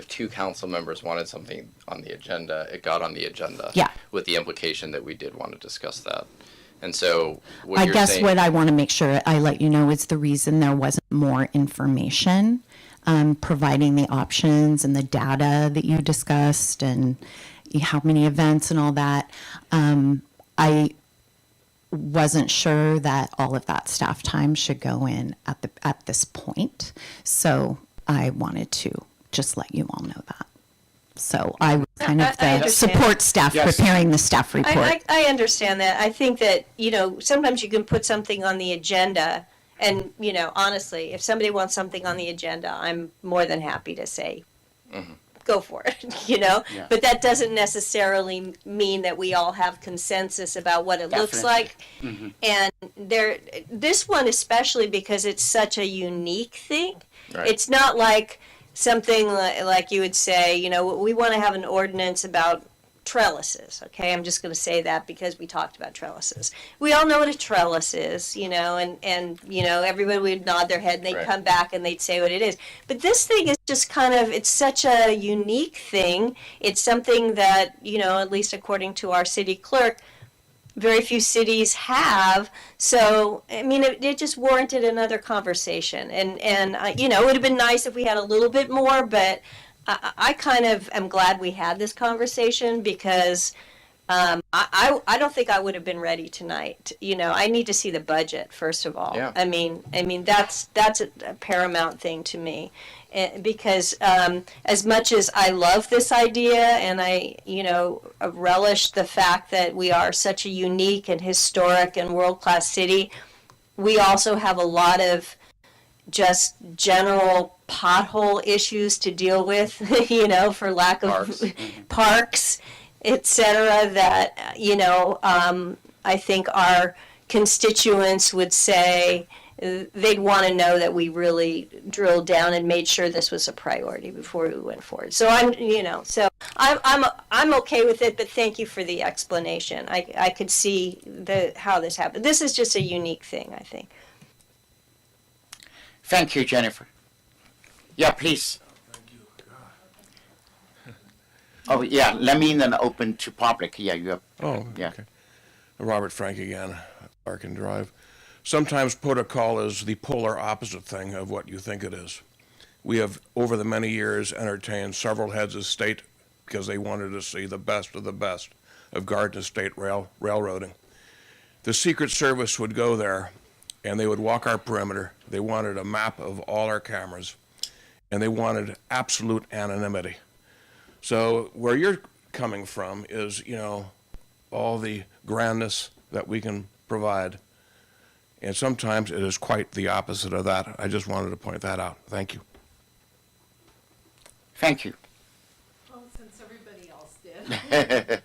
2 council members wanted something on the agenda, it got on the agenda. Yeah. With the implication that we did want to discuss that. And so what I you're guess saying. what I want to make sure I let you know is the reason there wasn't more information, providing the options and the data that you discussed and how many events and all that. I wasn't sure that all of that staff time should go in at this point. So I wanted to just let you all know that. So I was kind of I the understand. support staff Yes. preparing the staff report. I understand that. I think that, sometimes you can put something on the agenda and, honestly, if somebody wants something on the agenda, I'm more than happy to say, go for it, Yeah. But that doesn't necessarily mean that we all have consensus about what it looks like. And this one especially because it's such a unique thing. Right. It's not like something like you would say, we want to have an ordinance about trellises. Okay, I'm just going to say that because we talked about trellises. We all know what a trellis is, and everybody would nod their head and they'd Right. come back and they'd say what it is. But this thing is just it's such a unique thing. It's something that, at least according to our city clerk, very few cities have. So, I mean, it just warranted another conversation. And it would have been nice if we had a little bit more, but I kind of am glad we had this conversation because, I don't think I would have been ready tonight. You know, I need to see the budget first of all. Yeah. I mean that's a paramount thing to me, because as much as I love this idea and I relish the fact that we are such a unique and historic and world-class city, we also have a lot of just general pothole issues to deal with, for lack of parks, etc. That I think our constituents would say they'd want to know that we really drilled down and made sure this was a priority before we went forward. So I'm okay with it, but thank you for the explanation. I could see how this happened. This is just a unique thing, I think. Thank you, Jennifer. Yeah, please. Oh, yeah, let me then open to public. Yeah, you have. Oh, yeah. okay. Robert Frank again, Larkin Drive. Sometimes protocol is the polar opposite thing of what you think it is. We have, over the many years, entertained several heads of state because they wanted to see the best of the best of Garden State railroading. The Secret Service would go there, and they would walk our perimeter. They wanted a map of all our cameras, and they wanted absolute anonymity. So where you're coming from is, all the grandness that we can provide. And sometimes it is quite the opposite of that. I just wanted to point that out. Thank you. Thank you. Well, since everybody else did.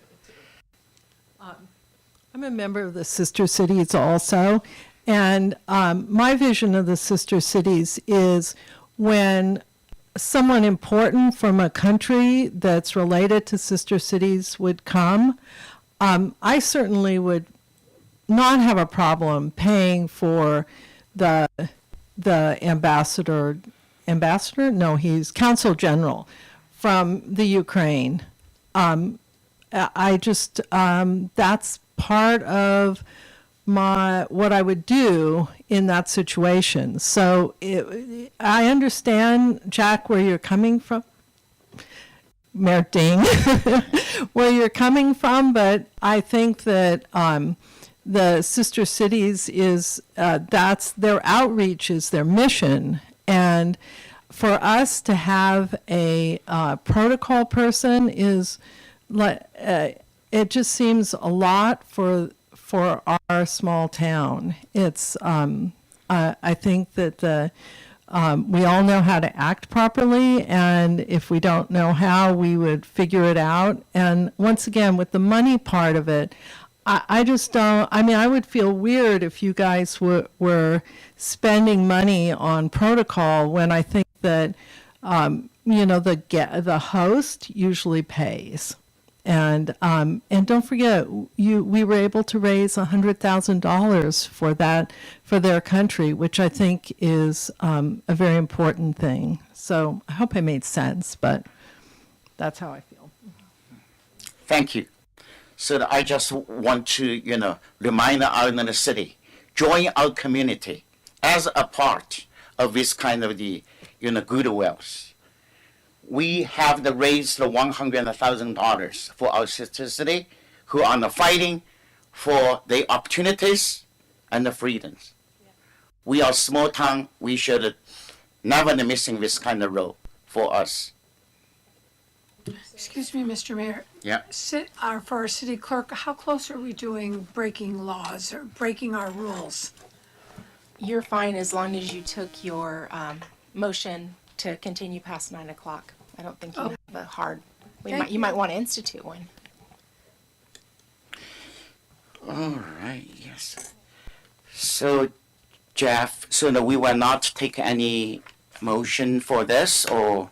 I'm a member of the Sister Cities also. And my vision of the Sister Cities is when someone important from a country that's related to Sister Cities would come, I certainly would not have a problem paying for the ambassador. No, he's consul general from the Ukraine. I just that's part of what I would do in that situation. So I understand, Jack, where you're coming from. Mayor Ding, where you're coming from, but I think that the Sister Cities is that's their outreach, is their mission, and for us to have a protocol person is it just seems a lot for our small town. It's I think that we all know how to act properly, and if we don't know how, we would figure it out. And once again, with the money part of it, I just don't, I would feel weird if you guys were spending money on protocol when I think that, the host usually pays. And don't forget, we were able to raise $100,000 for their country, which I think is a very important thing. So I hope I made sense, but that's how I feel. Thank you. So I just want to, remind our city, join our community as a part of this kind of the, goodwills. We have raised the $100,000 for our sister city who are fighting for the opportunities and the freedoms. Yeah. We are a small town. We should never be missing this kind of role for us. Excuse me, Mr. Mayor. Yeah. For our city clerk, how close are we doing breaking laws or breaking our rules? You're fine as long as you took your motion to continue past 9 o'clock. I don't think you have a hard. You might want to institute one. All right. Yes. So, Jeff, so that we will not take any motion for this, or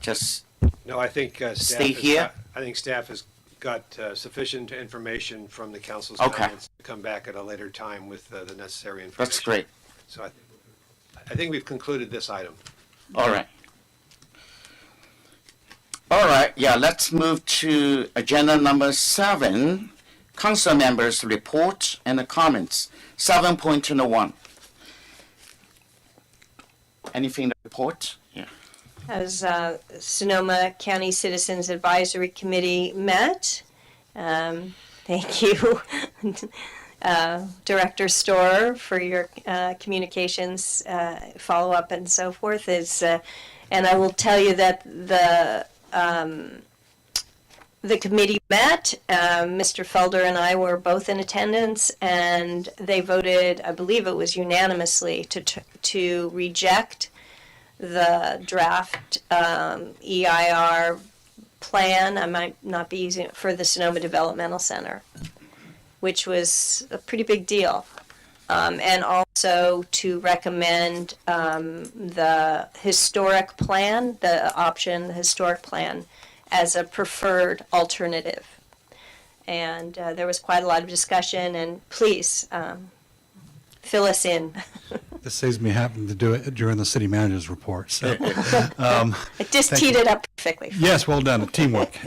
just No, I think stay here. I think staff has got sufficient information from the council's Okay. comments to come back at a later time with the necessary information. That's great. So I think we've concluded this item. All right. All right, yeah, let's move to agenda number 7, council members' report and comments. 7.1. Anything to report? Yeah. As Sonoma County Citizens Advisory Committee met, Thank you, Director Storer, for your communications follow-up and so forth. And I will tell you that the committee met. Mr. Felder and I were both in attendance, and they voted, I believe it was unanimously, to reject the draft EIR plan. I might not be using it for the Sonoma Developmental Center, which was a pretty big deal. And also to recommend the historic plan, the historic plan, as a preferred alternative. And there was quite a lot of discussion, and please fill us in. This saves me having to do it during the city manager's report. So, It just thank teed you. it up perfectly. Yes, well done, teamwork.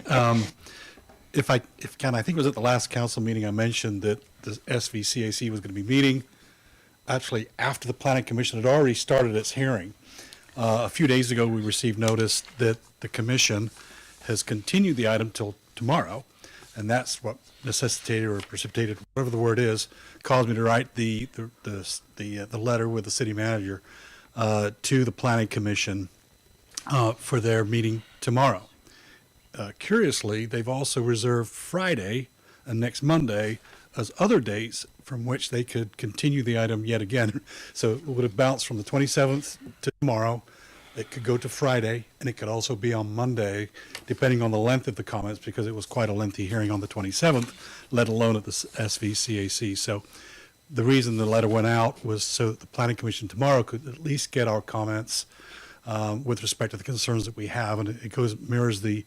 If Ken, I think it was at the last council meeting I mentioned that the SVCAC was going to be meeting actually after the Planning Commission had already started its hearing. A few days ago, we received notice that the commission has continued the item till tomorrow, and that's what necessitated or precipitated, whatever the word is, caused me to write the letter with the city manager to the Planning Commission for their meeting tomorrow. Curiously, they've also reserved Friday and next Monday as other dates from which they could continue the item yet again. So it would have bounced from the 27th to tomorrow. It could go to Friday, and it could also be on Monday, depending on the length of the comments, because it was quite a lengthy hearing on the 27th, let alone at the SVCAC. So the reason the letter went out was so that the Planning Commission tomorrow could at least get our comments with respect to the concerns that we have, and it mirrors the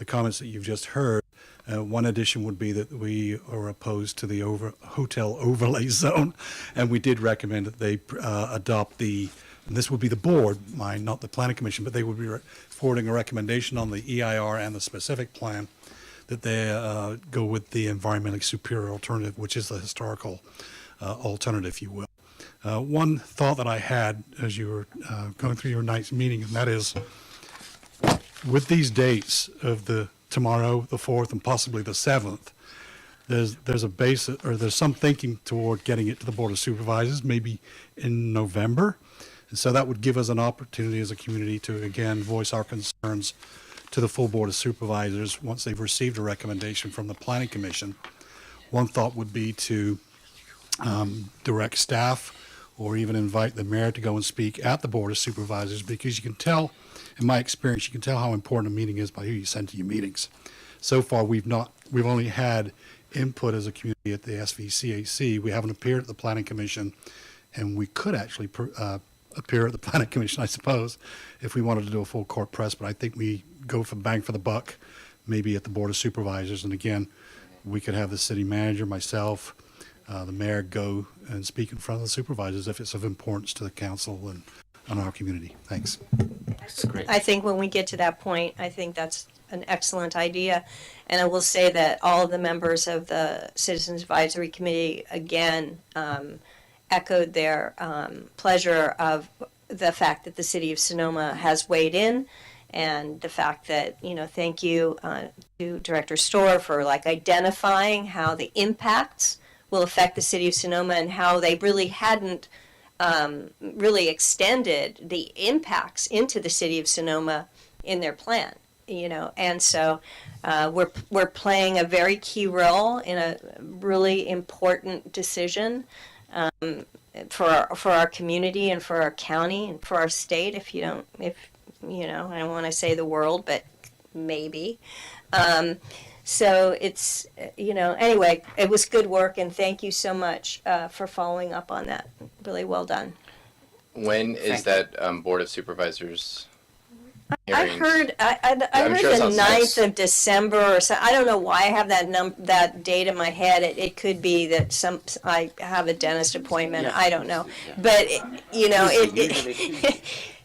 comments that you've just heard. One addition would be that we are opposed to the hotel overlay zone, and we did recommend that they adopt and this would be the board, not the Planning Commission, but they would be forwarding a recommendation on the EIR and the specific plan that they go with the environmentally superior alternative, which is the historical alternative, if you will. One thought that I had as you were going through your night's meeting, and that is, with these dates of the tomorrow, the 4th, and possibly the 7th, there's a base, or there's some thinking toward getting it to the Board of Supervisors, maybe in November. And so that would give us an opportunity as a community to, again, voice our concerns to the full Board of Supervisors once they've received a recommendation from the Planning Commission. One thought would be to direct staff or even invite the mayor to go and speak at the Board of Supervisors, because you can tell, in my experience, you can tell how important a meeting is by who you send to your meetings. So far, we've only had input as a community at the SVCAC. We haven't appeared at the Planning Commission, and we could actually appear at the Planning Commission, I suppose, if we wanted to do a full court press, but I think we go for bang for the buck, maybe at the Board of Supervisors. And again, we could have the city manager, myself, the mayor go and speak in front of the supervisors if it's of importance to the council and our community. Thanks. That's great. I think when we get to that point, I think that's an excellent idea. And I will say that all of the members of the Citizens Advisory Committee, again, echoed their pleasure of the fact that the city of Sonoma has weighed in, and the fact that, thank you to Director Storer for identifying how the impacts will affect the city of Sonoma, and how they really hadn't really extended the impacts into the city of Sonoma in their plan. And so we're playing a very key role in a really important decision for our community and for our county and for our state. I don't want to say the world, but maybe. So it's, anyway, it was good work, and thank you so much for following up on that. Really well done. When is that Board of Supervisors I hearings? heard I'm sure it's the on 9th of December or so. I don't know why I have that date in my head. It could be that I have a dentist appointment. Yeah. I don't know. But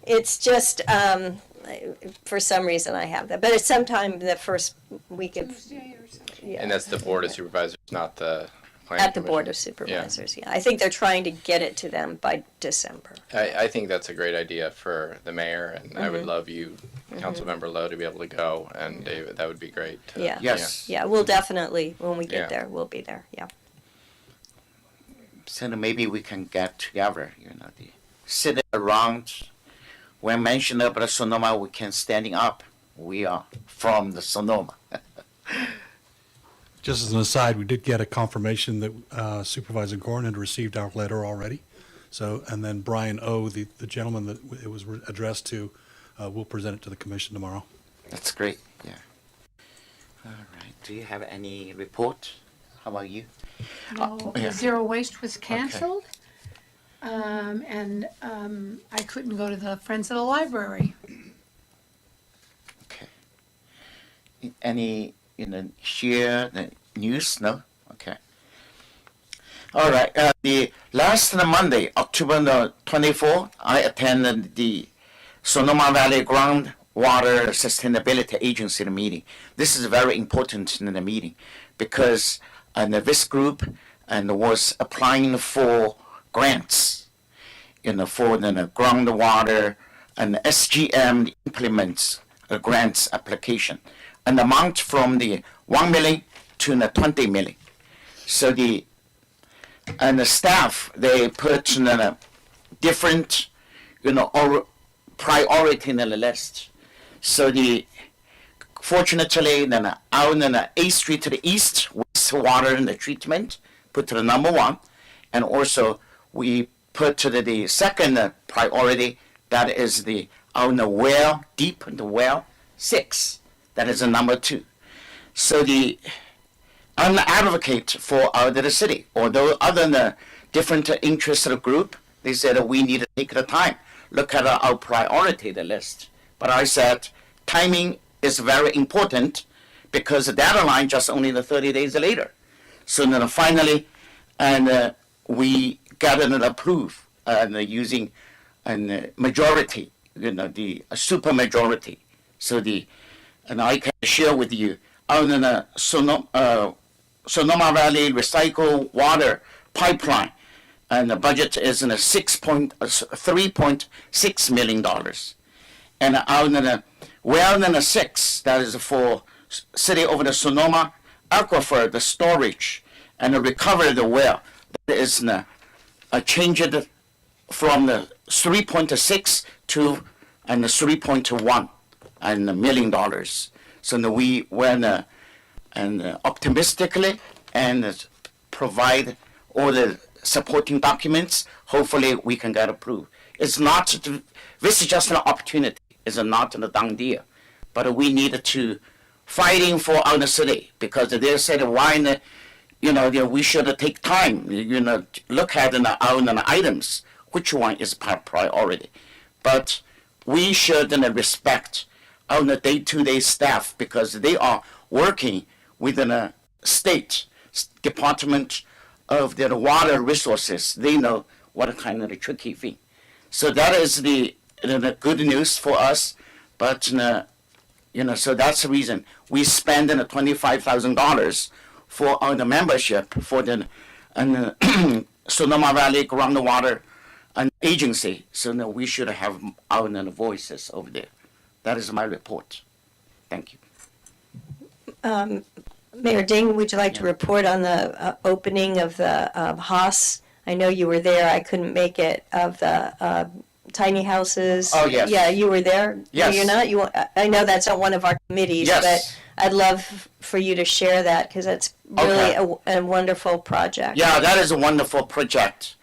it's just for some reason I have that. But it's sometime the first week of And that's the Board of Supervisors, not the planning At the Board of Commission. Supervisors, yeah. I think they're trying to get it to them by December. I think that's a great idea for the mayor, and I would Mhm. love you, Councilmember Lowe, to be able to go, and David, that would be great. to- Yeah. Yes. Yeah, we'll definitely, when we Yeah. get there, we'll be there, yeah. So then maybe we can get together, sit around. When mentioned about Sonoma, we can standing up. We are from the Sonoma. Just as an aside, we did get a confirmation that Supervisor Gorn had received our letter already. So, and then Brian O., the gentleman that it was addressed to, will present it to the commission tomorrow. That's great, yeah. All right, do you have any report? How about you? No, yeah. Zero Waste was canceled. And I couldn't go to the Friends of the Library. Okay. Any, share the news? No? Okay. All right. The last Monday, October the 24th, I attended the Sonoma Valley Groundwater Sustainability Agency meeting. This is very important in the meeting because this group was applying for grants, for the groundwater and SGM implements a grants application, an amount from the 1 million to the 20 million. So the staff, they put in a different, or priority in the list. So fortunately, then out on the 8th Street to the east, wastewater and the treatment, put to the number 1, and also we put to the second priority, that is the on the well, deep in the well, 6, that is the number 2. So I'm an advocate for the city, although other than the different interested group, they said that we need to take the time, look at our priority the list. But I said timing is very important because the deadline just only the 30 days later. So then finally, we got it approved using a majority, the super majority. So and I can share with you, out in the Sonoma Valley Recycle Water Pipeline, and the budget is in $3.6 million. And out in the well in the 6, that is for city over the Sonoma aquifer, the storage and the recover the well. That is changed from the 3.6 to and the 3.1 and $1 million. So now we went optimistically and provide all the supporting documents. Hopefully we can get approved. This is just an opportunity. It's not a done deal. But we need to fighting for our city because they said why we should take time, look at our items, which one is priority. But we should respect our day-to-day staff because they are working within a state department of the water resources. They know what kind of a tricky thing. So that is the good news for us. But so that's the reason we spend $25,000 for the membership for the Sonoma Valley Groundwater Agency. So now we should have our voices over there. That is my report. Thank you. Mayor Ding, would you like to report on the opening of the Haas? I know you were there. I couldn't make it, of the tiny houses. Oh, yes. Yeah, you were there. Yes. No, you're not. I know that's not one of our committees, Yes. but I'd love for you to share that because that's really a wonderful project. Yeah, that is a wonderful project.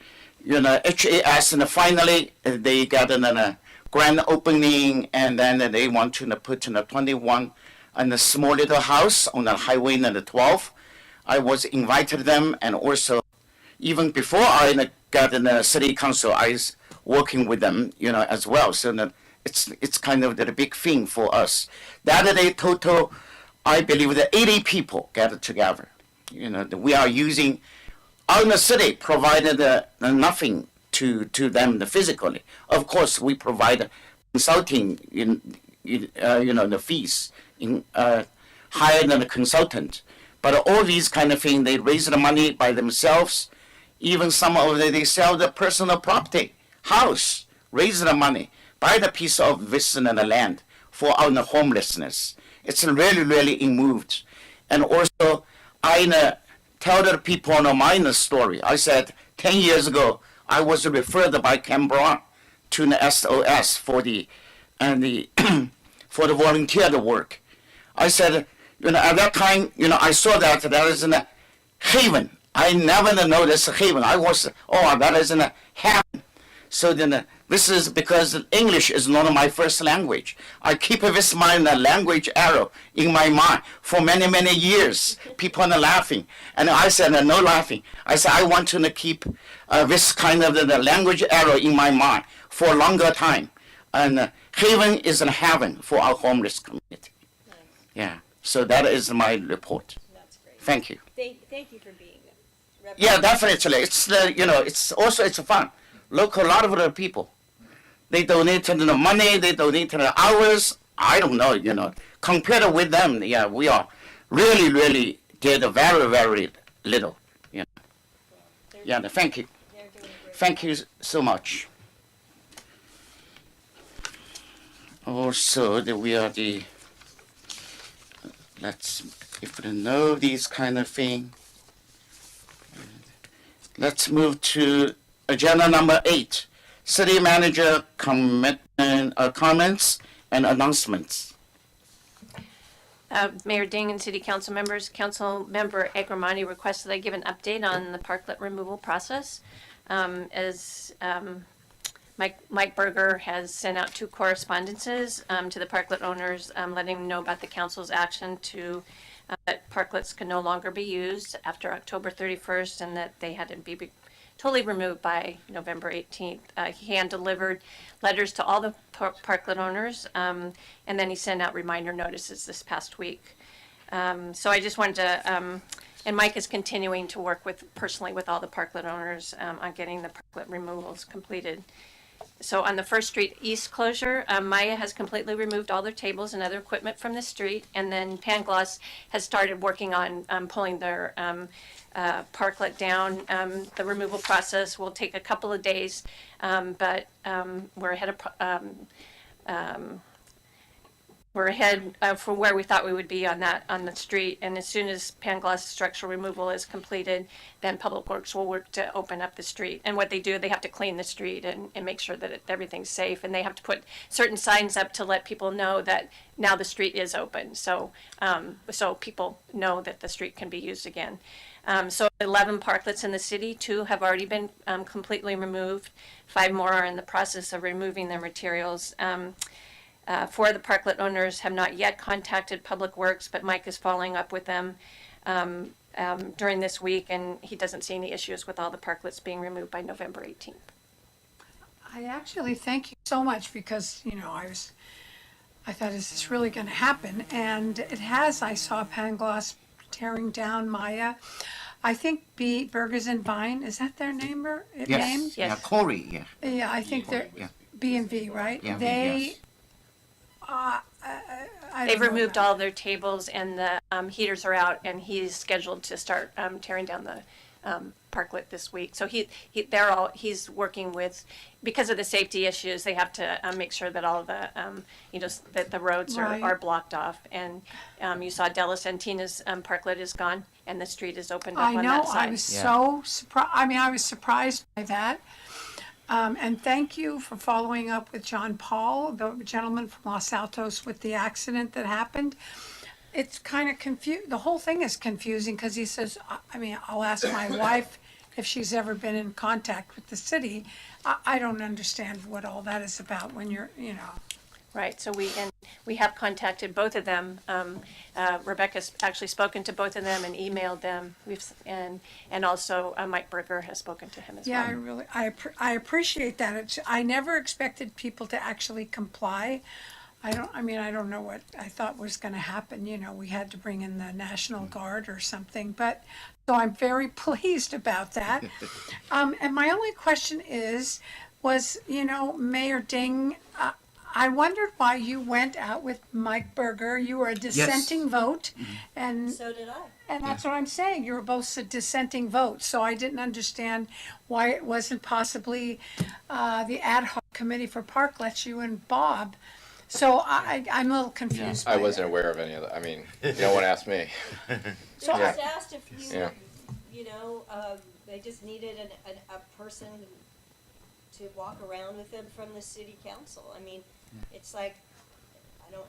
HAS, and finally they got a grand opening, and then they want to put in a 21 and a small little house on the highway number 12. I was invited them, and also even before I got in the city council, I was working with them, as well. So it's kind of the big thing for us. That day total, I believe that 80 people gathered together. We are using out in the city provided nothing to them physically. Of course, we provide consulting the fees higher than a consultant, But all these kind of things, they raise the money by themselves. Even some of them, they sell the personal property, house, raise the money, buy the piece of vacant land for our homelessness. It's really, really moved. And also, I tell the people my story. I said 10 years ago, I was referred by Ken Brown to the SOS for the for the volunteer work. I said, at that time, I saw that there is a haven. I never noticed a haven. I was, that is in a heaven. So then, this is because English is not my first language. I keep this mind, the language arrow in my mind for many, many years. People are laughing. And I said, no laughing. I said, I want to keep this kind of the language arrow in my mind for a longer time. And haven is a heaven for our homeless community. Yeah. So that is my report. That's great. Thank you. Thank you for being Yeah, definitely. It's it's also it's fun. Look, a lot of the people, they donate the money, they donate the hours. I don't know, compared with them, yeah, we are really, really did very, very little. Yeah. Thank you. Thank you so much. Also, we are if we know these kind of thing. Let's move to agenda number 8, city manager comments and announcements. Mayor Ding and City Council members, Council Member Agramani requested that I give an update on the parklet removal process. Mike Berger has sent out 2 correspondences to the parklet owners, letting them know about the council's action to that parklets can no longer be used after October 31st and that they had to be totally removed by November 18th. He hand-delivered letters to all the parklet owners, and then he sent out reminder notices this past week. So I just wanted to, and Mike is continuing to work personally with all the parklet owners on getting the parklet removals completed. So on the First Street East closure, Maya has completely removed all their tables and other equipment from the street, and then Pangloss has started working on pulling their parklet down. The removal process will take a couple of days, but we're ahead for where we thought we would be on the street. And as soon as Pangloss structural removal is completed, then Public Works will work to open up the street. And what they do, they have to clean the street and make sure that everything's safe. And they have to put certain signs up to let people know that now the street is open. So people know that the street can be used again. So 11 parklets in the city, 2 have already been completely removed. 5 more are in the process of removing their materials. 4 of the parklet owners have not yet contacted Public Works, but Mike is following up with them during this week, and he doesn't see any issues with all the parklets being removed by November 18th. I actually thank you so much because, I thought, is this really going to happen? And it has. I saw Pangloss tearing down Maya. I think Burgers and Vine, is that their name? Yes. Yeah, Corey, yeah. Yeah, I think they're B&V, right? Yeah, they, yes. They've removed all their tables and the heaters are out, and he's scheduled to start tearing down the parklet this week. So he's working with, because of the safety issues, they have to make sure that all the that the roads are blocked off. And you saw Della Santina's parklet is gone, and the street is opened up on that side. I was so surprised. I was surprised by that. And thank you for following up with John Paul, the gentleman from Los Altos, with the accident that happened. It's kind of the whole thing is confusing because he says, I'll ask my wife if she's ever been in contact with the city. I don't understand what all that is about when you're. Right. So we have contacted both of them. Rebecca's actually spoken to both of them and emailed them. And also Mike Berger has spoken to him as well. Yeah, I appreciate that. I never expected people to actually comply. I don't know what I thought was going to happen. We had to bring in the National Guard or something. But so I'm very pleased about that. And my only question was, Mayor Ding, I wondered why you went out with Mike Berger. You were a dissenting vote, and So did I. And that's what I'm saying. You were both dissenting votes, so I didn't understand why it wasn't possibly the ad hoc committee for park lets you and Bob. So I'm a little confused. I by wasn't that. aware of any of that. I mean, no one asked me. So They Yeah. just asked if you, Yeah. you know, they just needed a person to walk around with them from the city council. I mean, it's like,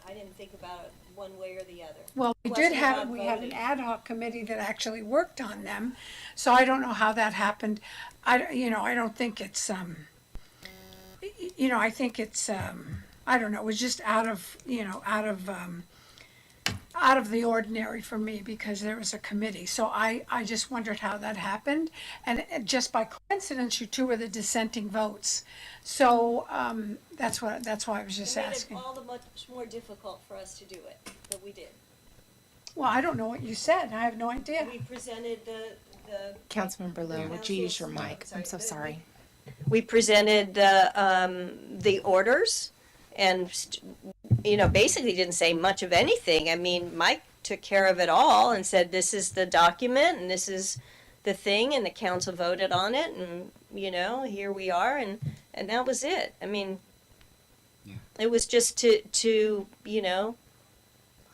I didn't think about it one way or the other. Well, we Wasn't did have, about we had an voting. ad hoc committee that actually worked on them, so I don't know how that happened. I don't think it's, I think it's, I don't know, it was just out of the ordinary for me because there was a committee. So I just wondered how that happened. And just by coincidence, you two were the dissenting votes. So that's why I was just It made asking. it all the much more difficult for us to do it, but we did. Well, I don't know what you said. I have no idea. We presented the Councilmember Lowe, would you use your mic? I'm so sorry. we presented the orders and, basically didn't say much of anything. I mean, Mike took care of it all and said, this is the document and this is the thing, and the council voted on it, and, here we are, and that was it. I mean, it was just to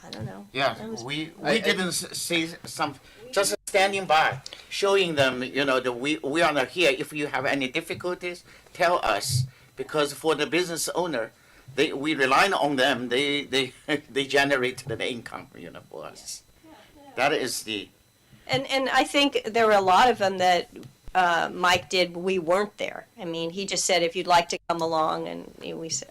I don't know. Yeah, That was- we didn't say some, just standing by, showing them, that we are not here. If you have any difficulties, tell us, because for the business owner, we rely on them. They generate the income, for us. That is the. And I think there were a lot of them that Mike did. We weren't there. I mean, he just said, if you'd like to come along, and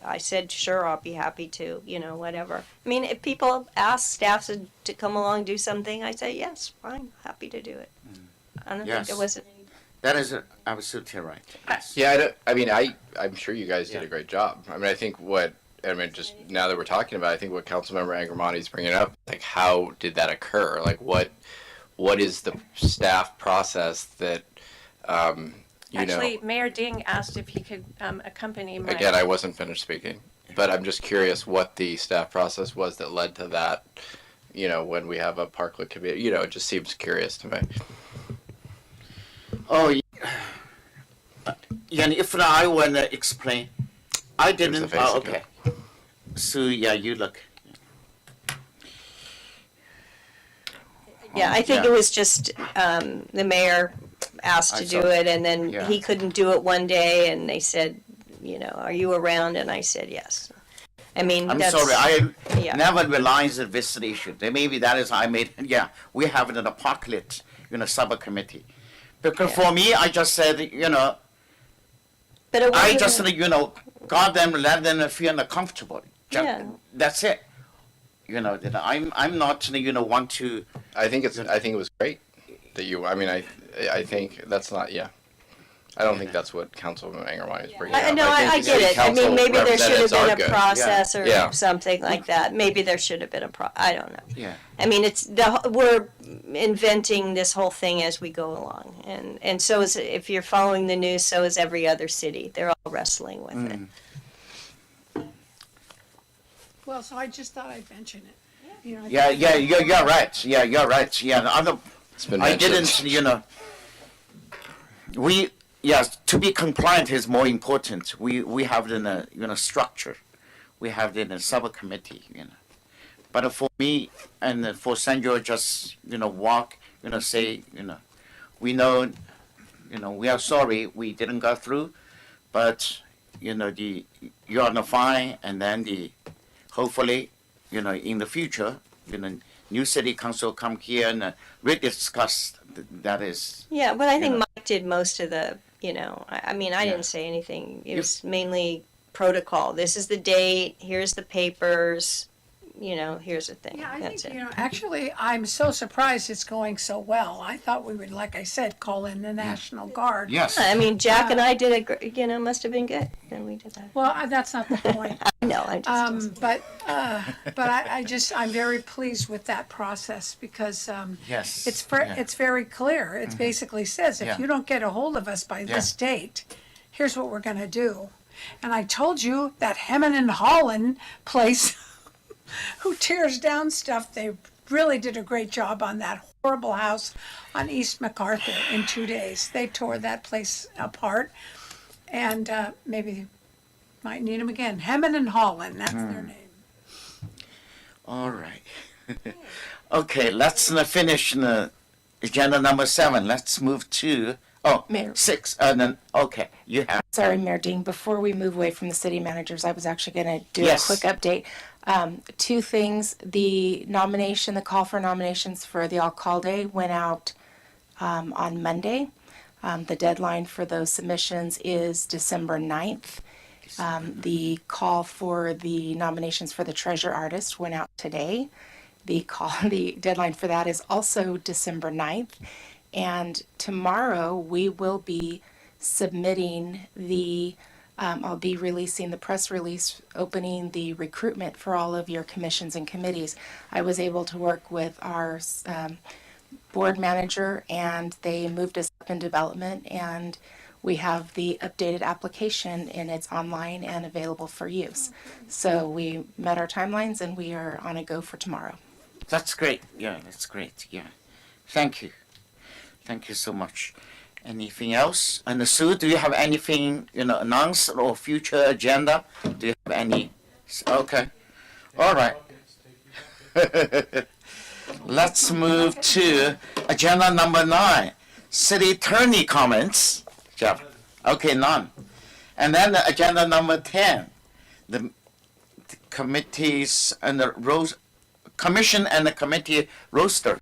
I said, sure, I'll be happy to. Whatever. I mean, if people ask staff to come along do something, I say yes, fine, happy to do it. I don't think there was any. That is absolutely right. Yes. Yeah, I'm sure you guys did a great job. I mean, I think just now that we're talking about it, I think what Councilmember Angramani is bringing up, like, how did that occur? Like, what is the staff process that, Actually, Mayor Ding asked if he could accompany my. Again, I wasn't finished speaking, but I'm just curious what the staff process was that led to that, when we have a parklet committee, it just seems curious to me. Oh, yeah, if I want to explain, I didn't. face Oh, again. okay. So yeah, you look. Yeah, I think Yeah. it was just the mayor asked I to do saw- it, and then yeah. he couldn't do it one day, and they said, are you around? And I said yes. I mean, I'm that's, sorry, I yeah. never realized this issue. Maybe that is I made. Yeah, we have it in a parklet, subcommittee. Because for me, I just said, But it I wasn't- just, got them, let them feel comfortable. Yeah. That's it. That I'm not, want to. I think it was great that you. I mean, I think that's not. Yeah, I don't think that's what Councilman Angramani is bringing up. No, I think the get city it. I mean, council maybe there should have representatives are been a good. process or Yeah. something like that. Maybe there should have been I don't know. Yeah. I mean, we're inventing this whole thing as we go along, and so is, if you're following the news, so is every other city. They're all wrestling with it. Well, so I just thought I'd mention it. Yeah, you're right. Yeah, you're right. Yeah, the other. been I mentioned. didn't, to be compliant is more important. We have it in a, structure. We have it in a subcommittee, But for me and for Sandra, just, walk, say, we know, we are sorry we didn't go through, but, you're on the fine, and then hopefully, in the future, new city council come here and rediscuss. That is. Yeah, but I think Mike did most of the, I mean, I didn't say anything. It was mainly protocol. This is the date, here's the papers, here's the thing. Yeah, I That's think, it. actually, I'm so surprised it's going so well. I thought we would, like I said, call in the National Guard. Yes. I mean, Jack and I did must have been good. Then we did that. Well, that's not the point. No, I just. But I'm very pleased with that process because Yes. it's very clear. It basically says, if Yeah. you don't get a hold of us by this date, here's what we're going to do. And I told you that Hemmon and Holland place who tears down stuff, they really did a great job on that horrible house on East MacArthur in 2 days. They tore that place apart, and maybe might need them again. Hammond and Holland, that's their name. All right. Okay, let's finish agenda number 7. Let's move to, Mayor. 6. And then, okay, you have. Sorry, Mayor Dean, before we move away from the city managers, I was actually going to do Yes. a quick update. 2 things, the call for nominations for the alcalde went out on Monday. The deadline for those submissions is December 9th. The call for the nominations for the treasure artist went out today. The deadline for that is also December 9th. And tomorrow we will be submitting I'll be releasing the press release opening the recruitment for all of your commissions and committees. I was able to work with our board manager, and they moved us up in development, and we have the updated application, and it's online and available for use. So we met our timelines, and we are on a go for tomorrow. That's great. Yeah, that's great. Yeah. Thank you. Thank you so much. Anything else? And Sue, do you have anything, announced or future agenda? Do you have any? Okay. All right. Let's move to agenda number 9. City attorney comments. Jeff. Okay, none. And then agenda number 10. The committees and the commission and the committee roster.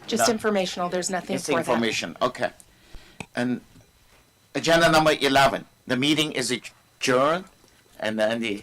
Just No. informational, there's nothing It's for that. information, okay. And agenda number 11, the meeting is adjourned, and then the